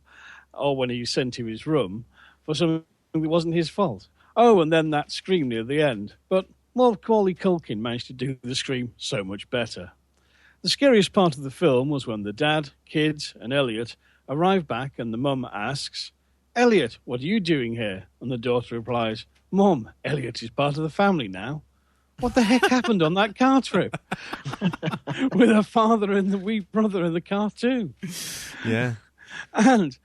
or when he's sent to his room for something that wasn't his fault. Oh, and then that scream near the end. But Macaulay Culkin managed to do the scream so much better. The scariest part of the film was when the dad, kids, and Elliot arrive back and the mum asks, Elliot, what are you doing here? And the daughter replies, Mum, Elliot is part of the family now. What the heck happened on that car trip? With her father and the wee brother in the car too. Yeah. And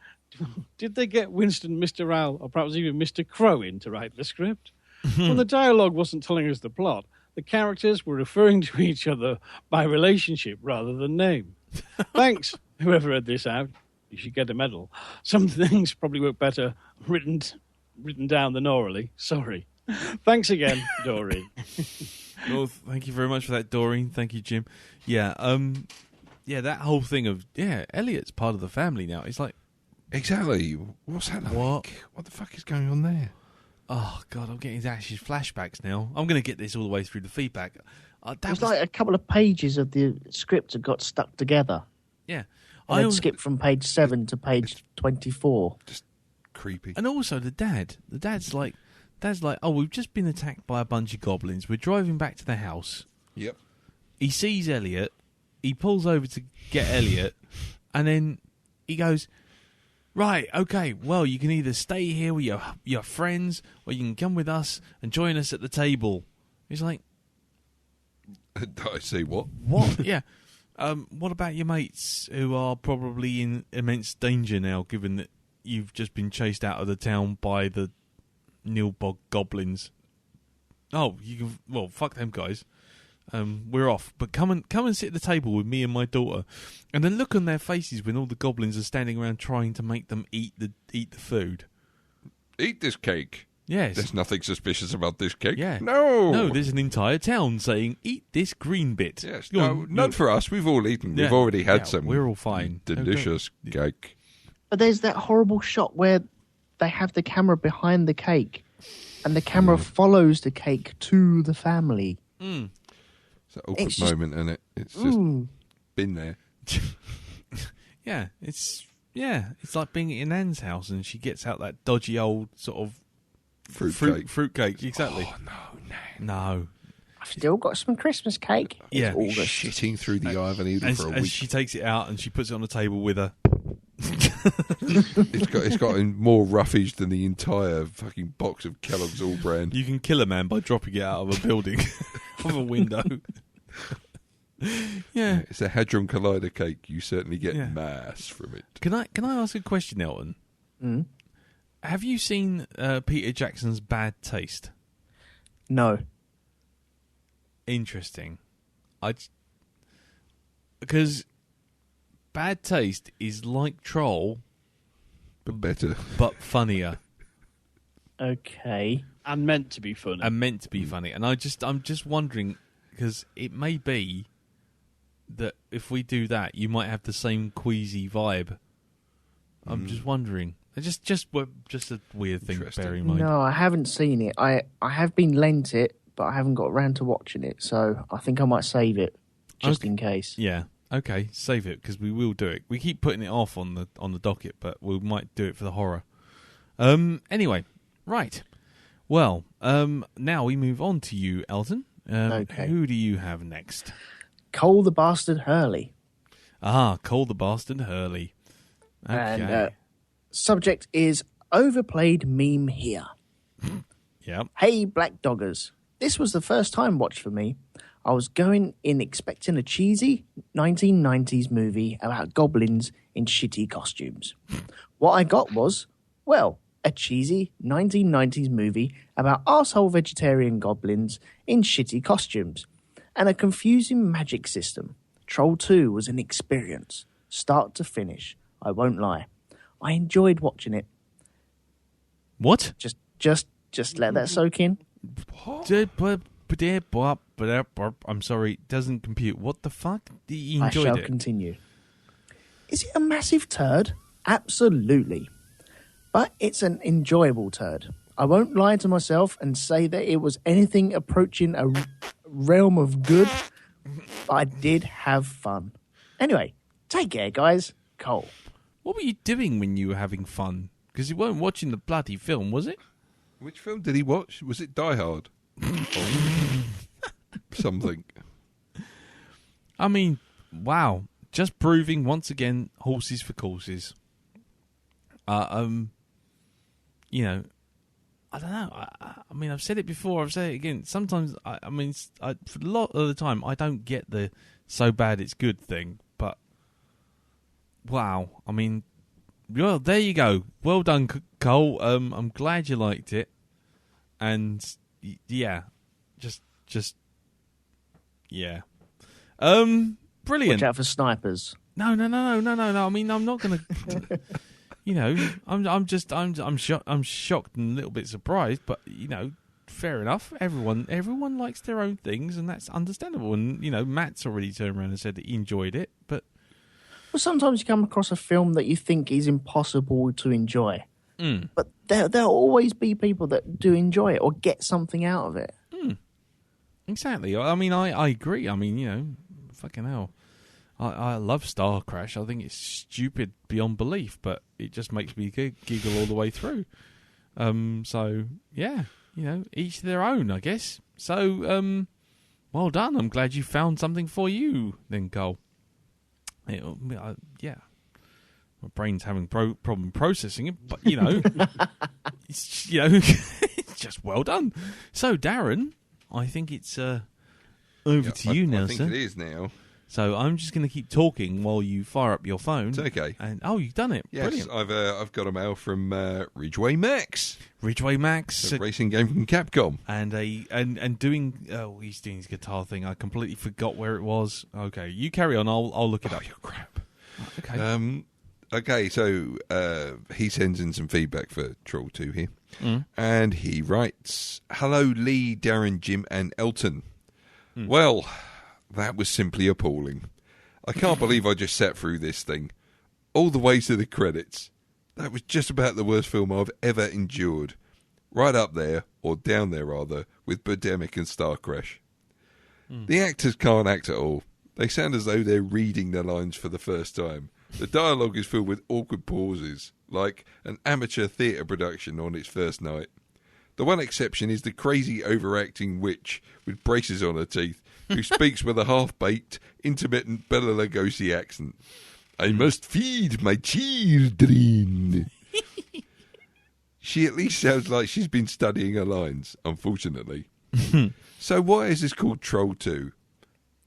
did they get Winston, Mr. Owl, or perhaps even Mr. Crow in to write the script? When the dialogue wasn't telling us the plot, the characters were referring to each other by relationship rather than name. Thanks, whoever read this out. You should get a medal. Some things probably work better written down than orally. Sorry. Thanks again, Doreen. Well, thank you very much for that, Doreen. Thank you, Jim. Yeah, that whole thing of Elliot's part of the family now. It's like, exactly. What's that like? What the fuck is going on there? Oh God, I'm getting actually flashbacks now. I'm going to get this all the way through the feedback. It was like a couple of pages of the script that got stuck together. Yeah. And then skipped from page 7 to page 24. Just creepy. And also the dad's like, oh, we've just been attacked by a bunch of goblins. We're driving back to the house. Yep. He sees Elliot. He pulls over to get Elliot. And then he goes, right, okay, well, you can either stay here with your friends or you can come with us and join us at the table. He's like, I see what? What? Yeah. What about your mates who are probably in immense danger now, given that you've just been chased out of the town by the Nilbog goblins? Oh, fuck them guys. We're off. But come and sit at the table with me and my daughter. And then look on their faces when all the goblins are standing around trying to make them eat the food. Eat this cake. Yes. There's nothing suspicious about this cake. Yeah. No, there's an entire town saying, eat this green bit. Yes. None for us. We've all eaten. Yeah. We've already had some. We're all fine. Delicious cake. But there's that horrible shot where they have the camera behind the cake and the camera follows the cake to the family. Mm. It's an awkward moment, isn't it? It's just been there. Yeah, it's Yeah, it's like being in Anne's house and she gets out that dodgy old sort of fruitcake. Exactly. Oh, No. I've still got some Christmas cake. Yeah. It's August. Shitting through the eye of a needle for a And week. she takes it out and she puts it on the table with her. It's got more roughage than the entire fucking box of Kellogg's All Brand. You can kill a man by dropping it out of a building, of a window. Yeah. It's a Hadron Collider cake. You certainly get Yeah. mass from it. Can I ask a question, Elton? Mm? Have you seen Peter Jackson's Bad Taste? No. Interesting. Because Bad Taste is like Troll, But better. but funnier Okay. And meant to be funny. and meant to be funny. And I'm just wondering, because it may be that if we do that, you might have the same queasy vibe. I'm just wondering. It's just a weird thing to Interesting. bear in mind. No, I haven't seen it. I have been lent it, but I haven't got around to watching it. So I think I might save it just in case. Yeah. Okay, save it because we will do it. We keep putting it off on the docket, but we might do it for the horror. Anyway, right. Well, now we move on to you, Elton. Okay. Who do you have next? Cole the Bastard Hurley. Cole the Bastard Hurley. Okay. And subject is overplayed meme here. Yep. Hey, Black Doggers. This was the first time watch for me. I was going in expecting a cheesy 1990s movie about goblins in shitty costumes. What I got was, well, a cheesy 1990s movie about arsehole vegetarian goblins in shitty costumes and a confusing magic system. Troll 2 was an experience, start to finish. I won't lie. I enjoyed watching it. What? Just let that soak in. I'm sorry, it doesn't compute. What the fuck? You I enjoyed shall it? continue. Is it a massive turd? Absolutely. But it's an enjoyable turd. I won't lie to myself and say that it was anything approaching a realm of good, but I did have fun. Anyway, take care, guys. Cole. What were you doing when you were having fun? Because you weren't watching the bloody film, was it? Which film did he watch? Was it Die Hard? Or something. I mean, wow. Just proving once again horses for courses. You know, I don't know. I mean, I've said it before. I've said it again. Sometimes, for a lot of the time, I don't get the so bad it's good thing. But wow, I mean, well, there you go. Well done, Cole. I'm glad you liked it. And yeah, just yeah. Brilliant. Watch out for snipers. No. I mean, I'm not gonna. You know, I'm shocked and a little bit surprised, but you know, fair enough. Everyone likes their own things, and that's understandable. And you know, Matt's already turned around and said that he enjoyed it, but Well, sometimes you come across a film that you think is impossible to enjoy, but there'll always be people that do enjoy it or get something out of it. exactly. I mean, I agree. I mean, you know, fucking hell. I love Star Crash. I think it's stupid beyond belief, but it just makes me giggle all the way through. So, yeah, you know, each their own, I guess. So, well done. I'm glad you found something for you then, Cole. Yeah. My brain's having problem processing it, but, you know, it's just well done. So, Darren, I think it's over to you now, I think sir. it is now. So I'm just going to keep talking while you fire up your phone. It's okay. And you've done it. Yes, Brilliant. I've got a mail from Ridgeway Max, Ridgeway Max, a racing game from Capcom, and doing he's doing his guitar thing. I completely forgot where it was. Okay, you carry on. I'll look it up. Oh, crap. Okay. Okay, so he sends in some feedback for Troll 2 here, and he writes, "Hello, Lee, Darren, Jim, and Elton. Well, that was simply appalling. I can't believe I just sat through this thing. All the way to the credits. That was just about the worst film I've ever endured. Right up there, or down there rather, with Birdemic and Star Crash. The actors can't act at all. They sound as though they're reading their lines for the first time. The dialogue is filled with awkward pauses, like an amateur theatre production on its first night. The one exception is the crazy overacting witch with braces on her teeth, who speaks with a half-baked, intermittent Bela Lugosi accent. I must feed my children. She at least sounds like she's been studying her lines, unfortunately. So why is this called Troll 2?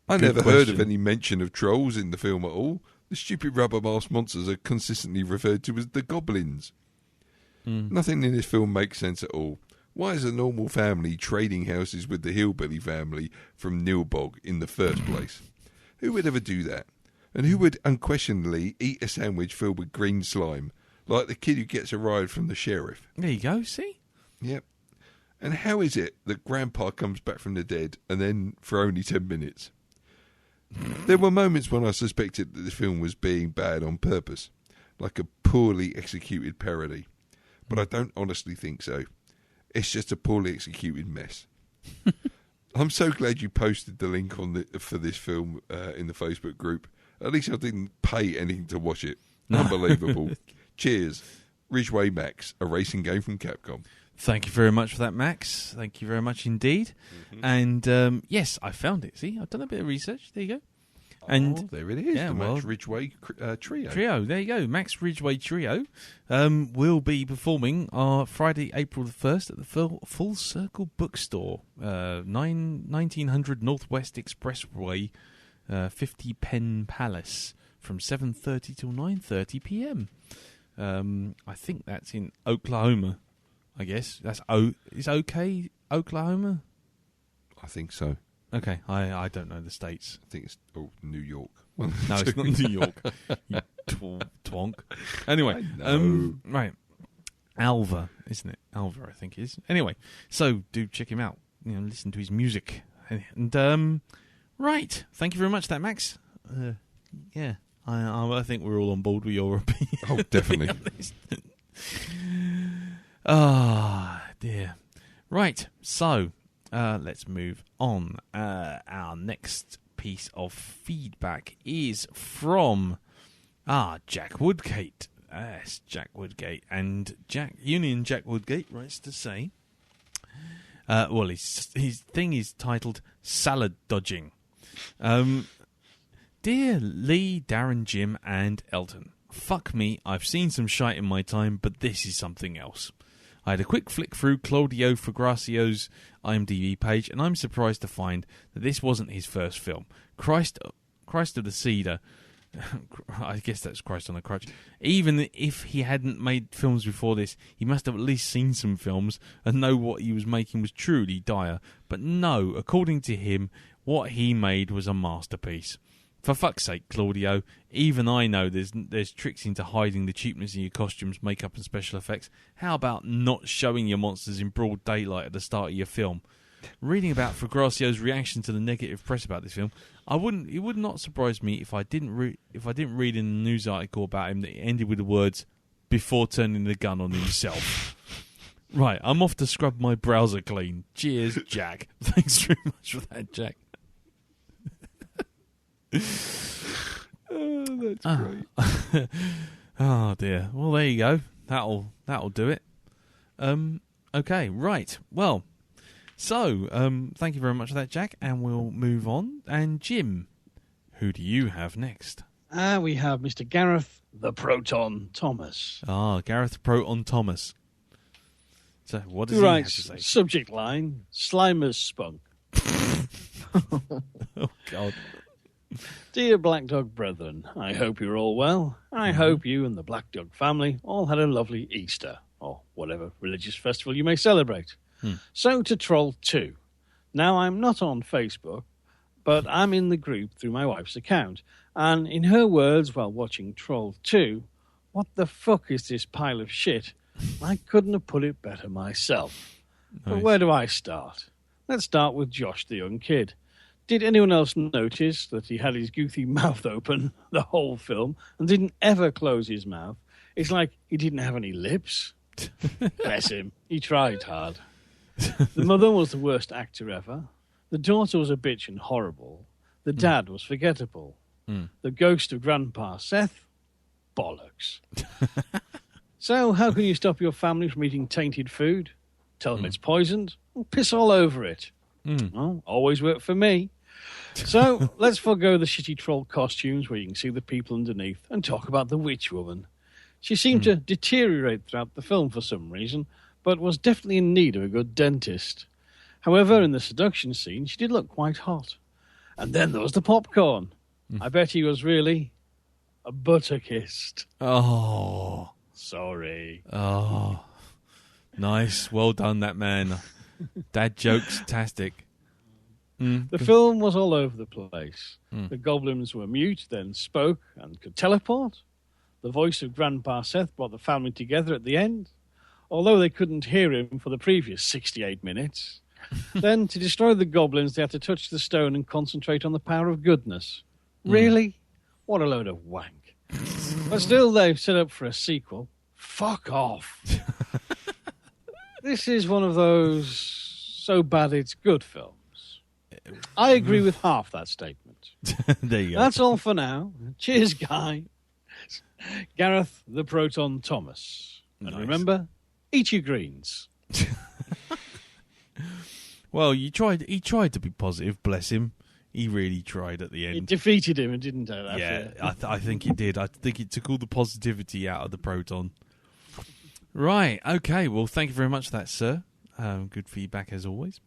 I never heard of any mention of trolls in the film at all. The stupid rubber-masked monsters are consistently referred to as the goblins. Nothing in this film makes sense at all. Why is a normal family trading houses with the hillbilly family from Nilbog in the first place? Who would ever do that? And who would unquestionably eat a sandwich filled with green slime, like the kid who gets a ride from the sheriff? There you go, see? Yep. And how is it that Grandpa comes back from the dead and then for only 10 minutes? There were moments when I suspected that the film was being bad on purpose, like a poorly executed parody. But I don't honestly think so. It's just a poorly executed mess. I'm so glad you posted the link for this film in the Facebook group. At least I didn't pay anything to watch it. Unbelievable. Cheers. Ridgeway Max, a racing game from Capcom. Thank you very much for that, Max. Thank you very much indeed. And yes, I found it. See, I've done a bit of research. There you go. And there it is. Yeah, the Max Ridgeway Trio. There you go. Max Ridgeway Trio will be performing on Friday, April the 1st at the Full Circle Bookstore, 1900 Northwest Expressway, 50 Penn Palace, from 7:30 till 9:30 p.m. I think that's in Oklahoma. I guess that's is okay, Oklahoma? I think so. Okay, I don't know the states. I think it's New York. No, it's not New York. You twonk. Anyway, right, Alva, isn't it? Alva, I think it is. Anyway, so do check him out. Listen to his music. And right, thank you very much, that Max. Yeah, I think we're all on board with your opinion. Oh, definitely. Dear. Right, so let's move on. Our next piece of feedback is from Jack Woodgate. Yes, Jack Woodgate. And Jack Woodgate writes to say, his thing is titled Salad Dodging. Dear Lee, Darren, Jim, and Elton, fuck me, I've seen some shite in my time, but this is something else. I had a quick flick through Claudio Fragrazio's IMDb page, and I'm surprised to find that this wasn't his first film. Christ of the Cedar. I guess that's Christ on a Crutch. Even if he hadn't made films before this, he must have at least seen some films and know what he was making was truly dire. But no, according to him, what he made was a masterpiece. For fuck's sake, Claudio, even I know there's tricks into hiding the cheapness in your costumes, makeup and special effects. How about not showing your monsters in broad daylight at the start of your film? Reading about Fragrazio's reaction to the negative press about this film, it would not surprise me if I didn't read in the news article about him that it ended with the words, "before turning the gun on himself." Right, I'm off to scrub my browser clean. Cheers, Jack. Thanks very much for that, Jack. Oh, that's great. Oh dear. Well, there you go. That'll do it. Okay, right. Well, so thank you very much for that, Jack, and we'll move on. And Jim, who do you have next? We have Mr. Gareth the Proton Thomas. Gareth Proton Thomas. So what does he have to say? Subject line: Slimer's spunk. Oh God. Dear Blackdog brethren, I hope you're all well. I hope you and the Blackdog family all had a lovely Easter, or whatever religious festival you may celebrate. So to Troll 2. Now, I'm not on Facebook, but I'm in the group through my wife's account. And in her words while watching Troll 2, what the fuck is this pile of shit? I couldn't have put it better myself. Nice. But where do I start? Let's start with Josh, the young kid. Did anyone else notice that he had his goofy mouth open the whole film and didn't ever close his mouth? It's like he didn't have any lips. Bless him. He tried hard. The mother was the worst actor ever. The daughter was a bitch and horrible. The dad was forgettable. The ghost of Grandpa Seth Bollocks. So, how can you stop your family from eating tainted food? Tell them it's poisoned? Well, piss all over it. Well, always worked for me. So, let's forgo the shitty troll costumes where you can see the people underneath and talk about the witch woman. She seemed to deteriorate throughout the film for some reason, but was definitely in need of a good dentist. However, in the seduction scene, she did look quite hot. And then there was the popcorn. I bet he was really a butterkissed. Oh. Sorry. Oh. Nice. Well done, that man. Dad jokes-tastic. The film was all over the place. The goblins were mute, then spoke and could teleport. The voice of Grandpa Seth brought the family together at the end, although they couldn't hear him for the previous 68 minutes. Then, to destroy the goblins, they had to touch the stone and concentrate on the power of goodness. Really? What a load of wank. But still, they've set up for a sequel. Fuck off. This is one of those so bad it's good films. I agree with half that statement. There you go. That's all for now. Cheers, Guy. Gareth the Proton Thomas. And remember, eat your greens. Well, he tried to be positive, bless him. He really tried at the end. It defeated him, and didn't it? Yeah, I think it did. I think it took all the positivity out of the Proton. Right, okay. Well, thank you very much for that, sir. Good feedback as always.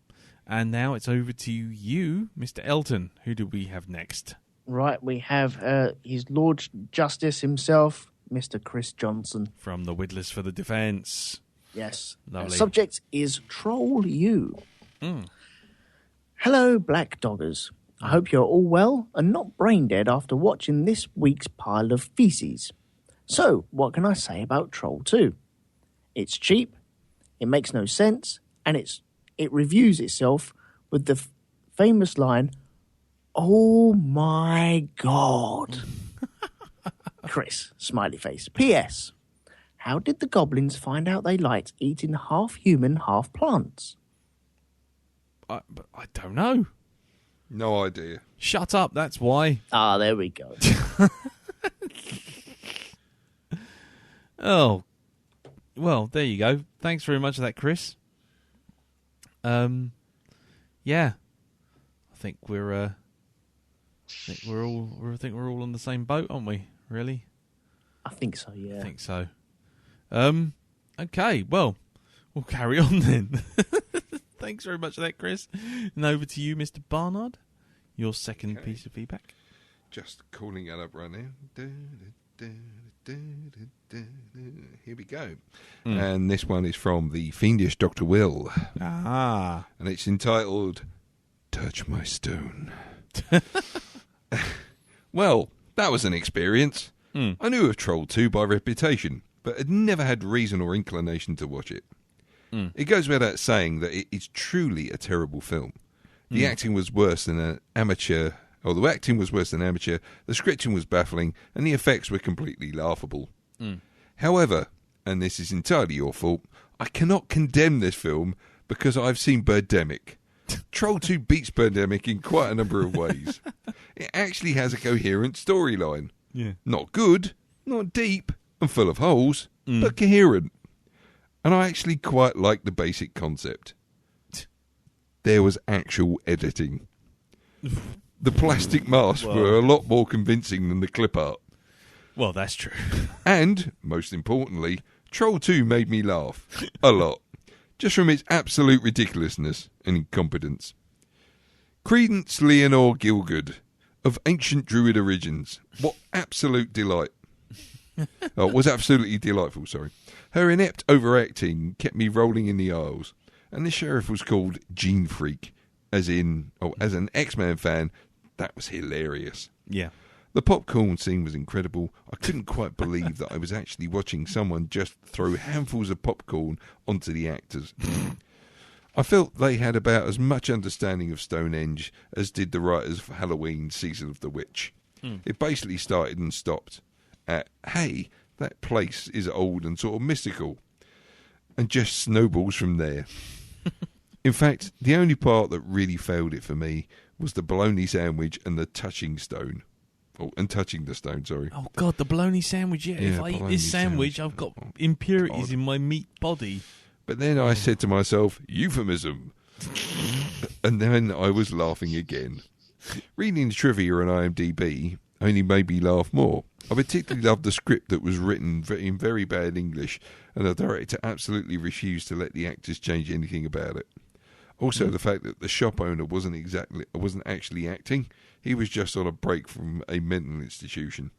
And now it's over to you, Mr. Elton. Who do we have next? Right, we have his Lord Justice himself, Mr. Chris Johnson. From the Whittlers for the Defence. Yes. Lovely. Subject is Troll You. Hello, Black Doggers. I hope you're all well and not brain dead after watching this week's pile of feces. So, what can I say about Troll 2? It's cheap, it makes no sense, and it reviews itself with the famous line, "Oh my God." Chris, smiley face. P.S. How did the goblins find out they liked eating half human, half plants? I don't know. No idea. Shut up, that's why. Ah, there we go. Oh, well, there you go. Thanks very much for that, Chris. Yeah, I think we're all on the same boat, aren't we? Really? I think so, yeah. I think so. Okay, well, we'll carry on then. Thanks very much for that, Chris. And over to you, Mr. Barnard. Your second piece of feedback. Just calling it up right now. Here we go. And this one is from the fiendish Dr. Will. Ah. And it's entitled Touch My Stone. Well, that was an experience. I knew of Troll 2 by reputation, but had never had reason or inclination to watch it. It goes without saying that it is truly a terrible film. The acting was worse than an amateur. Or the acting was worse than amateur, the scripting was baffling, and the effects were completely laughable. However, and this is entirely your fault, I cannot condemn this film because I've seen Birdemic. Troll 2 beats Birdemic in quite a number of ways. It actually has a coherent storyline. Yeah. Not good, not deep, and full of holes, but coherent. And I actually quite like the basic concept. There was actual editing. The plastic masks were a lot more convincing than the clip art. Well, that's true. And, most importantly, Troll 2 made me laugh. A lot. Just from its absolute ridiculousness and incompetence. Credence Leonore Gielgud, of ancient druid origins. What absolute delight. Was absolutely delightful, sorry. Her inept overacting kept me rolling in the aisles. And the sheriff was called Gene Freak. As an X-Men fan, that was hilarious. Yeah. The popcorn scene was incredible. I couldn't quite believe that I was actually watching someone just throw handfuls of popcorn onto the actors. I felt they had about as much understanding of Stonehenge as did the writers for Halloween Season of the Witch. It basically started and stopped at, hey, that place is old and sort of mystical. And just snowballs from there. In fact, the only part that really failed it for me was the bologna sandwich and the touching stone. Oh, and touching the stone, sorry. Oh, God, the bologna sandwich. Yeah, if I eat this sandwich, I've got impurities in my meat body. But then I said to myself, euphemism. And then I was laughing again. Reading the trivia on IMDb only made me laugh more. I particularly loved the script that was written in very bad English, and the director absolutely refused to let the actors change anything about it. Also, the fact that the shop owner wasn't actually acting. He was just on a break from a mental institution.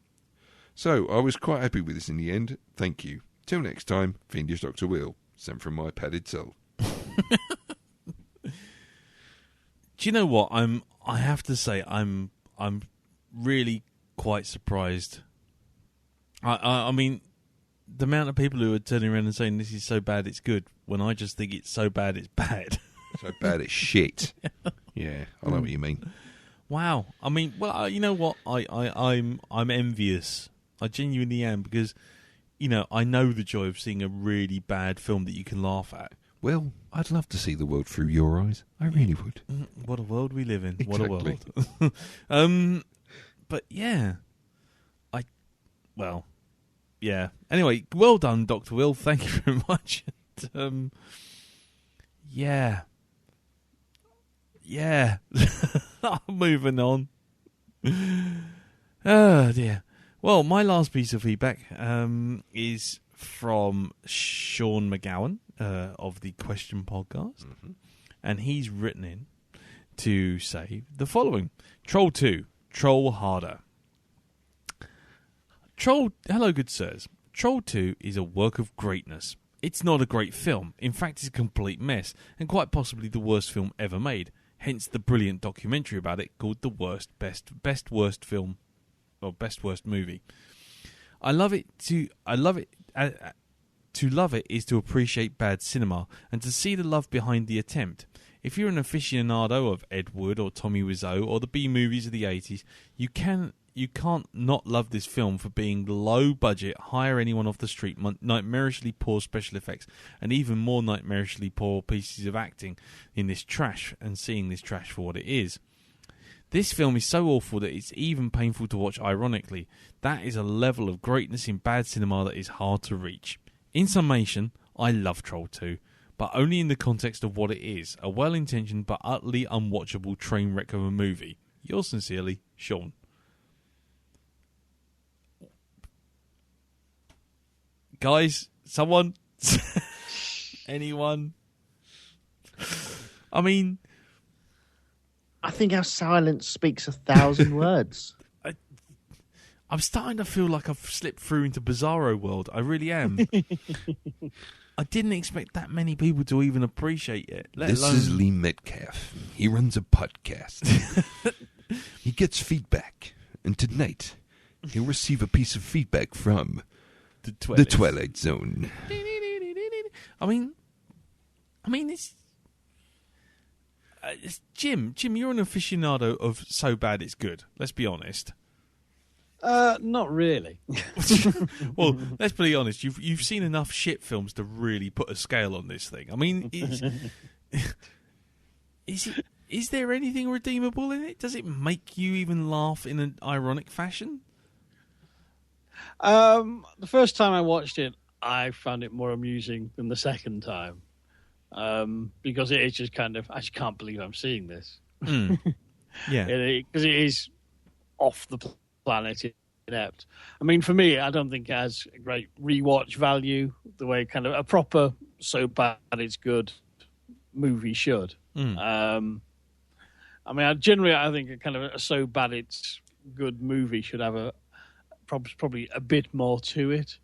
So, I was quite happy with this in the end. Thank you. Till next time, Fiendish Dr. Will, sent from my padded soul. Do you know what? I have to say, I'm really quite surprised. I mean, the amount of people who are turning around and saying this is so bad it's good, when I just think it's so bad it's bad. So bad it's shit. Yeah, I know what you mean. Wow. I mean, well, you know what? I'm envious. I genuinely am, because, you know, I know the joy of seeing a really bad film that you can laugh at. Well, I'd love to see the world through your eyes. I really would. What a world we live in. Exactly. What a world. But yeah. Yeah. Anyway, well done, Dr. Will. Thank you very much. Yeah. Yeah. Moving on. Oh, dear. Well, my last piece of feedback is from Sean McGowan of the Question Podcast. Mm-hmm. And he's written in to say the following. Troll 2, Troll Harder. Hello, good sirs. Troll 2 is a work of greatness. It's not a great film. In fact, it's a complete mess, and quite possibly the worst film ever made. Hence the brilliant documentary about it called The Worst Best Worst Film, or Best Worst Movie. To love it is to appreciate bad cinema, and to see the love behind the attempt. If you're an aficionado of Ed Wood or Tommy Wiseau or the B movies of the 80s, you can't not love this film for being low budget, hire anyone off the street, nightmarishly poor special effects, and even more nightmarishly poor pieces of acting in this trash, and seeing this trash for what it is. This film is so awful that it's even painful to watch ironically. That is a level of greatness in bad cinema that is hard to reach. In summation, I love Troll 2, but only in the context of what it is, a well-intentioned but utterly unwatchable train wreck of a movie. Yours sincerely, Sean. Guys, someone, anyone? I mean, I think our silence speaks 1,000 words. I'm starting to feel like I've slipped through into Bizarro world. I really am. I didn't expect that many people to even appreciate it. This is Lee Metcalf. He runs a podcast. He gets feedback, and tonight he'll receive a piece of feedback from the Twilight Zone. I mean, it's Jim, you're an aficionado of So Bad It's Good. Let's be honest. Not really. Well, let's be honest. You've seen enough shit films to really put a scale on this thing. I mean, is there anything redeemable in it? Does it make you even laugh in an ironic fashion? The first time I watched it, I found it more amusing than the second time, because it is just kind of, I just can't believe I'm seeing this. Mm. Yeah, because it is off the planet inept. I mean, for me, I don't think it has a great rewatch value the way kind of a proper So Bad It's Good movie should. Mm. I mean, I think a kind of a So Bad It's Good movie should have probably a bit more to it.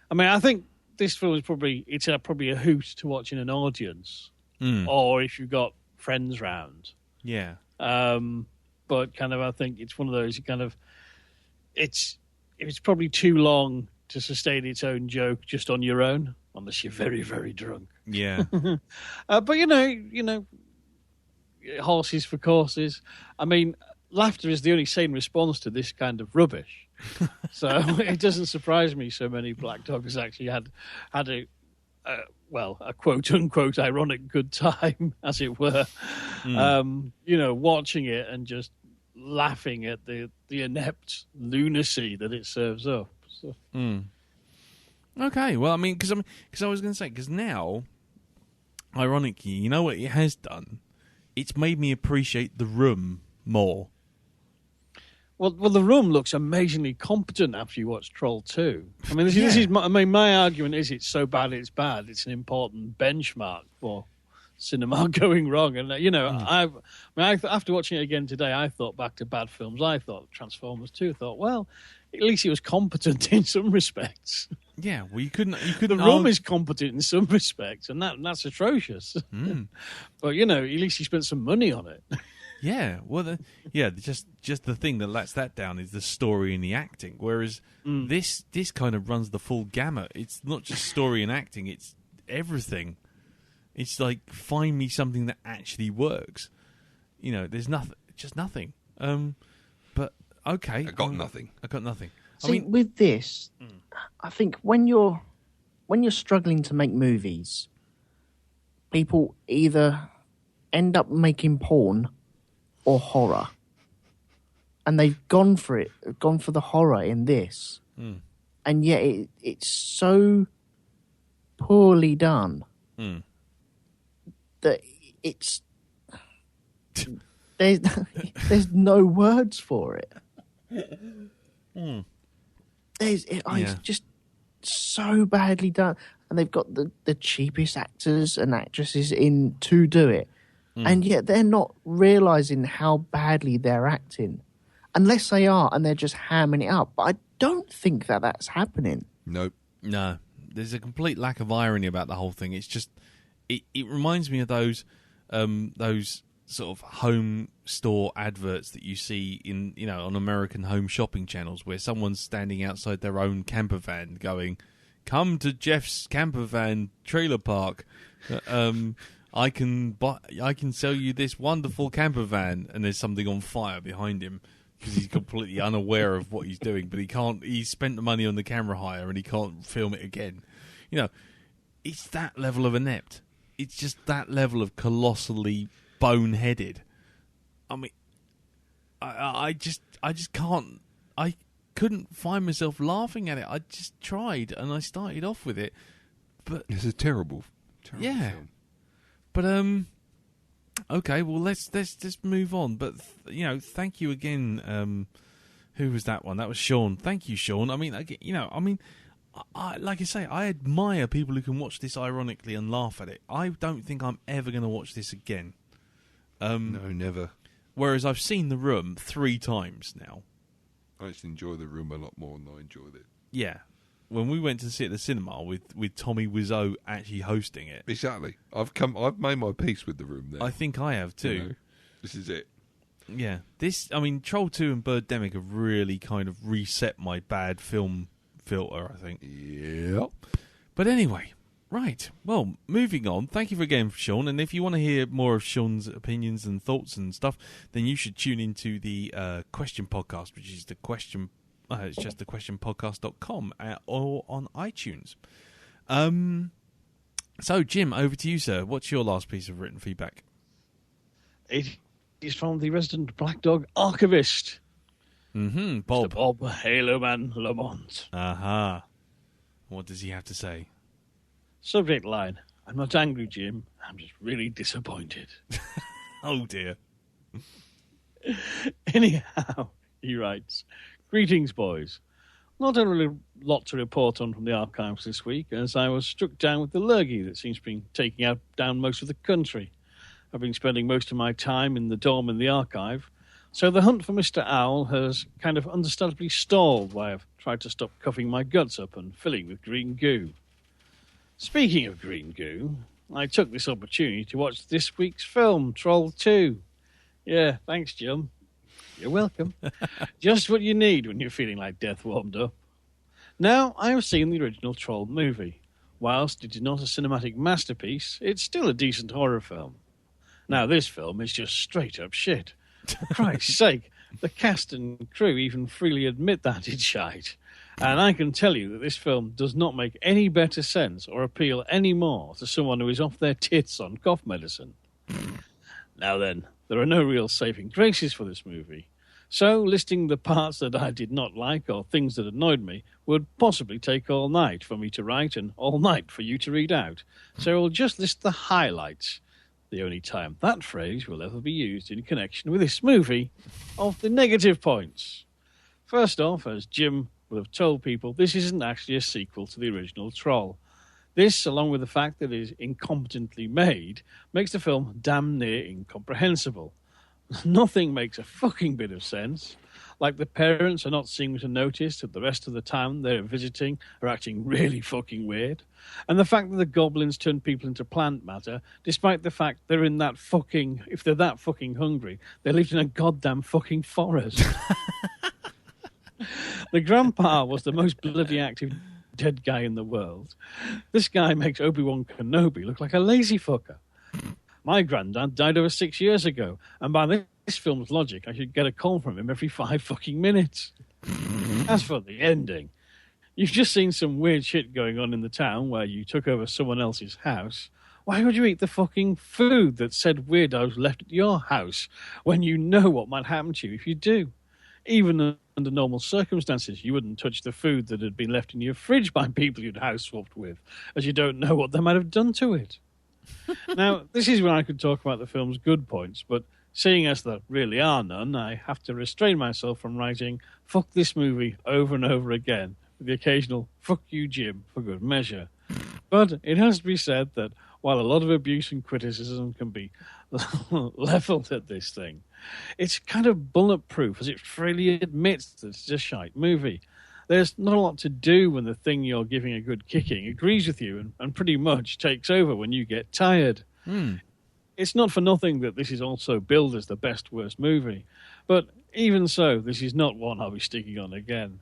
I mean, I think this film is probably a hoot to watch in an audience, or if you've got friends round. Yeah. But kind of, I think it's one of those kind of, it's probably too long to sustain its own joke just on your own, unless you're very, very drunk. Yeah. But you know, horses for courses. I mean, laughter is the only sane response to this kind of rubbish. So it doesn't surprise me so many black dogs actually had a quote unquote ironic good time, as it were. Watching it and just laughing at the inept lunacy that it serves up. So. Okay, well, I mean, because I was going to say, because now, ironically, you know what it has done? It's made me appreciate The Room more. Well, The Room looks amazingly competent after you watch Troll 2. I mean, this is my argument is it's so bad it's bad. It's an important benchmark for cinema going wrong. And, after watching it again today, I thought back to bad films. I thought Transformers 2. I thought, well, at least it was competent in some respects. Yeah, well, you couldn't. The Room is competent in some respects, and that's atrocious. But, at least he spent some money on it. Yeah, well, just the thing that lets that down is the story and the acting. Whereas this kind of runs the full gamut. It's not just story and acting; it's everything. It's like find me something that actually works. There's nothing, just nothing. But okay, I got nothing. See, with this, I think when you're struggling to make movies, people either end up making porn or horror, and they've gone for the horror in this, and yet it's so poorly done that there's no words for it. It's just so badly done, and they've got the cheapest actors and actresses in to do it. And yet they're not realising how badly they're acting. Unless they are, and they're just hamming it up. But I don't think that's happening. Nope. No. There's a complete lack of irony about the whole thing. It's just... It reminds me of those sort of home store adverts that you see in on American home shopping channels where someone's standing outside their own camper van going, "Come to Jeff's camper van trailer park. I can sell you this wonderful camper van," and there's something on fire behind him because he's completely unaware of what he's doing, but he's spent the money on the camera hire and he can't film it again. It's that level of inept. It's just that level of colossally boneheaded. I mean, I just can't. I couldn't find myself laughing at it. I just tried and I started off with it, but it's a terrible film. But okay. Well, let's move on. But thank you again. Who was that one? That was Sean. Thank you, Sean. I mean, I like I say, I admire people who can watch this ironically and laugh at it. I don't think I'm ever going to watch this again. No, never. Whereas I've seen The Room 3 times now. I actually enjoy The Room a lot more than I enjoyed it. Yeah. When we went to see it at the cinema with Tommy Wiseau actually hosting it. Exactly. I've made my peace with The Room there. I think I have too. This is it. Yeah. Troll 2 and Birdemic have really kind of reset my bad film filter, I think. Yep. But anyway, right. Well, moving on. Thank you again, Sean. And if you want to hear more of Sean's opinions and thoughts and stuff, then you should tune into the Question Podcast, which is the question. It's just thequestionpodcast.com or on iTunes. So, Jim, over to you, sir. What's your last piece of written feedback? It is from the resident Blackdog archivist. Mm-hmm, Bob. Mr. Bob Haloman Lamont. Aha. What does he have to say? Subject line: I'm not angry, Jim. I'm just really disappointed. Oh, dear. Anyhow, he writes, greetings, boys. Not a really lot to report on from the archives this week, as I was struck down with the lurgy that seems to be taking down most of the country. I've been spending most of my time in the dorm and the archive, so the hunt for Mr. Owl has kind of understandably stalled while I've tried to stop coughing my guts up and filling with green goo. Speaking of green goo, I took this opportunity to watch this week's film, Troll 2. Yeah, thanks, Jim. You're welcome. Just what you need when you're feeling like death warmed up. Now, I have seen the original Troll movie. Whilst it is not a cinematic masterpiece, it's still a decent horror film. Now, this film is just straight up shit. For Christ's sake, the cast and crew even freely admit that it's shite. And I can tell you that this film does not make any better sense or appeal any more to someone who is off their tits on cough medicine. Now then, there are no real saving graces for this movie. So listing the parts that I did not like or things that annoyed me would possibly take all night for me to write and all night for you to read out. So I'll just list the highlights, the only time that phrase will ever be used in connection with this movie, of the negative points. First off, as Jim will have told people, this isn't actually a sequel to the original Troll. This, along with the fact that it is incompetently made, makes the film damn near incomprehensible. Nothing makes a fucking bit of sense. Like the parents are not seeming to notice that the rest of the town they're visiting are acting really fucking weird. And the fact that the goblins turn people into plant matter, despite the fact they're in that fucking... If they're that fucking hungry, they lived in a goddamn fucking forest. The grandpa was the most bloody active dead guy in the world. This guy makes Obi-Wan Kenobi look like a lazy fucker. My granddad died over 6 years ago, and by this film's logic, I should get a call from him every 5 fucking minutes. As for the ending, you've just seen some weird shit going on in the town where you took over someone else's house. Why would you eat the fucking food that said weirdos left at your house when you know what might happen to you if you do? Even under normal circumstances, you wouldn't touch the food that had been left in your fridge by people you'd house swapped with, as you don't know what they might have done to it. Now, this is when I could talk about the film's good points, but seeing as there really are none, I have to restrain myself from writing "fuck this movie" over and over again, with the occasional "fuck you, Jim" for good measure. But it has to be said that while a lot of abuse and criticism can be levelled at this thing, it's kind of bulletproof, as it freely admits that it's a shite movie. There's not a lot to do when the thing you're giving a good kicking agrees with you and pretty much takes over when you get tired. It's not for nothing that this is also billed as the best worst movie. But even so, this is not one I'll be sticking on again.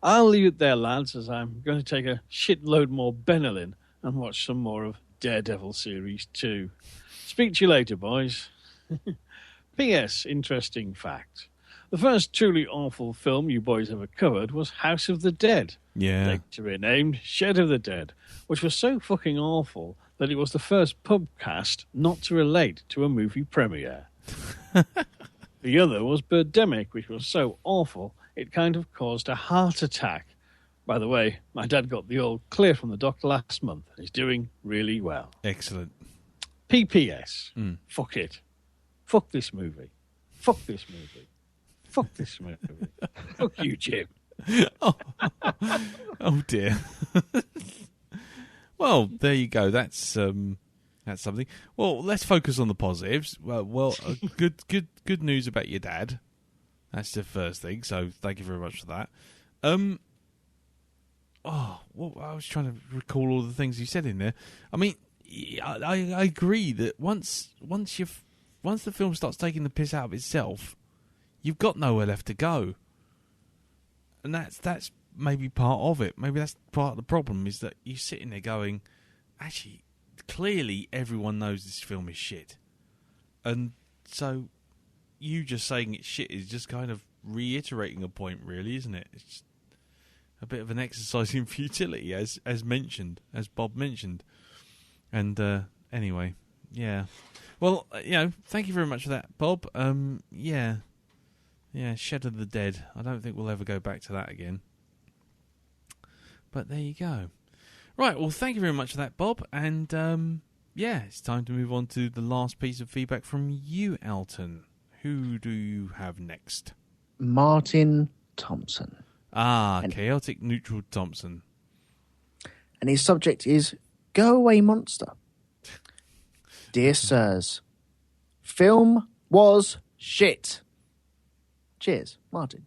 I'll leave it there, lads, as I'm going to take a shitload more Benylin and watch some more of Daredevil Series 2. Speak to you later, boys. P.S. Interesting fact. The first truly awful film you boys ever covered was House of the Dead. Yeah. Later renamed Shed of the Dead, which was so fucking awful that it was the first pubcast not to relate to a movie premiere. The other was Birdemic, which was so awful it kind of caused a heart attack. By the way, my dad got the all clear from the doctor last month and is doing really well. Excellent. PPS. Fuck it. Fuck this movie. Fuck this movie. Fuck this movie. Fuck you, Jim. Oh dear. Well, there you go. That's something. Well, let's focus on the positives. Good news about your dad. That's the first thing. So thank you very much for that. I was trying to recall all the things you said in there. I mean, I agree that once the film starts taking the piss out of itself, you've got nowhere left to go, and that's maybe part of it. Maybe that's part of the problem, is that you're sitting there going, actually, clearly everyone knows this film is shit, and so you just saying it's shit is just kind of reiterating a point, really, isn't it? It's just a bit of an exercise in futility, as Bob mentioned. And anyway, yeah. Well, thank you very much for that, Bob. Yeah, Shed of the Dead. I don't think we'll ever go back to that again. But there you go. Right, well, thank you very much for that, Bob. And it's time to move on to the last piece of feedback from you, Elton. Who do you have next? Martin Thompson. Chaotic Neutral Thompson. And his subject is Go Away Monster. Dear sirs, film was shit. Cheers, Martin.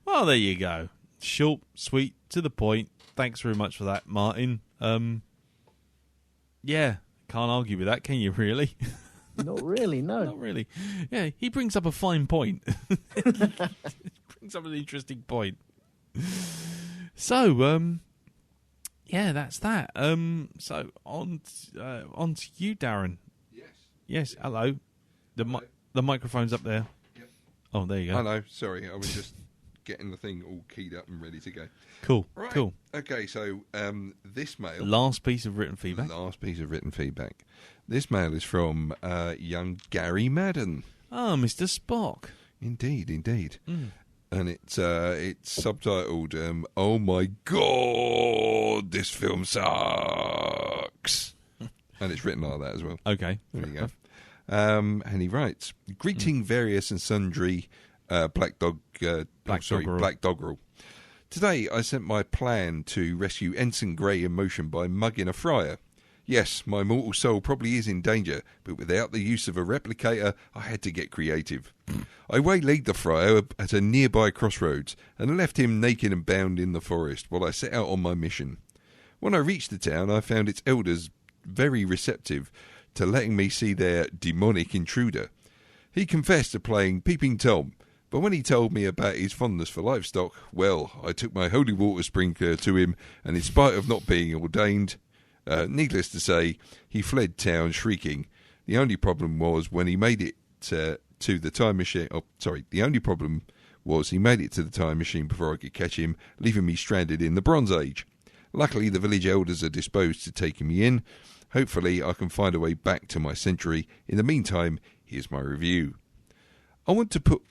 Well, there you go. Short, sweet, to the point. Thanks very much for that, Martin. Yeah, can't argue with that, can you, really? Not really, no. Not really. Yeah, he brings up a fine point. Brings up an interesting point. So, that's that. So on to you, Darren. Yes. Hello. The microphone's up there. Yep. Oh, there you go. Hello. Sorry, I was just getting the thing all keyed up and ready to go. Cool. Right. Cool. Okay, so this mail. Last piece of written feedback. This mail is from young Gary Madden. Oh, Mr. Spock. Indeed. And it's subtitled, "Oh my God, this film sucks." And it's written like that as well. Okay. There you go. And he writes, "Greeting various and sundry Black Doggerel. Today I sent my plan to rescue Ensign Grey in motion by mugging a fryer. Yes, my mortal soul probably is in danger, but without the use of a replicator, I had to get creative. I waylaid the friar at a nearby crossroads and left him naked and bound in the forest while I set out on my mission. When I reached the town, I found its elders very receptive to letting me see their demonic intruder. He confessed to playing Peeping Tom, but when he told me about his fondness for livestock, well, I took my holy water sprinkler to him, and in spite of not being ordained, needless to say, he fled town shrieking. The only problem was when he made it to the time machine. The only problem was he made it to the time machine before I could catch him, leaving me stranded in the Bronze Age. Luckily, the village elders are disposed to taking me in. Hopefully, I can find a way back to my century. In the meantime, here's my review. I want to put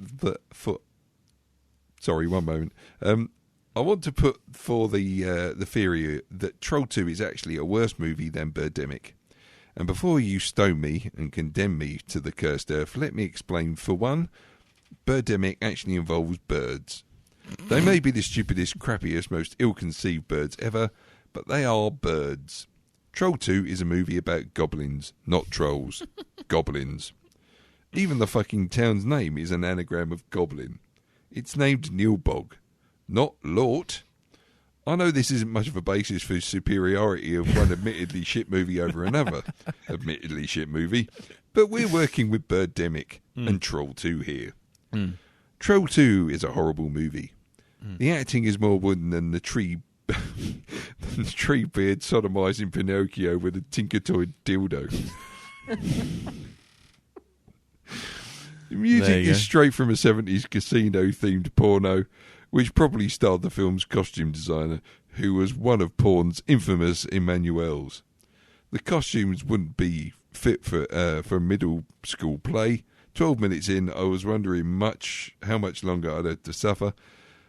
I want to put for the theory that Troll 2 is actually a worse movie than Birdemic. And before you stone me and condemn me to the cursed earth, let me explain. For one, Birdemic actually involves birds. They may be the stupidest, crappiest, most ill-conceived birds ever, but they are birds. Troll 2 is a movie about goblins, not trolls. Goblins. Even the fucking town's name is an anagram of goblin. It's named Nilbog, not Lort. I know this isn't much of a basis for superiority of one admittedly shit movie over another admittedly shit movie, but we're working with Birdemic and Troll 2 here. Troll 2 is a horrible movie. The acting is more wooden than the tree beard sodomizing Pinocchio with a Tinkertoy dildo. The music is straight from a 70s casino-themed porno, which probably starred the film's costume designer, who was one of porn's infamous Emmanuels. The costumes wouldn't be fit for middle school play. 12 minutes in, I was wondering how much longer I'd have to suffer.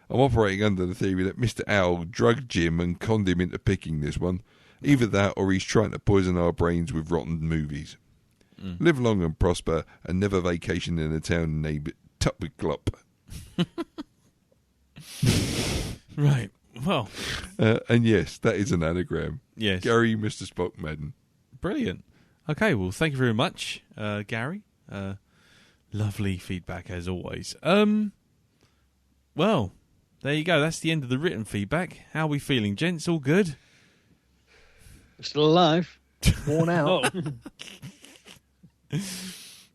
I'm operating under the theory that Mr. Owl drugged Jim and conned him into picking this one. Either that or he's trying to poison our brains with rotten movies. Live long and prosper and never vacation in a town named Tupperclop. Right. Well. And yes, that is an anagram. Yes. Gary, Mr. Spock, Madden. Brilliant. Okay, well, thank you very much, Gary. Lovely feedback as always. Well, there you go. That's the end of the written feedback. How are we feeling, gents? All good? Still alive. Worn out.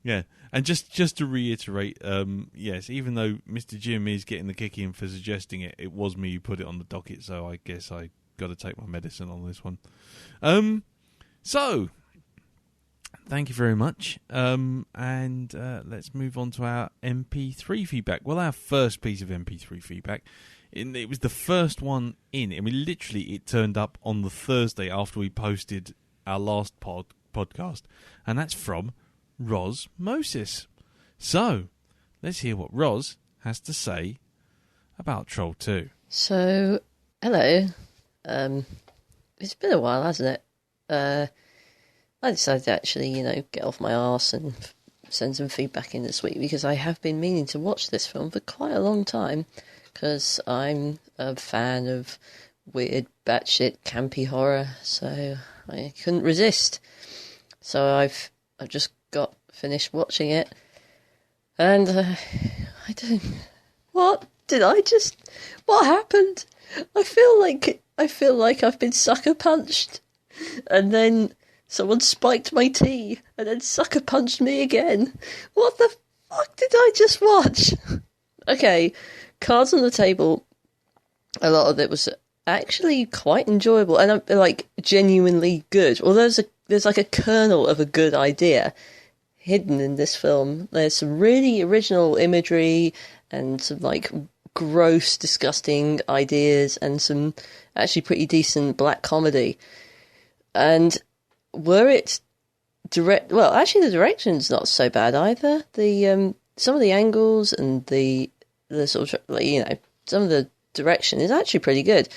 Yeah, and just to reiterate, yes, even though Mr. Jim is getting the kick in for suggesting it, it was me who put it on the docket, so I guess I got to take my medicine on this one. So, thank you very much, and let's move on to our MP3 feedback. Well, our first piece of MP3 feedback, it was the first one in. I mean, literally, it turned up on the Thursday after we posted our last podcast, and that's from Rosmosis. So, let's hear what Ros has to say about Troll 2. So, hello. It's been a while, hasn't it? I decided to actually, get off my arse and send some feedback in this week because I have been meaning to watch this film for quite a long time because I'm a fan of weird, batshit, campy horror, so I couldn't resist. So I've just got finished watching it, and I don't. What happened? I feel like I've been sucker punched, and then someone spiked my tea, and then sucker punched me again. What the fuck did I just watch? Okay, cards on the table. A lot of it was actually quite enjoyable and genuinely good. Although there's like a kernel of a good idea hidden in this film. There's some really original imagery and some gross, disgusting ideas and some actually pretty decent black comedy. And were it actually, the direction's not so bad either. The some of the angles and the sort of, some of the direction is actually pretty good.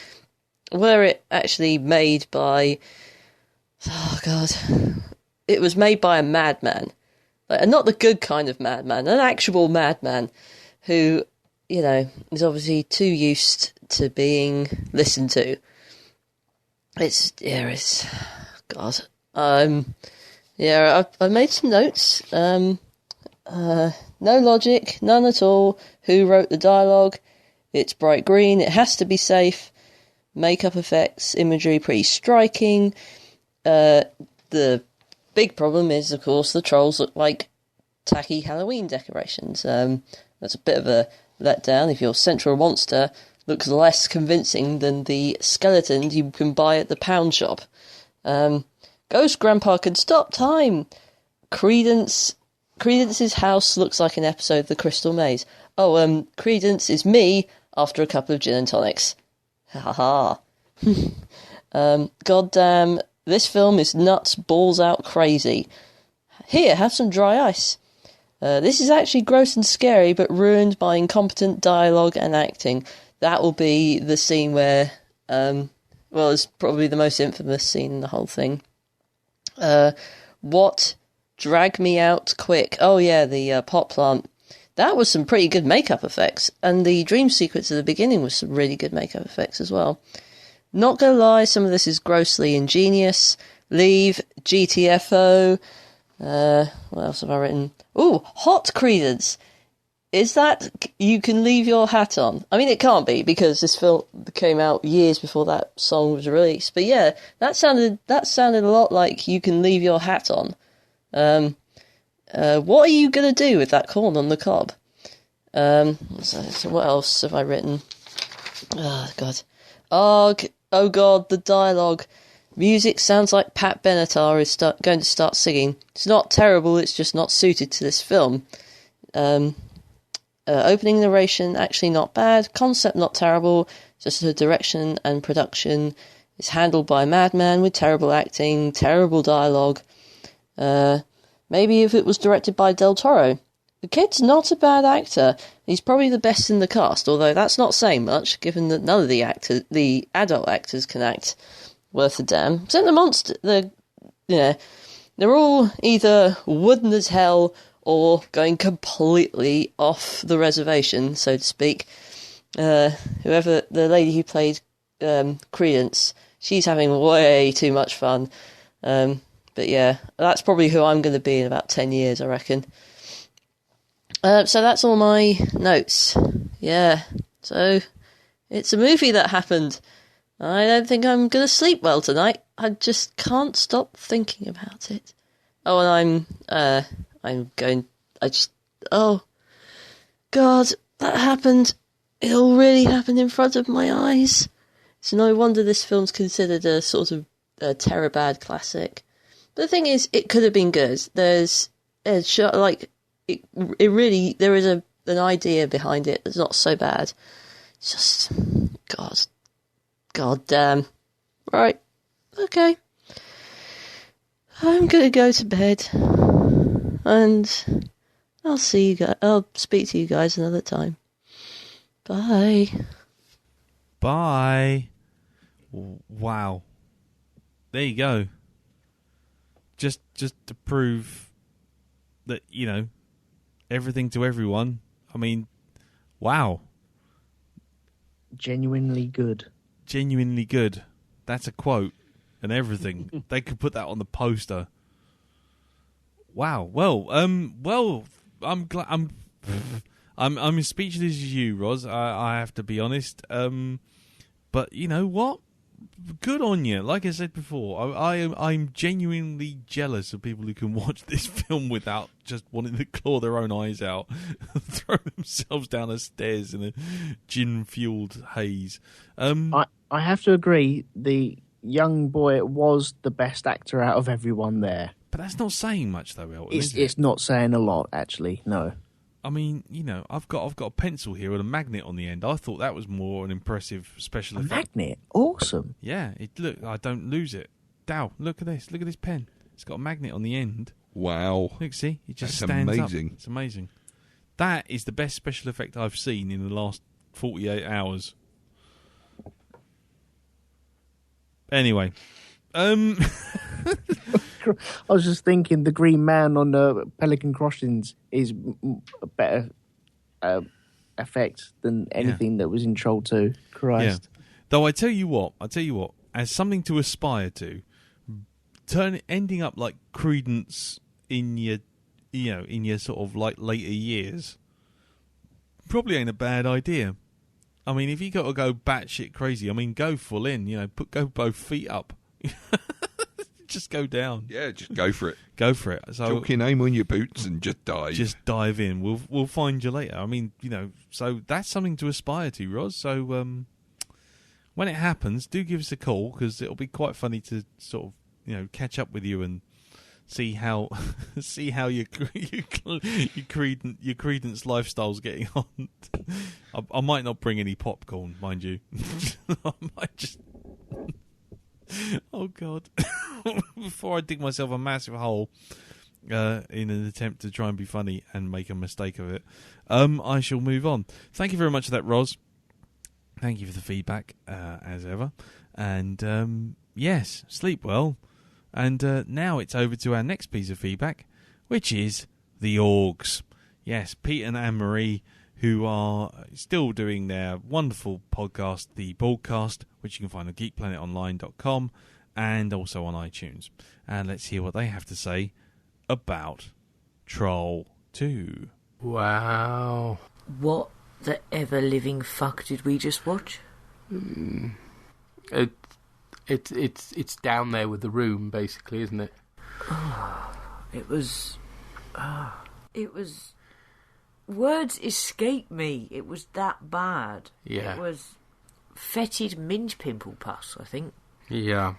Were it actually made by, oh god, it was made by a madman, and not the good kind of madman, an actual madman who, is obviously too used to being listened to. It's god. I've made some notes. No logic, none at all. Who wrote the dialogue? It's bright green. It has to be safe. Makeup effects, imagery pretty striking. The big problem is, of course, the trolls look like tacky Halloween decorations. That's a bit of a letdown if your central monster looks less convincing than the skeletons you can buy at the pound shop. Ghost Grandpa can stop time. Credence's house looks like an episode of The Crystal Maze. Oh, Credence is me after a couple of gin and tonics. Ha ha. Goddamn, this film is nuts, balls out crazy. Here, have some dry ice. This is actually gross and scary, but ruined by incompetent dialogue and acting. That will be the scene where, it's probably the most infamous scene in the whole thing. What? Drag me out quick. Oh yeah, the pot plant. That was some pretty good makeup effects, and the dream sequence at the beginning was some really good makeup effects as well. Not gonna lie, some of this is grossly ingenious. Leave, GTFO. What else have I written? Ooh, hot Credence. Is that you can leave your hat on? I mean, it can't be, because this film came out years before that song was released. But yeah, that sounded a lot like You Can Leave Your Hat On. What are you going to do with that corn on the cob? So what else have I written? Oh, God. Oh, God, the dialogue. Music sounds like Pat Benatar is going to start singing. It's not terrible, it's just not suited to this film. Opening narration, actually not bad. Concept, not terrible. Just the direction and production is handled by a madman with terrible acting, terrible dialogue. Maybe if it was directed by Del Toro. The kid's not a bad actor. He's probably the best in the cast, although that's not saying much, given that none of the adult actors can act worth a damn. Except the monster. They're all either wooden as hell or going completely off the reservation, so to speak. The lady who played Credence, she's having way too much fun. But yeah, that's probably who I'm going to be in about 10 years, I reckon. So that's all my notes. Yeah, so it's a movie that happened. I don't think I'm going to sleep well tonight. I just can't stop thinking about it. Oh, and oh, God, that happened. It all really happened in front of my eyes. So no wonder this film's considered a sort of a terror bad classic. But the thing is, it could have been good. There is an idea behind it that's not so bad. It's just, God damn. Right, okay. I'm gonna go to bed, and I'll see you guys. I'll speak to you guys another time. Bye. Bye. Wow. There you go. Just to prove that, everything to everyone. I mean, wow. Genuinely good. Genuinely good. That's a quote and everything. They could put that on the poster. Wow. Well, I'm glad I'm as speechless as you, Roz. I have to be honest. But you know what? Good on you. Like I said before, I'm genuinely jealous of people who can watch this film without just wanting to claw their own eyes out, throw themselves down the stairs in a gin-fueled haze. I have to agree. The young boy was the best actor out of everyone there. But that's not saying much, though, Elton. It's not saying a lot, actually. No. I mean, I've got a pencil here with a magnet on the end. I thought that was more an impressive special effect. Magnet? Awesome. Yeah, look, I don't lose it. Dow, look at this. Look at this pen. It's got a magnet on the end. Wow. Look, see? It just That's stands amazing. up. It's amazing. That is the best special effect I've seen in the last 48 hours. Anyway. I was just thinking the Green Man on the Pelican Crossings is a better effect than anything that was in Troll 2. Christ. Yeah. Though I tell you what, as something to aspire to, ending up like Credence in your sort of like later years, probably ain't a bad idea. I mean, if you got to go batshit crazy, I mean, go full in. Go both feet up. Just go down. Yeah, just go for it. Go for it. So Chalk your name on your boots and just dive. Just dive in. We'll find you later. I mean, so that's something to aspire to, Roz. So when it happens, do give us a call, because it'll be quite funny to sort of catch up with you and see how your Credence lifestyle's getting on. I might not bring any popcorn, mind you. I might just. Oh God! Before I dig myself a massive hole in an attempt to try and be funny and make a mistake of it, I shall move on. Thank you very much for that, Roz. Thank you for the feedback, as ever. And yes, sleep well. And now it's over to our next piece of feedback, which is the Orgs. Yes, Pete and Anne-Marie, who are still doing their wonderful podcast, The Broadcast, which you can find on geekplanetonline.com and also on iTunes. And let's hear what they have to say about Troll 2. Wow. What the ever-living fuck did we just watch? It's down there with The Room, basically, isn't it? It was... Words escape me. It was that bad. Yeah. It was fetid minge pimple pus, I think. Yeah.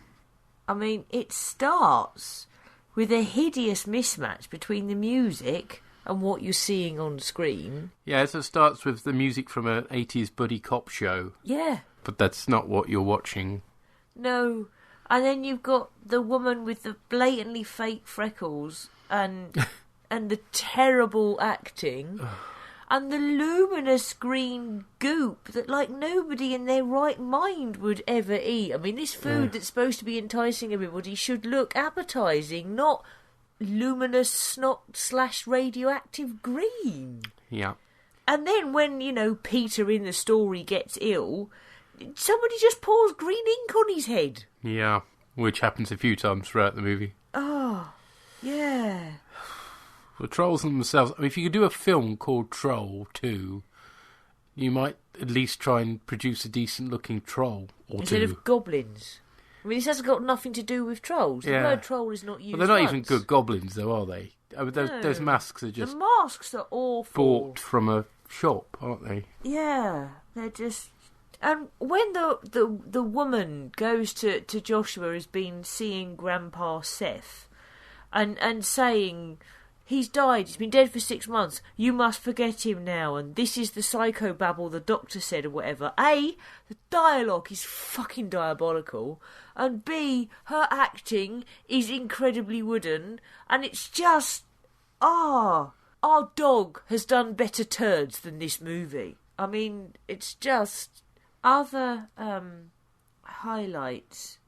I mean, it starts with a hideous mismatch between the music and what you're seeing on screen. Yeah, so it starts with the music from an 80s buddy cop show. Yeah. But that's not what you're watching. No. And then you've got the woman with the blatantly fake freckles and the terrible acting and the luminous green goop that like nobody in their right mind would ever eat. I mean, this food that's supposed to be enticing everybody should look appetising, not luminous snot/radioactive green. Yeah. And then when, Peter in the story gets ill, somebody just pours green ink on his head. Yeah, which happens a few times throughout the movie. Oh, yeah. The trolls themselves, I mean, if you could do a film called Troll 2, you might at least try and produce a decent-looking troll or Instead two. of goblins. I mean, this hasn't got nothing to do with trolls. Yeah. The word troll is not used. Well, they're not once. even good goblins, though, are they? I mean, those masks are just The masks are awful. bought from a shop, aren't they? Yeah, they're just... And when the woman goes to Joshua, has been seeing Grandpa Seth, and saying... He's died, he's been dead for 6 months, you must forget him now, and this is the psychobabble the doctor said, or whatever. A, the dialogue is fucking diabolical, and B, her acting is incredibly wooden, and it's just... our dog has done better turds than this movie. I mean, it's just... Other highlights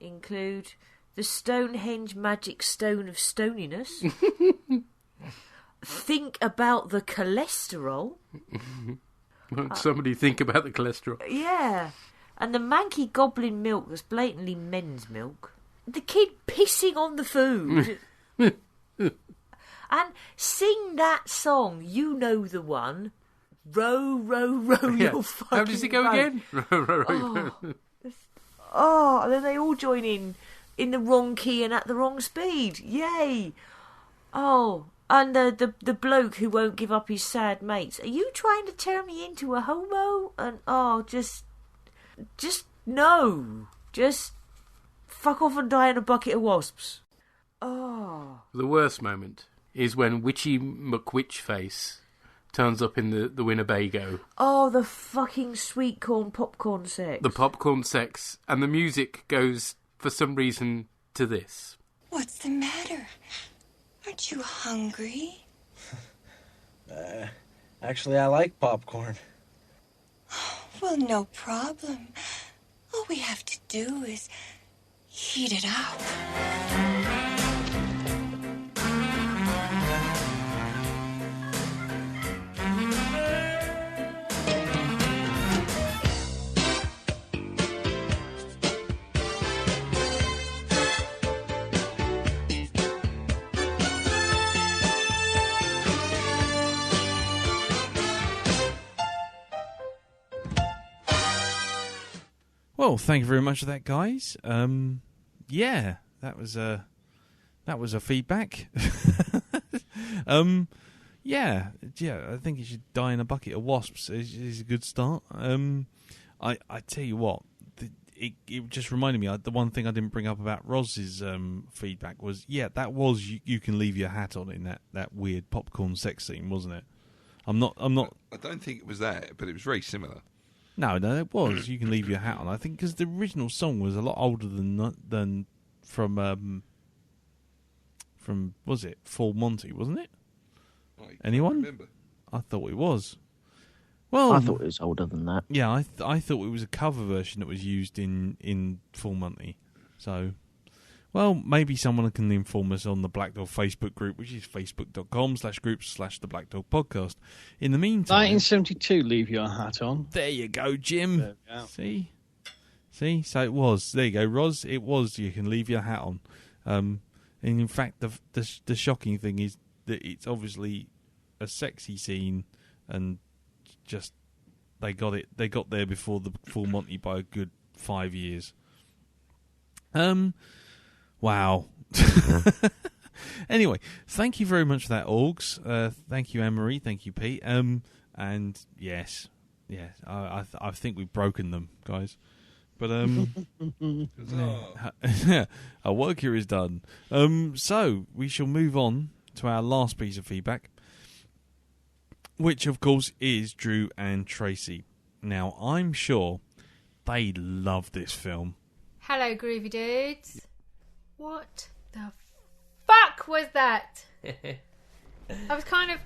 include... The Stonehenge magic stone of stoniness. Think about the cholesterol. Won't somebody think about the cholesterol? Yeah. And the manky goblin milk that's blatantly men's milk. The kid pissing on the food. And sing that song, you know the one. Row, row, row your fucking How does it go boat. again? Row, row, row. And then they all join in the wrong key and at the wrong speed. Yay! Oh, and the bloke who won't give up his sad mates. Are you trying to turn me into a homo? And just no. Just fuck off and die in a bucket of wasps. Oh. The worst moment is when Witchy McWitchface turns up in the Winnebago. Oh, the fucking sweet corn popcorn sex. The popcorn sex, and the music goes... for some reason, to this. What's the matter? Aren't you hungry? Actually, I like popcorn. Well, no problem. All we have to do is heat it up. Well, thank you very much for that, guys. Yeah, that was a feedback. Yeah, I think you should die in a bucket of wasps. Is a good start. I tell you what, it just reminded me. The one thing I didn't bring up about Roz's feedback was, that was you can leave your hat on in that weird popcorn sex scene, wasn't it? I'm not. I don't think it was that, but it was very similar. No, it was. You can leave your hat on. I think because the original song was a lot older than from was it Full Monty, wasn't it? Anyone? Remember? I thought it was. Well, I thought it was older than that. Yeah, I thought it was a cover version that was used in Full Monty. So, well, maybe someone can inform us on the Blackdog Facebook group, which is facebook.com/groups/the Blackdog Podcast. In the meantime, 1972, Leave Your Hat On. There you go, Jim. There we go. See, so it was. There you go, Roz. It was. You can leave your hat on. And in fact, the shocking thing is that it's obviously a sexy scene, and just they got there before the Full Monty by a good 5 years. Wow. Anyway, thank you very much for that, Augs. Thank you, Anne-Marie. Thank you, Pete. And yes, I think we've broken them, guys. But our work here is done. So we shall move on to our last piece of feedback, which of course is Drew and Tracy. Now, I'm sure they love this film. Hello, groovy dudes. What the fuck was that? I was kind of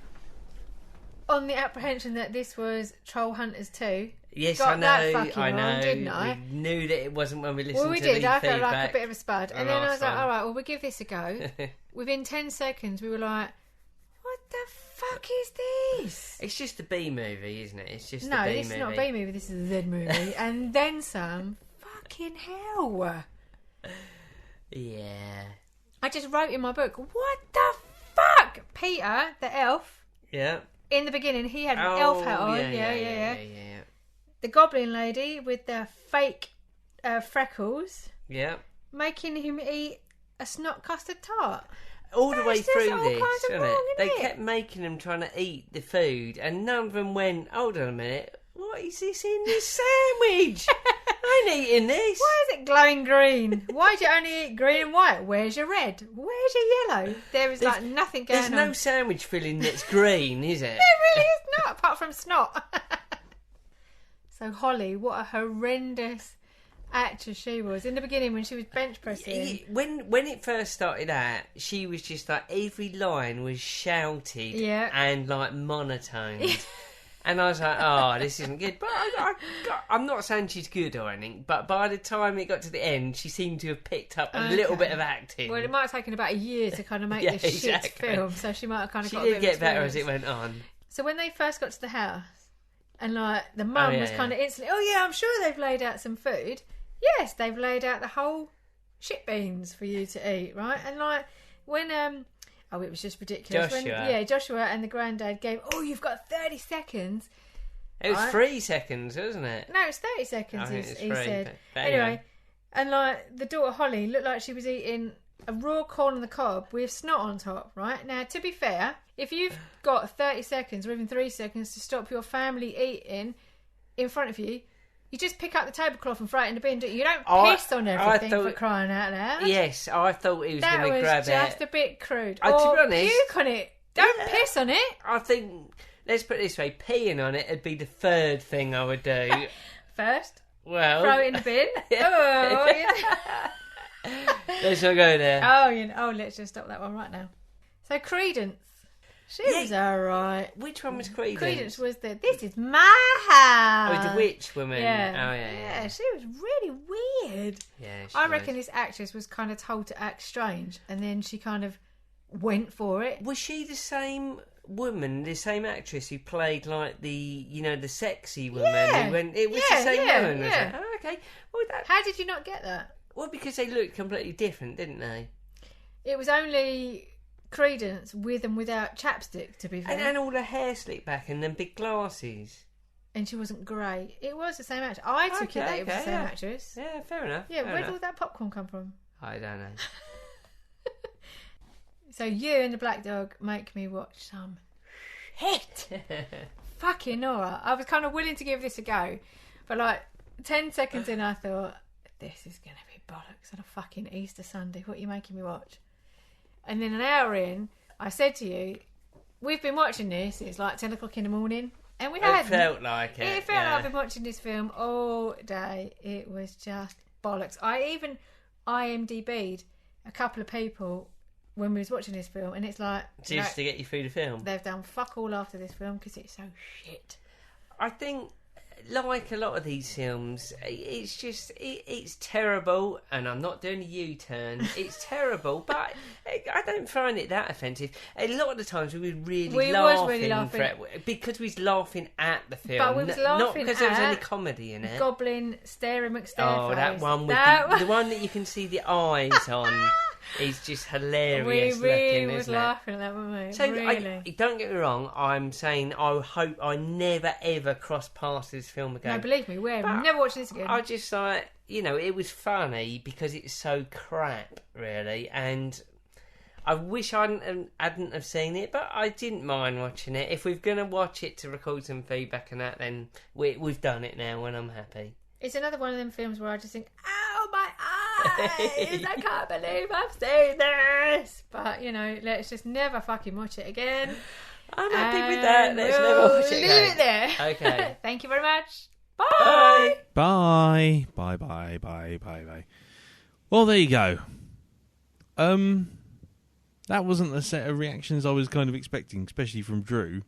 on the apprehension that this was Troll Hunters 2. Yes, Got I know. that fucking I know. wrong, didn't I? We knew that it wasn't when we listened Well, we to did. the I feedback. felt like a bit of a spud. And then I was like, time. all right, well, we'll give this a go. Within 10 seconds, we were like, what the fuck is this? It's just a B movie, isn't it? It's just No, a B this movie. is not a B movie. This is a Z movie. And then some. Fucking hell. Yeah. I just wrote in my book, what the fuck? Peter, the elf. Yeah. In the beginning, he had an elf hat on. Yeah. The goblin lady with the fake freckles. Yeah. Making him eat a snot custard tart. All the way That's just through all this, kinds of wasn't wrong, it? They isn't it? kept making them trying to eat the food, and none of them went, hold on a minute, what is this in this sandwich? I ain't eating this. Why is it glowing green? Why do you only eat green and white? Where's your red? Where's your yellow? There is like nothing going on. There's no sandwich filling that's green, is it? There really is not, apart from snot. So Holly, what a horrendous actress she was. In the beginning when she was bench pressing. When it first started out, she was just like, every line was shouted and like monotoned. And I was like, oh, this isn't good. But I'm not saying she's good or anything, but by the time it got to the end, she seemed to have picked up a little bit of acting. Well, it might have taken about a year to kind of make this shit film, so she might have kind of got a bit of She did get better experience. as it went on. So when they first got to the house, and like the mum was kind of instantly, oh yeah, I'm sure they've laid out some food. Yes, they've laid out the whole shit beans for you to eat, right? And like when it was just ridiculous. Joshua. Joshua and the granddad gave, you've got 30 seconds. It was 3 seconds, wasn't it? No, it's 30 seconds, I think it's he 3, said. but Anyway, and like the daughter Holly looked like she was eating a raw corn on the cob with snot on top, right? Now, to be fair, if you've got 30 seconds or even 3 seconds to stop your family eating in front of you, you just pick up the tablecloth and throw it in the bin, don't you? You don't piss on everything for crying out loud. Yes, I thought he was going to grab it. That was just a bit crude. To be honest, puke on it. Don't piss on it. I think, let's put it this way, peeing on it would be the third thing I would do. First, well, throw it in the bin. Let's not go there. Oh, let's just stop that one right now. So Credence. She was alright. Which one was Credence? Credence was this is my house. Oh, the witch woman. Yeah. Oh, yeah. She was really weird. Yeah, I reckon this actress was kind of told to act strange, and then she kind of went for it. Was she the same woman, the same actress who played like the sexy woman? Yeah. It was the same woman. Was Yeah. it? Oh, okay. Well, How did you not get that? Well, because they looked completely different, didn't they? It was only Credence with and without chapstick, to be fair. And all the hair slicked back and then big glasses. And she wasn't grey. It was the same actress. I took it that it was the same actress. Yeah, fair enough. Yeah, where did all that popcorn come from? I don't know. So you and the Blackdog make me watch some hit. Fucking Nora. I was kind of willing to give this a go, but like 10 seconds in, I thought, this is going to be bollocks on a fucking Easter Sunday. What are you making me watch? And then an hour in, I said to you, we've been watching this. It's like 10 o'clock in the morning. And we hadn't. It felt like it. It felt like I've been watching this film all day. It was just bollocks. I even IMDb'd a couple of people when we was watching this film, and it's like... Just to get you through the film. They've done fuck all after this film because it's so shit. I think, like a lot of these films, it's just... It's terrible, and I'm not doing a U-turn. It's terrible, but I don't find it that offensive. A lot of the times we were really laughing. Because we was laughing at the film. But we was laughing not because there was any comedy in it. Goblin Staring McStareface. Oh, that one with the one that you can see the eyes on. Is just hilarious. We really looking, was isn't laughing at that, weren't we? So really. don't get me wrong. I'm saying I hope I never ever cross past this film again. No, believe me, we're never watching this again. I just like it was funny because it's so crap, really, and I wish I hadn't have seen it, but I didn't mind watching it. If we're gonna watch it to record some feedback and that, then we've done it now, and I'm happy. It's another one of them films where I just think, ow, my eyes! I can't believe I've seen this! But, let's just never fucking watch it again. I'm happy with that. Let's never watch it again. Leave it there. Okay. Thank you very much. Bye! Bye. Bye, bye, bye, bye, bye. Well, there you go. That wasn't the set of reactions I was kind of expecting, especially from Drew.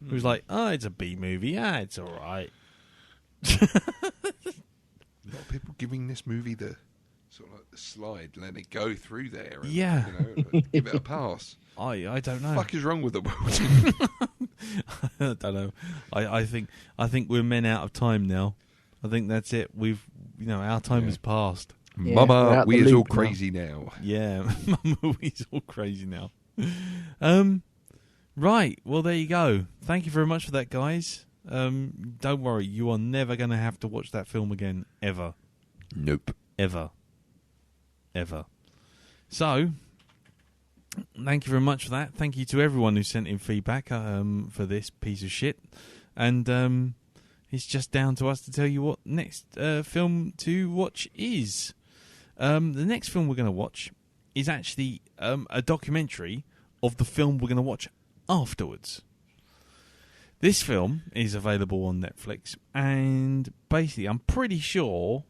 It was like, it's a B movie. It's all right. A lot of people giving this movie the sort of like the slide, letting it go through there. And, give it a pass. I don't know. What the fuck is wrong with the world? I don't know. I think we're men out of time now. I think that's it. We've our time has passed. Yeah, Mama, we is all crazy now. Yeah, Mama, we is all crazy now. Right. Well, there you go. Thank you very much for that, guys. Don't worry, you are never going to have to watch that film again, ever. Nope. Ever. So, thank you very much for that. Thank you to everyone who sent in feedback for this piece of shit. And it's just down to us to tell you what next film to watch is. The next film we're going to watch is actually a documentary of the film we're going to watch afterwards. This film is available on Netflix, and basically I'm pretty sure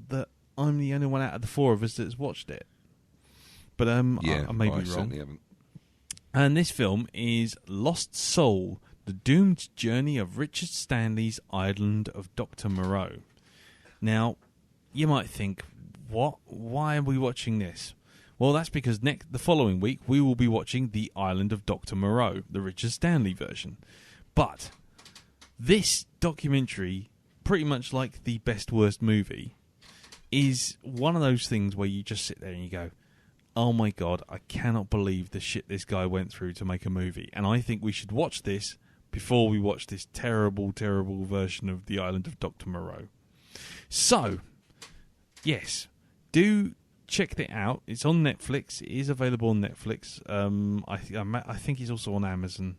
that I'm the only one out of the four of us that's watched it. But I may be wrong. Certainly haven't. And this film is Lost Soul, The Doomed Journey of Richard Stanley's Island of Dr. Moreau. Now, you might think, what? Why are we watching this? Well, that's because the following week we will be watching The Island of Dr. Moreau, the Richard Stanley version. But this documentary, pretty much like the Best Worst Movie, is one of those things where you just sit there and you go, oh my God, I cannot believe the shit this guy went through to make a movie. And I think we should watch this before we watch this terrible, terrible version of The Island of Dr. Moreau. So, yes, do check it out. It's on Netflix. It is available on Netflix. I think it's also on Amazon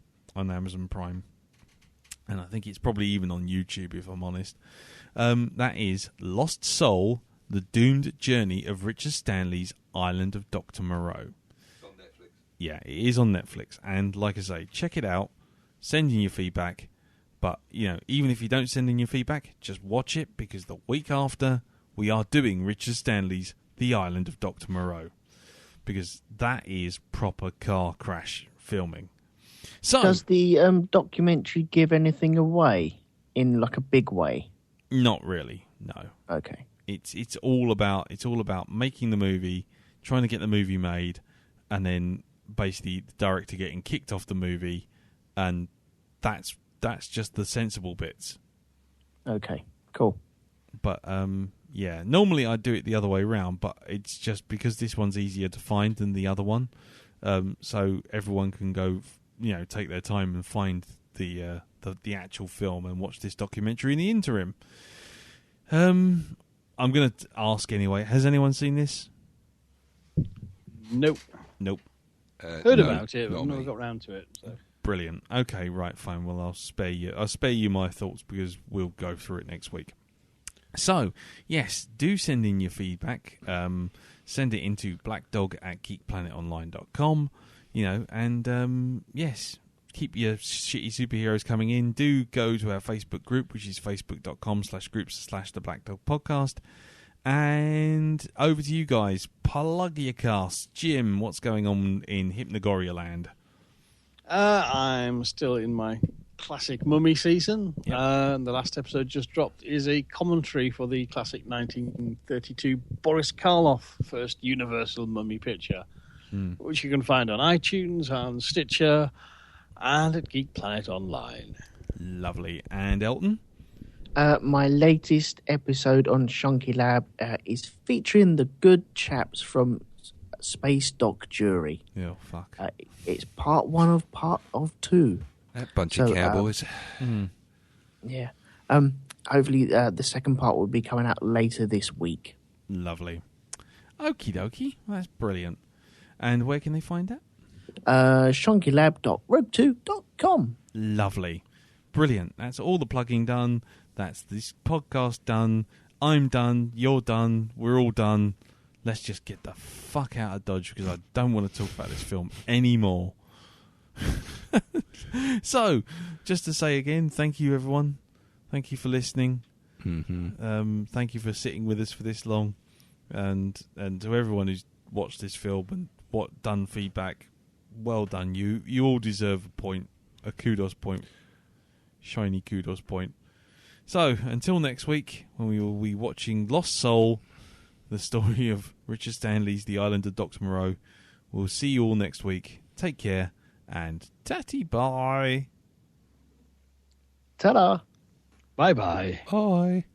Prime. And I think it's probably even on YouTube, if I'm honest. That is Lost Soul, The Doomed Journey of Richard Stanley's Island of Dr. Moreau. It's on Netflix. Yeah, it is on Netflix. And like I say, check it out. Send in your feedback. But, even if you don't send in your feedback, just watch it, because the week after, we are doing Richard Stanley's The Island of Dr. Moreau, because that is proper car crash filming. So, does the documentary give anything away in like a big way? Not really, no. Okay. It's all about making the movie, trying to get the movie made, and then basically the director getting kicked off the movie, and that's just the sensible bits. Okay, cool. But yeah, normally I'd do it the other way around, but it's just because this one's easier to find than the other one, so everyone can go, take their time and find the actual film and watch this documentary in the interim. I'm going to ask anyway. Has anyone seen this? Nope. Heard about it, but I've never got round to it. So. Brilliant. Okay, right, fine. Well, I'll spare you my thoughts because we'll go through it next week. So, yes, do send in your feedback. Send it into blackdog@geekplanetonline.com. And yes, keep your shitty superheroes coming in. Do go to our Facebook group, which is facebook.com/groups/the Blackdog Podcast. And over to you guys. Plug your cast. Jim, what's going on in Hypnagoria land? I'm still in my classic mummy season. Yep. The last episode just dropped is a commentary for the classic 1932 Boris Karloff first Universal mummy picture, which you can find on iTunes, on Stitcher, and at Geek Planet Online. Lovely. And Elton? My latest episode on Shonky Lab is featuring the good chaps from Space Doc Jury. Oh, fuck. It's part 1 of part of 2. That bunch of cowboys. Yeah. Hopefully the second part will be coming out later this week. Lovely. Okie dokie. That's brilliant. And where can they find that? shonkylab.rogue2.com. Lovely. Brilliant. That's all the plugging done. That's this podcast done. I'm done. You're done. We're all done. Let's just get the fuck out of Dodge because I don't want to talk about this film anymore. So, just to say again, thank you everyone. Thank you for listening. Mm-hmm. Thank you for sitting with us for this long, and to everyone who's watched this film and done feedback. Well done. You all deserve a kudos point, shiny kudos point. So, until next week, when we will be watching Lost Soul, the story of Richard Stanley's The Island of Dr. Moreau. We'll see you all next week. Take care, and tatty bye. Ta-da. Bye-bye. Bye.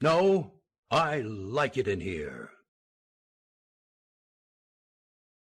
No, I like it in here.